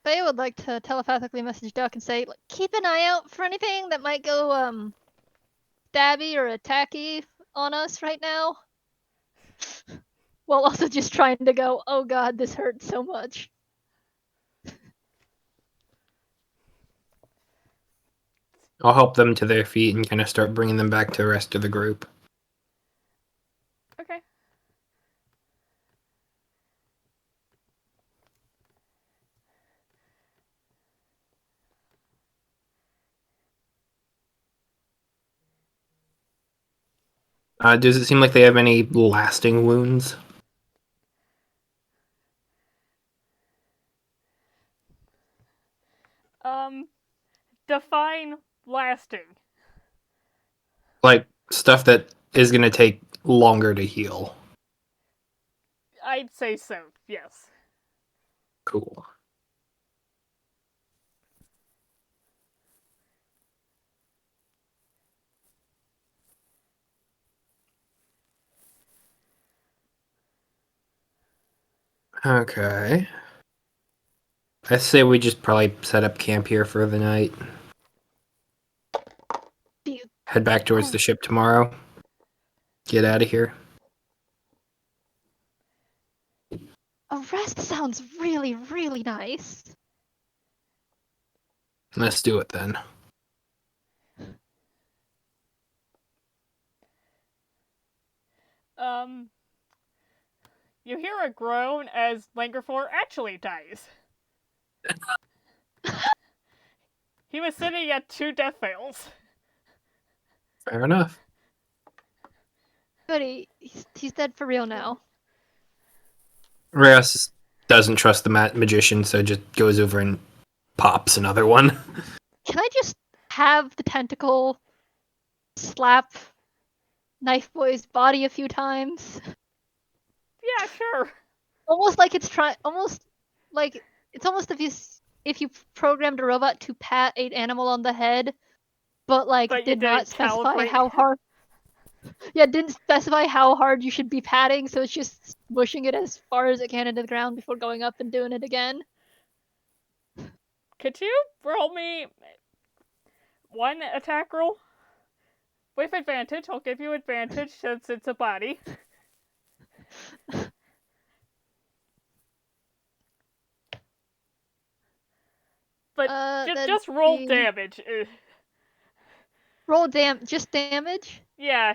Faya would like to telepathically message Duck and say, like, keep an eye out for anything that might go stabby or attacky on us right now. While also just trying to go, oh god, this hurts so much. I'll help them to their feet and kind of start bringing them back to the rest of the group. Okay. Does it seem like they have any lasting wounds? Define lasting. Like stuff that is going to take longer to heal. I'd say so, yes. Cool. Okay. I say we just probably set up camp here for the night. Head back towards the ship tomorrow. Get out of here. A rest sounds really, really nice. Let's do it then. You hear a groan as Langerfor actually dies. He was sitting at 2 death fails. Fair enough. But he's dead for real now. Reyes doesn't trust the magician, so just goes over and pops another one. Can I just have the tentacle slap Knife Boy's body a few times? Yeah, sure. Almost like it's almost if you programmed a robot to pat an animal on the head, but But did not specify calibrate. how hard. Yeah, didn't specify how hard you should be patting, so it's just pushing it as far as it can into the ground before going up and doing it again. Could you roll me 1 attack roll? With advantage. I'll give you advantage since it's a body. But just roll damage. Roll just damage? Yeah,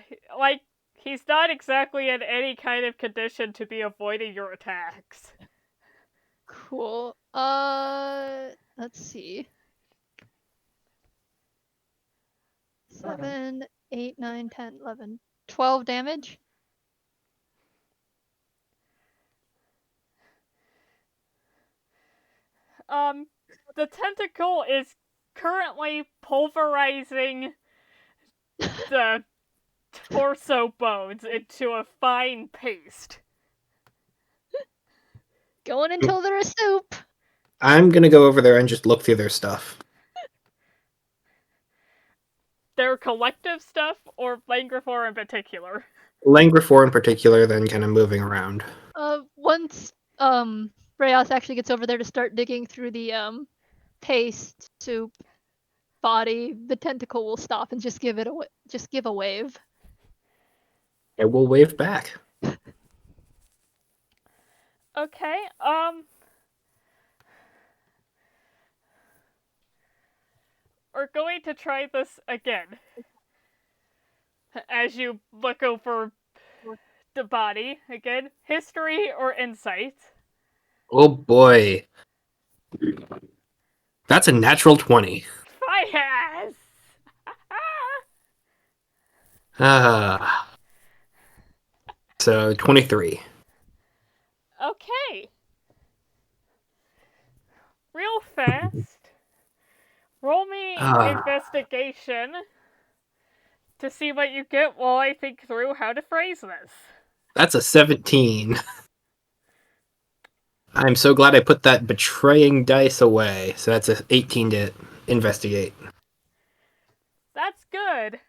he's not exactly in any kind of condition to be avoiding your attacks. Cool. Let's see. 7, 8, 9, 10, 11, 12 damage. The tentacle is currently pulverizing the torso bones into a fine paste. Going until they're a soup. I'm gonna go over there and just look through their stuff. Their collective stuff, or Langrifor in particular? Langrifor in particular, then kind of moving around. Once Reyes actually gets over there to start digging through the paste soup body, the tentacle will stop and just give a wave. It will wave back. Okay, we're going to try this again. As you look over the body, again, history or insight? Oh boy. That's a natural 20. Yes! So 23. Okay. Real fast. Roll me investigation to see what you get while I think through how to phrase this. That's a 17. I'm so glad I put that betraying dice away. So that's a 18 to investigate. That's good.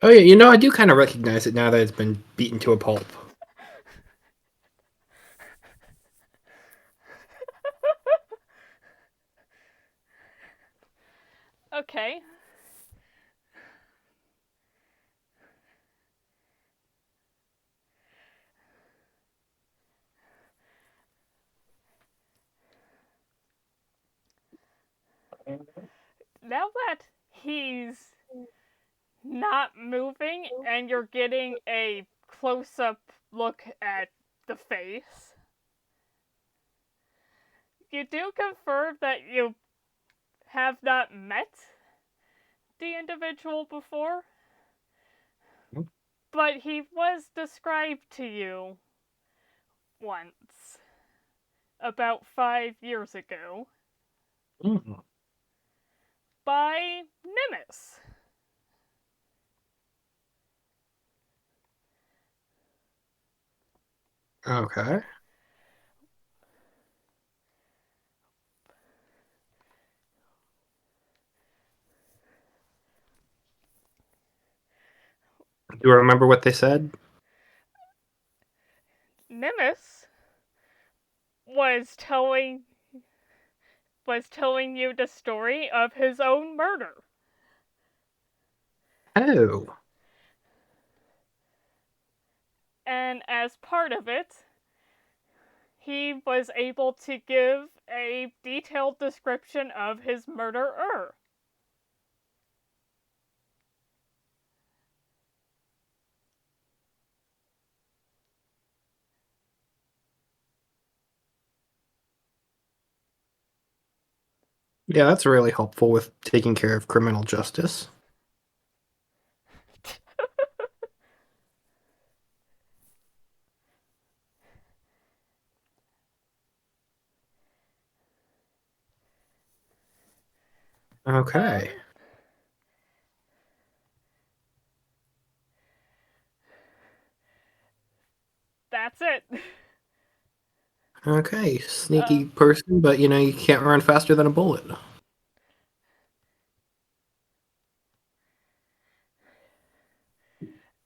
Oh yeah, I do kind of recognize it now that it's been beaten to a pulp. Okay. Now that he's not moving and you're getting a close-up look at the face, you do confirm that you have not met the individual before, but he was described to you once, about 5 years ago, by Nimis. Okay. Do you remember what they said? Nimbus was telling you the story of his own murder. Oh. And as part of it, he was able to give a detailed description of his murderer. Yeah, that's really helpful with taking care of criminal justice. Okay. That's it. Okay, sneaky person, but you can't run faster than a bullet.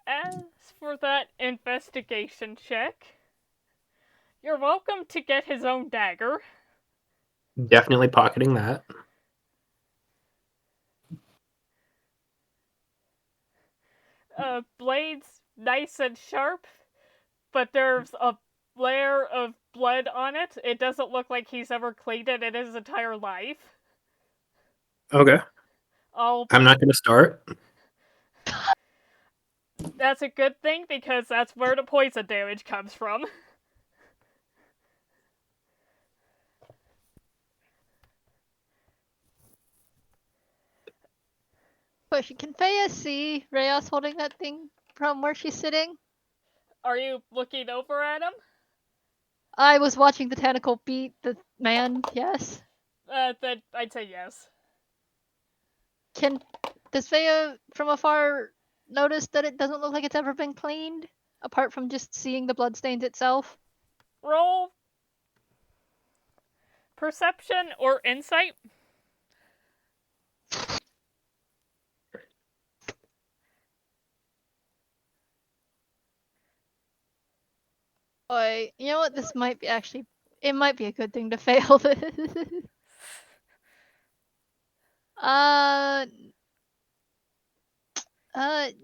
As for that investigation check, you're welcome to get his own dagger. Definitely pocketing that. Blade's nice and sharp, but there's a layer of blood on it. It doesn't look like he's ever cleaned it in his entire life. Okay. Oh, I'm not going to start. that's a good thing because that's where the poison damage comes from. Question: can Faya see Reyes holding that thing from where she's sitting? Are you looking over at him? I was watching the tentacle beat the man. Yes. Then I'd say yes. Does Faya from afar notice that it doesn't look like it's ever been cleaned, apart from just seeing the bloodstains itself? Roll perception or insight. You know what? This might be it might be a good thing to fail this.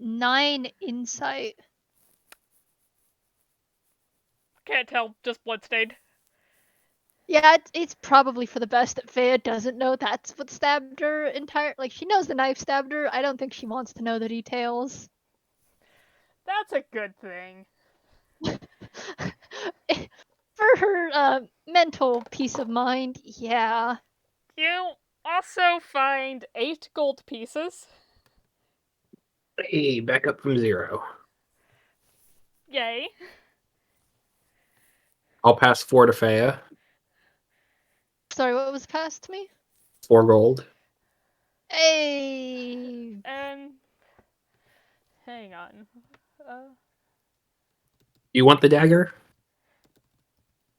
9 insight. Can't tell, just bloodstained. Yeah, it's probably for the best that Faya doesn't know that's what stabbed her entire. Like, she knows the knife stabbed her. I don't think she wants to know the details. That's a good thing. For her mental peace of mind, yeah. You also find 8 gold pieces. Hey, back up from 0. Yay. I'll pass 4 to Faya. Sorry, what was passed to me? 4 gold. Hey. And hang on. You want the dagger?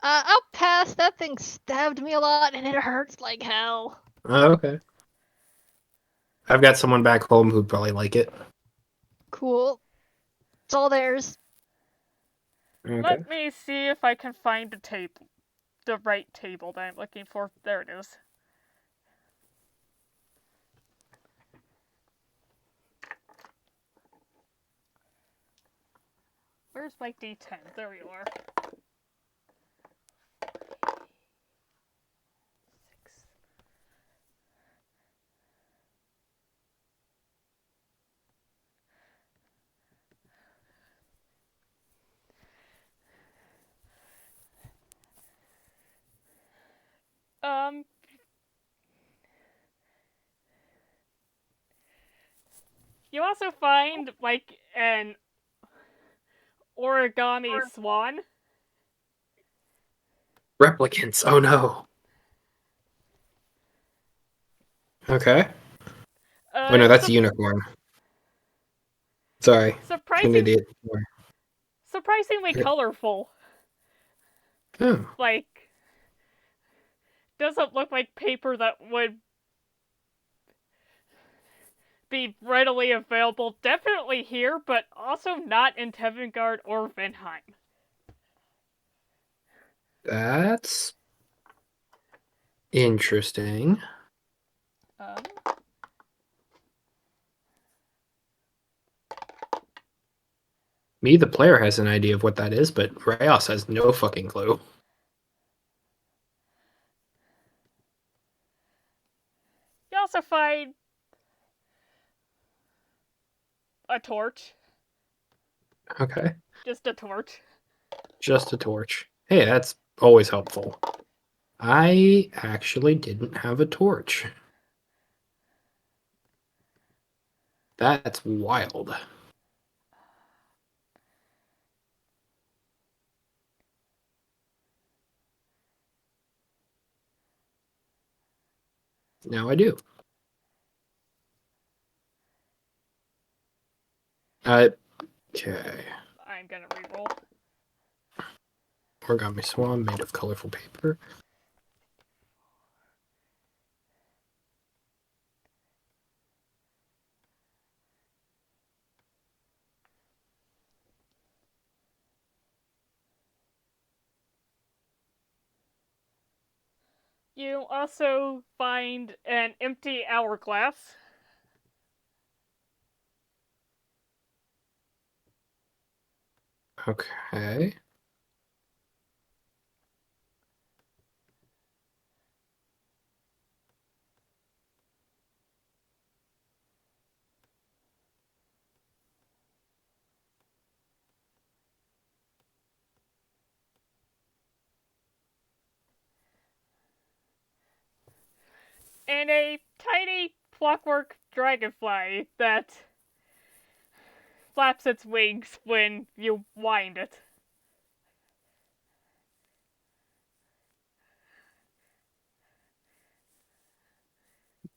I'll pass. That thing stabbed me a lot, and it hurts like hell. Oh, okay. I've got someone back home who'd probably like it. Cool. It's all theirs. Okay. Let me see if I can find the table. The right table that I'm looking for. There it is. Where's my D10? There you are. 6. You also find, like, an origami swan. Replicants. Oh no. Okay. Oh no, that's a unicorn. Sorry. Surprisingly Yeah. colorful. Oh. Like, doesn't look like paper that would be readily available. Definitely here, but also not in Tevngardian or Ventheim. That's interesting. Um, Me, the player, has an idea of what that is, but Rayos has no fucking clue. you also find a torch. Okay. Just a torch. Just a torch. Hey, that's always helpful. I actually didn't have a torch. That's wild. Now I do. Okay. I'm gonna reroll. Origami swan made of colorful paper. You also find an empty hourglass. Okay. And a tiny clockwork dragonfly that flaps its wings when you wind it.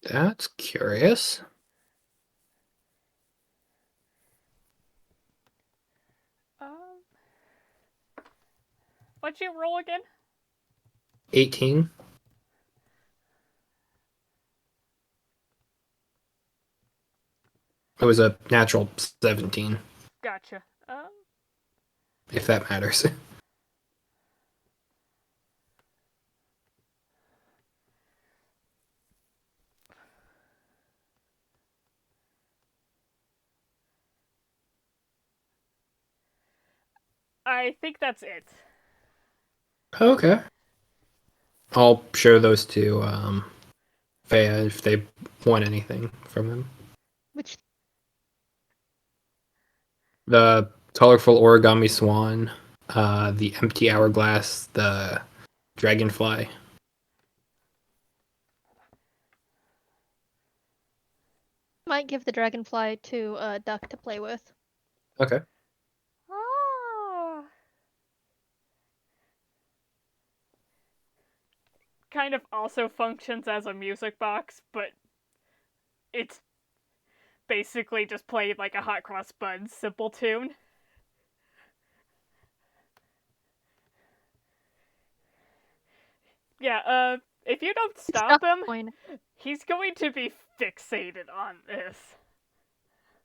That's curious. Um, what'd you roll again? 18. It was a natural 17, Gotcha. if that matters. I think that's it. Okay. I'll show those to Faya if they want anything from them. Which The colorful origami swan, the empty hourglass, the dragonfly. might give the dragonfly to Duck to play with. Okay. Ah. Kind of also functions as a music box, but it's basically just played like a Hot Cross Buns simple tune. Yeah, if you don't stop him, he's going to be fixated on this.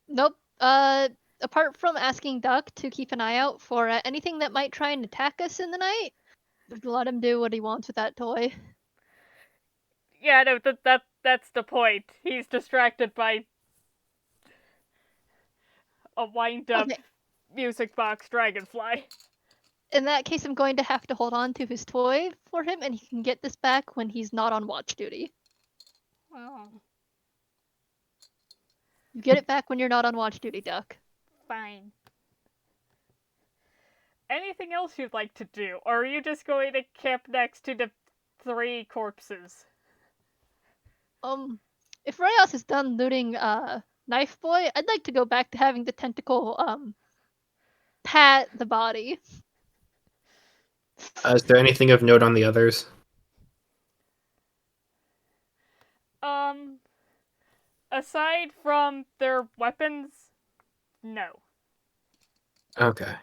Nope. Apart from asking Duck to keep an eye out for anything that might try and attack us in the night, let him do what he wants with that toy. Yeah, no, that's the point. He's distracted by a wind-up music box dragonfly. In that case, I'm going to have to hold on to his toy for him, and he can get this back when he's not on watch duty. Oh, You get it back when you're not on watch duty, Duck. fine. Anything else you'd like to do? Or are you just going to camp next to the 3 corpses? If Rayos is done looting Knife Boy, I'd like to go back to having the tentacle pat the body. Is there anything of note on the others? Aside from their weapons, no. Okay.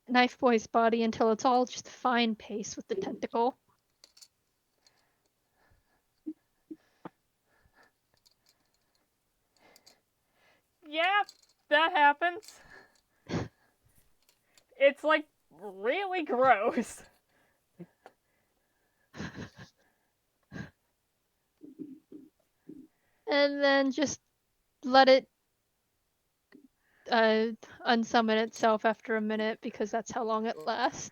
Knife Boy's body until it's all just fine paste with the tentacle. Yeah, that happens. It's like really gross. And then just let it unsummon itself after a minute because that's how long it lasts.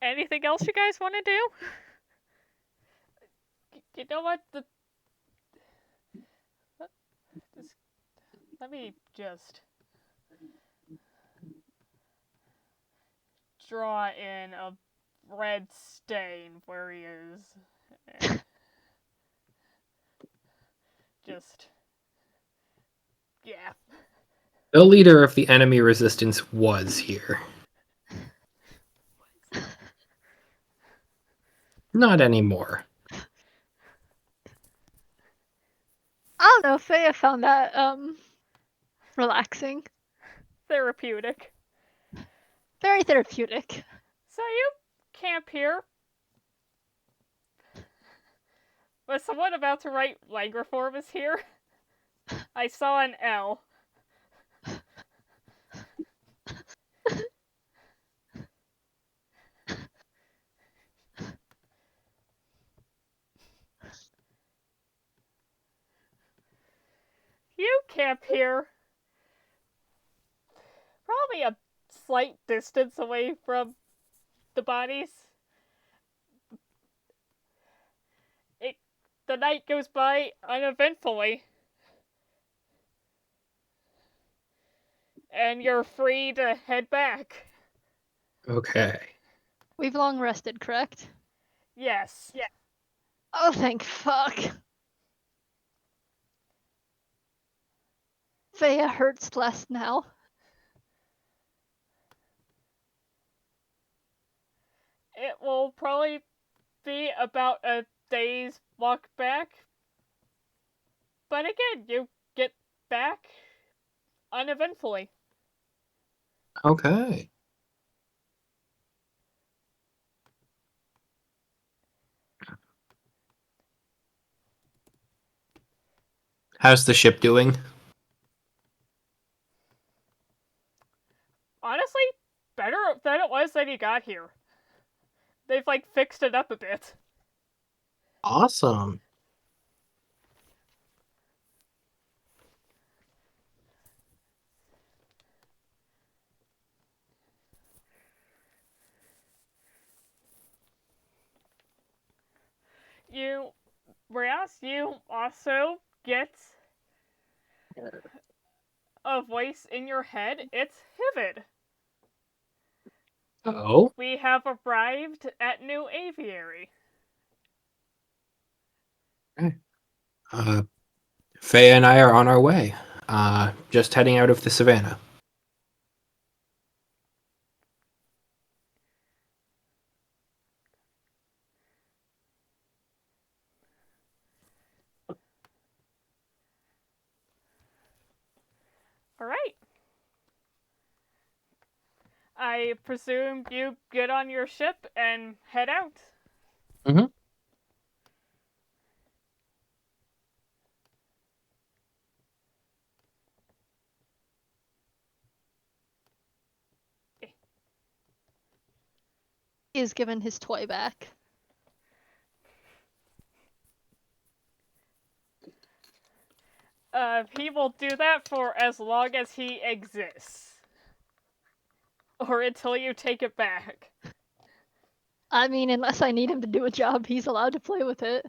Anything else you guys want to do? You know what? Let me just draw in a red stain where he is. Just. Yeah. The leader of the enemy resistance was here. Not anymore. I don't know, Faya found that relaxing. Therapeutic. Very therapeutic. So you camp here. Was someone about to write Langerform is here? I saw an L. You camp here. Probably a slight distance away from the bodies. The night goes by uneventfully. And you're free to head back. Okay. We've long rested, correct? Yes. Yeah. Oh, thank fuck. Faya hurts less now. It will probably be about a day's walk back. But again, you get back uneventfully. Okay. How's the ship doing? Honestly, better than it was when you got here. They've, fixed it up a bit. Awesome. Whereas you also get a voice in your head. It's Hivid. Oh. We have arrived at New Aviary. Okay. Faya and I are on our way. Just heading out of the savannah. Alright. I presume you get on your ship and head out. Mm-hmm. He is given his toy back. He will do that for as long as he exists. Or until you take it back. I mean, unless I need him to do a job, he's allowed to play with it.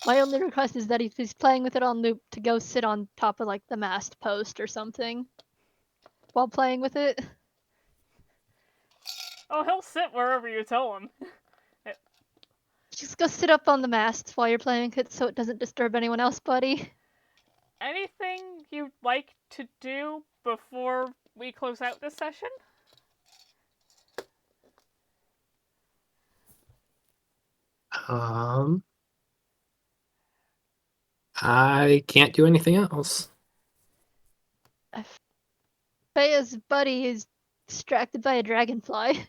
My only request is that if he's playing with it on loop, to go sit on top of, the mast post or something while playing with it. Oh, he'll sit wherever you tell him. Just go sit up on the mast while you're playing it so it doesn't disturb anyone else, buddy. Anything you'd like to do before we close out this session? I can't do anything else. Faya's buddy is distracted by a dragonfly.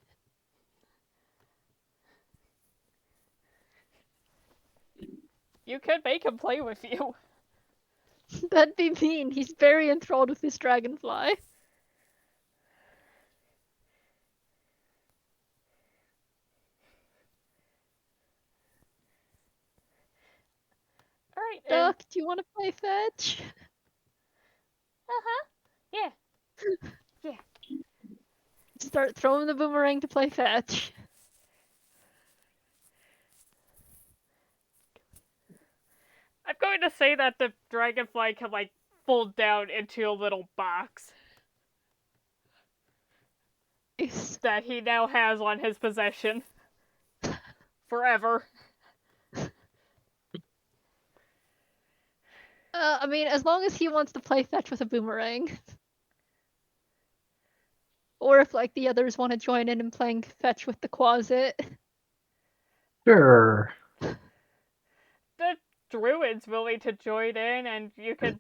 You could make him play with you. That'd be mean. He's very enthralled with this dragonfly. Alright, Duck, do you want to play fetch? Uh-huh. Yeah. Yeah. Start throwing the boomerang to play fetch. I'm going to say that the dragonfly can, like, fold down into a little box that he now has on his possession. Forever. I mean, as long as he wants to play fetch with a boomerang. Or if, like, the others want to join in playing fetch with the closet. Sure. The druid's willing to join in, and you could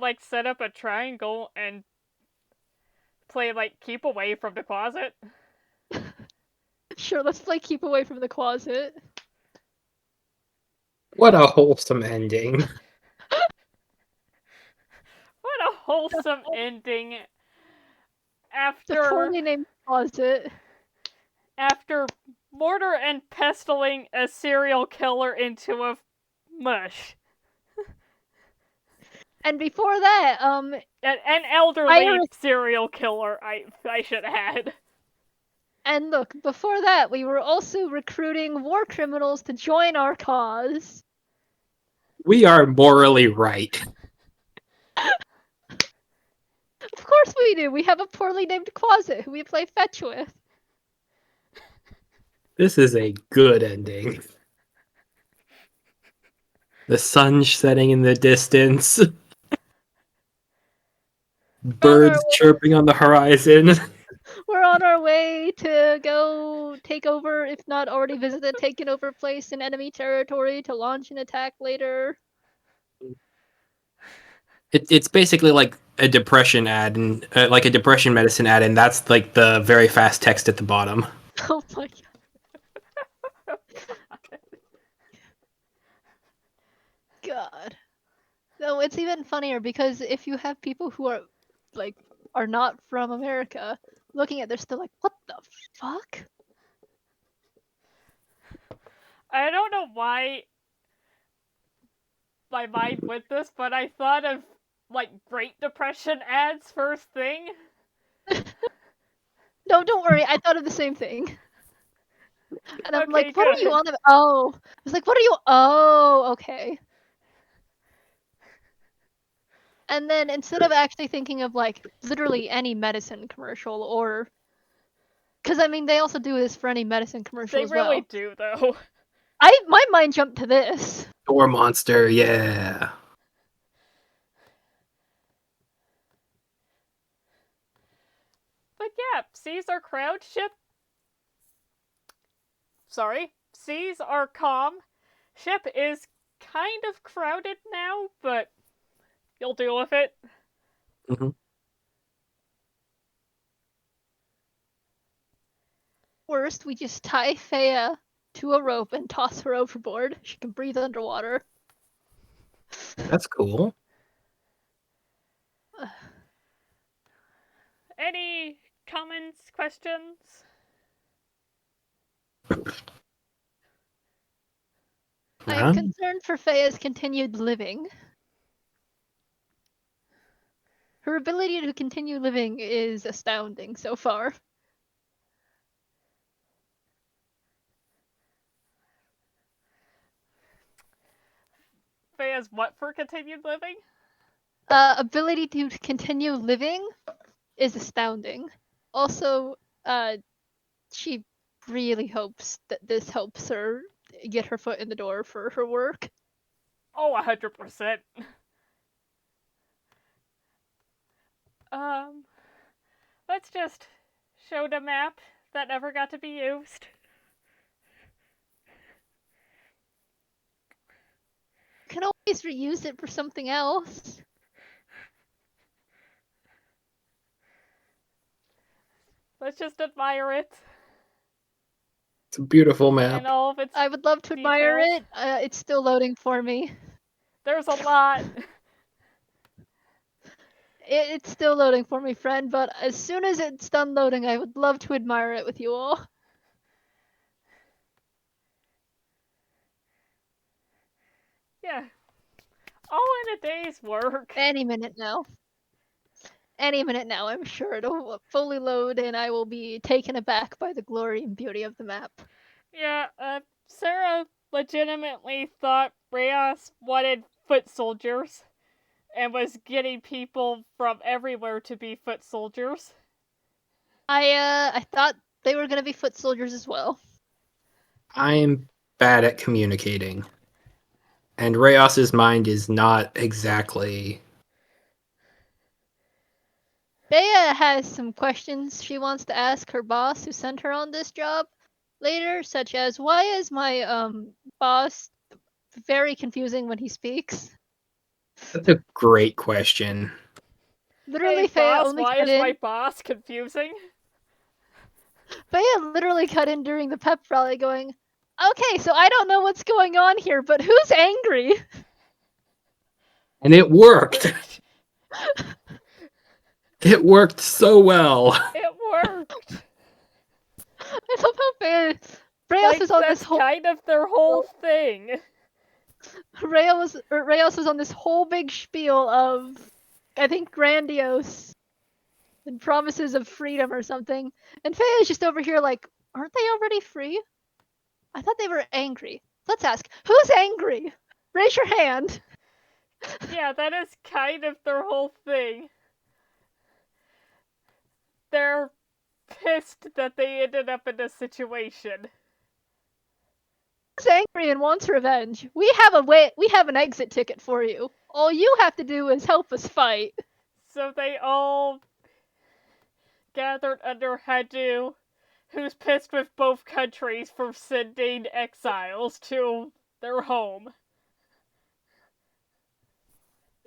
like set up a triangle and play like keep away from the closet. Sure, let's play keep away from the closet. What a wholesome ending. What a wholesome ending. The poorly named closet. After mortar and pestiling a serial killer into a mush. And before that, an elderly serial killer, I should add. And look, before that, we were also recruiting war criminals to join our cause. We are morally right. Of course we do. We have a poorly named closet who we play fetch with. This is a good ending. The sun setting in the distance. Birds chirping on the horizon. We're on our way to go take over, if not already visited, taken over place in enemy territory to launch an attack later. It's basically like a depression ad, and like a depression medicine ad, and that's like the very fast text at the bottom. Oh my god. God. No, it's even funnier because if you have people who are like are not from America looking at, they're still like, what the fuck? I don't know why my mind went this, but I thought of like Great Depression ads first thing. No, don't worry. I thought of the same thing. And I'm okay, like, what good. are you on about? Oh. I was like, what are you? Oh, okay. And then instead of actually thinking of like literally any medicine commercial or. Because I mean, they also do this for any medicine commercial as well. They really do, though. My mind jumped to this. Door monster, yeah. But yeah, seas are crowd ship. Sorry, seas are calm. Ship is kind of crowded now, but you'll deal with it. Mm-hmm. First, we just tie Faya to a rope and toss her overboard. She can breathe underwater. That's cool. Any comments, questions? I am concerned for Faya's continued living. Her ability to continue living is astounding so far. Faya's what for continued living? Ability to continue living is astounding. Also, she really hopes that this helps her get her foot in the door for her work. Oh, 100%. Let's just show the map that never got to be used. You can always reuse it for something else. Let's just admire it. It's a beautiful and map. all of its I would love to admire details. it. It's still loading for me. There's a lot. It's still loading for me, friend, but as soon as it's done loading, I would love to admire it with you all. Yeah. All in a day's work. Any minute now. Any minute now, I'm sure it'll fully load and I will be taken aback by the glory and beauty of the map. Yeah, Sarah legitimately thought Reyes wanted foot soldiers and was getting people from everywhere to be foot soldiers. I thought they were gonna be foot soldiers as well. I'm bad at communicating. And Reyos's mind is not exactly. Faya has some questions she wants to ask her boss who sent her on this job later, such as why is my boss very confusing when he speaks? That's a great question. Literally, Hey, Faya boss, only why cut is my in. boss confusing? Faya literally cut in during the pep rally, going, "Okay, so I don't know what's going on here, but who's angry?" And it worked. It worked so well. It worked. I love how Faya. Reyes Like, was on that's this whole. kind of their whole thing. Reyes was on this whole big spiel of, I think, grandiose and promises of freedom or something, and Faya's just over here like, aren't they already free? I thought they were angry. Let's ask, who's angry? Raise your hand. Yeah, that is kind of their whole thing. They're pissed that they ended up in this situation. Who's angry and wants revenge? We have an exit ticket for you. All you have to do is help us fight. So they all gathered under Hadu, who's pissed with both countries for sending exiles to their home.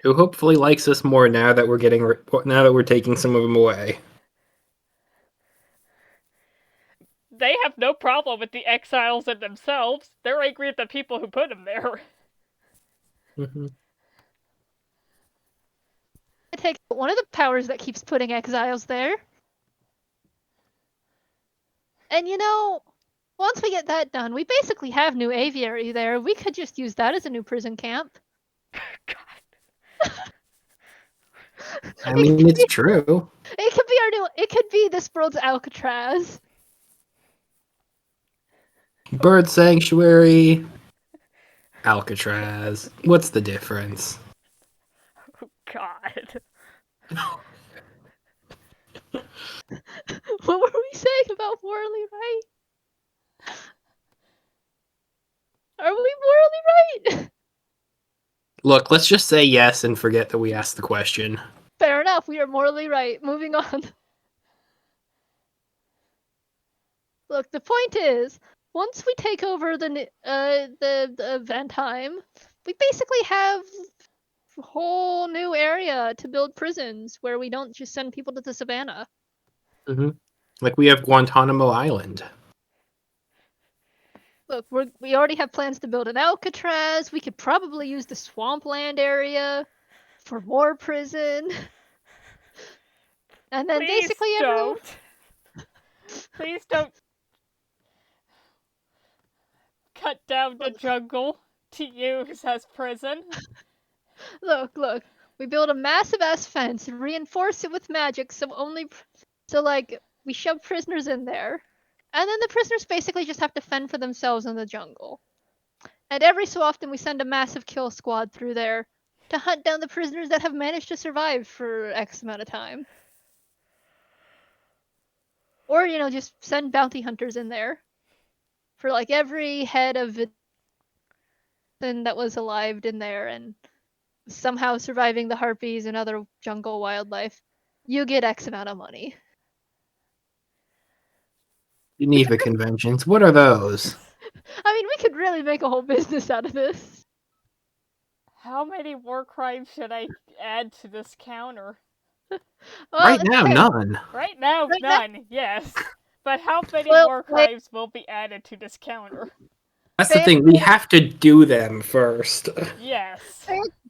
Who hopefully likes us more now that we're taking some of them away. They have no problem with the exiles in themselves. They're angry at the people who put them there. Mm-hmm. I take one of the powers that keeps putting exiles there. And once we get that done, we basically have new aviary there. We could just use that as a new prison camp. God. I mean, it's true. It could be this world's Alcatraz. Bird Sanctuary, Alcatraz. What's the difference? Oh, God. What were we saying about morally right? Are we morally right? Look, let's just say yes and forget that we asked the question. Fair enough, we are morally right. Moving on. Look, the point is, once we take over the Ventheim, we basically have a whole new area to build prisons where we don't just send people to the savannah. Mm-hmm. Like we have Guantanamo Island. Look, we already have plans to build an Alcatraz. We could probably use the swampland area for more prison. And then Please basically don't. Please don't cut down the jungle to use as prison. Look, we build a massive ass fence and reinforce it with magic we shove prisoners in there. And then the prisoners basically just have to fend for themselves in the jungle. And every so often we send a massive kill squad through there to hunt down the prisoners that have managed to survive for X amount of time. Or, just send bounty hunters in there for like every head of that was alive in there and somehow surviving the harpies and other jungle wildlife. You get X amount of money. Geneva Conventions. What are those? I mean, we could really make a whole business out of this. How many war crimes should I add to this counter? Well, Right now, okay. none. Right now, Right now- none, yes. But how many Well, war crimes will be added to this counter? That's the thing. We have to do them first. Yes.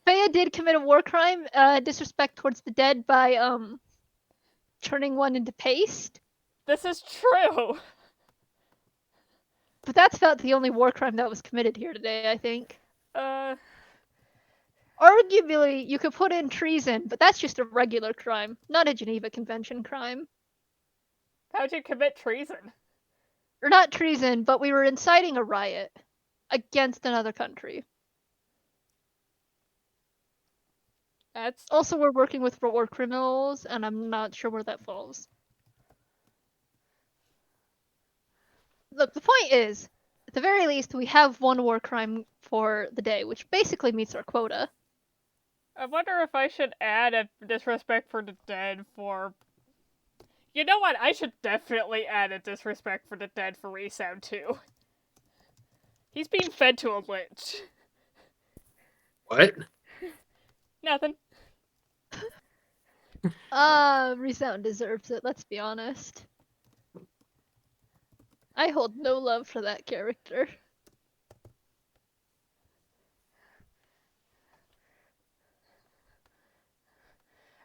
Faya did commit a war crime, disrespect towards the dead by turning one into paste. This is true. But that's about the only war crime that was committed here today, I think. Arguably, you could put in treason, but that's just a regular crime, not a Geneva Convention crime. How'd you commit treason? Or not treason, but we were inciting a riot against another country. That's Also, we're working with war criminals, and I'm not sure where that falls. Look, the point is, at the very least, we have one war crime for the day, which basically meets our quota. I wonder if I should add a disrespect for the dead for... You know what? I should definitely add a disrespect for the dead for Resound too. He's being fed to a lich. What? Nothing. Resound deserves it, let's be honest. I hold no love for that character.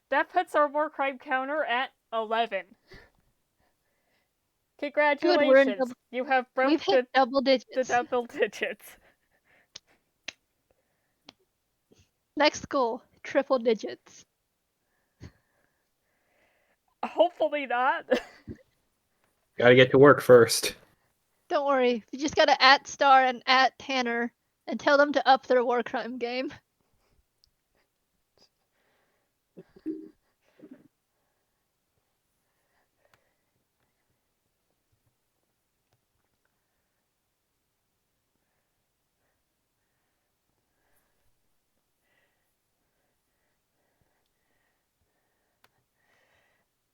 That puts our war crime counter at 11. Congratulations, Good, you have broke we've hit double digits. the double digits. Next goal, triple digits. Hopefully not. Gotta get to work first. Don't worry, you just gotta @Star and @Tanner and tell them to up their war crime game.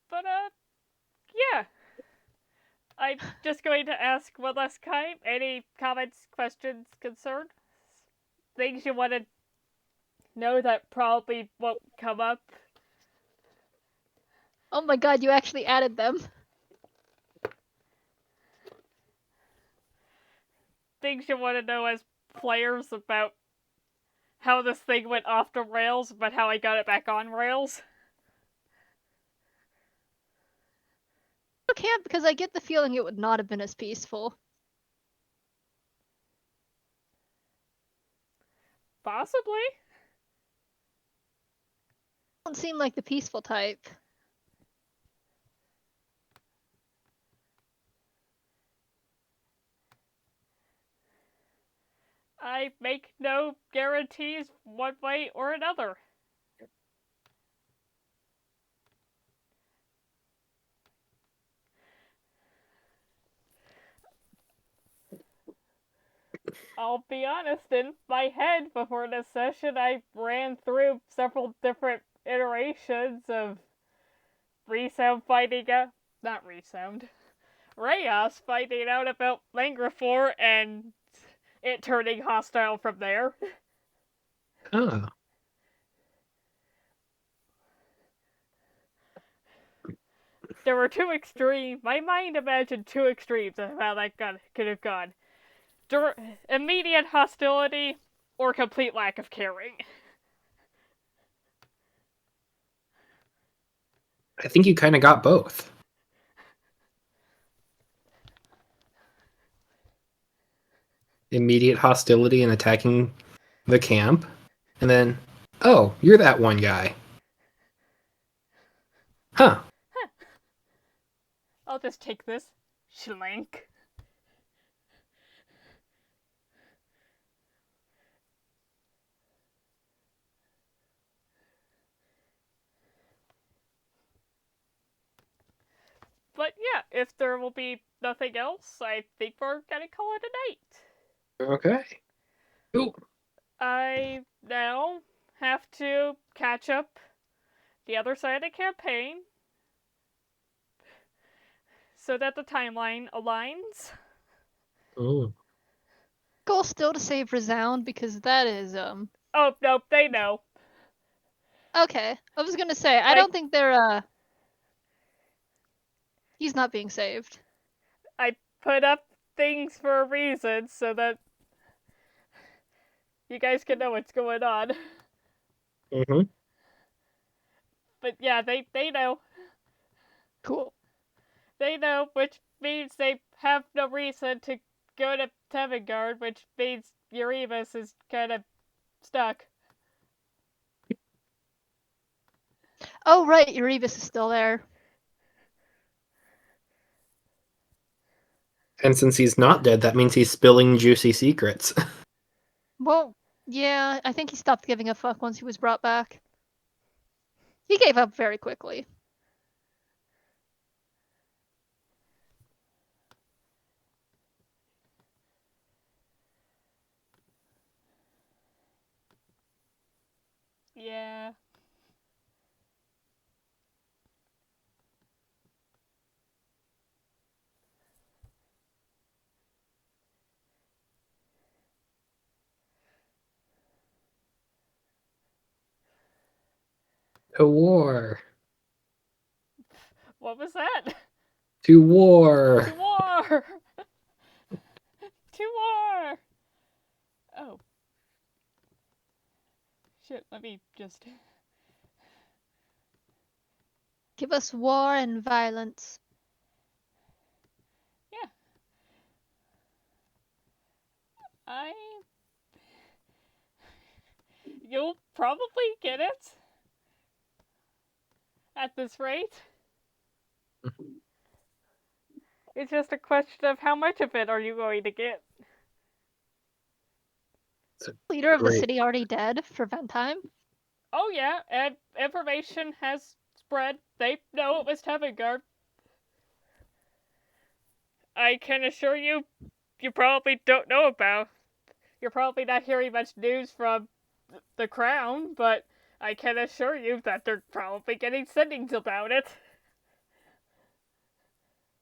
But, yeah. I'm just going to ask one last time. Any comments, questions, concerns? Things you want to know that probably won't come up? Oh my god, you actually added them. Things you want to know as players about how this thing went off the rails, but how I got it back on rails? I can't, because I get the feeling it would not have been as peaceful. Possibly. Don't seem like the peaceful type. I make no guarantees one way or another. I'll be honest, in my head before this session, I ran through several different iterations of Resound finding out, not Resound, Rayos finding out about Langrifor and it turning hostile from there. Oh. There were two extremes. My mind imagined two extremes of how that could have gone. Immediate hostility or complete lack of caring. I think you kind of got both. Immediate hostility and attacking the camp, and then, oh, you're that one guy. Huh. I'll just take this. Schlank. But yeah, if there will be nothing else, I think we're gonna call it a night. Okay. Cool. I now have to catch up the other side of the campaign so that the timeline aligns. Oh. Goal still to save Resound, because that is, Oh, nope, they know. Okay, I was gonna say, I don't think they're, he's not being saved. put up things for a reason so that you guys can know what's going on. Mm-hmm. But yeah, they know. Cool. They know, which means they have no reason to go to Tevngardian, which means Urimus is kind of stuck. Oh, right, Erebus is still there. And since he's not dead, that means he's spilling juicy secrets. Well, yeah, I think he stopped giving a fuck once he was brought back. He gave up very quickly. Yeah. To war. What was that? To war. To war! To war! Oh. Shit, let me just. Give us war and violence. Yeah. You'll probably get it. At this rate. It's just a question of how much of it are you going to get. Leader of the Great. city already dead for Ventheim? Oh yeah, and information has spread. They know it was Tevngardian. I can assure you, you probably don't know about. You're probably not hearing much news from the crown, but I can assure you that they're probably getting sendings about it.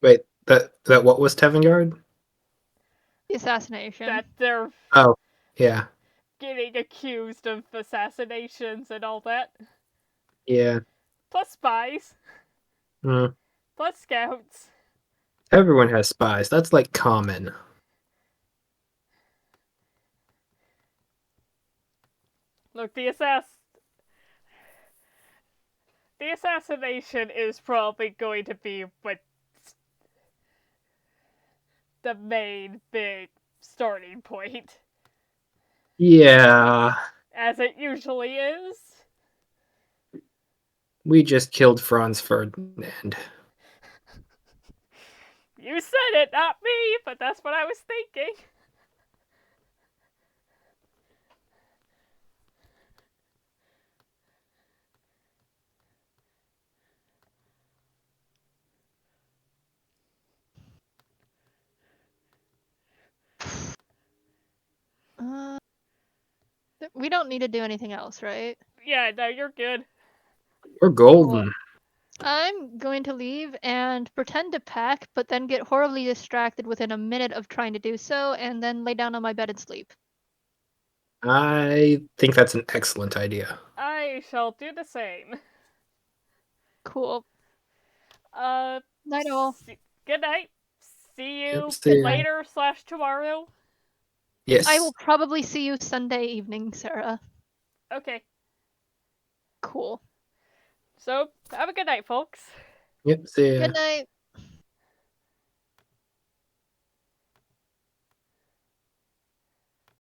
Wait, that what was Tevngardian? The assassination. That they're Oh, yeah. getting accused of assassinations and all that. Yeah. Plus spies. Mm. Plus scouts. Everyone has spies. That's like common. Look, the assassination is probably going to be what the main big starting point. Yeah. As it usually is. We just killed Franz Ferdinand. You said it, not me, but that's what I was thinking. We don't need to do anything else, right? Yeah, no, you're good. We're golden. I'm going to leave and pretend to pack, but then get horribly distracted within a minute of trying to do so, and then lay down on my bed and sleep. I think that's an excellent idea. I shall do the same. Cool. Uh, Night all. Good night. See you Yep, see ya. later/tomorrow. Yes. I will probably see you Sunday evening, Sarah. Okay. Cool. So, have a good night, folks. Yep, see ya. Good night.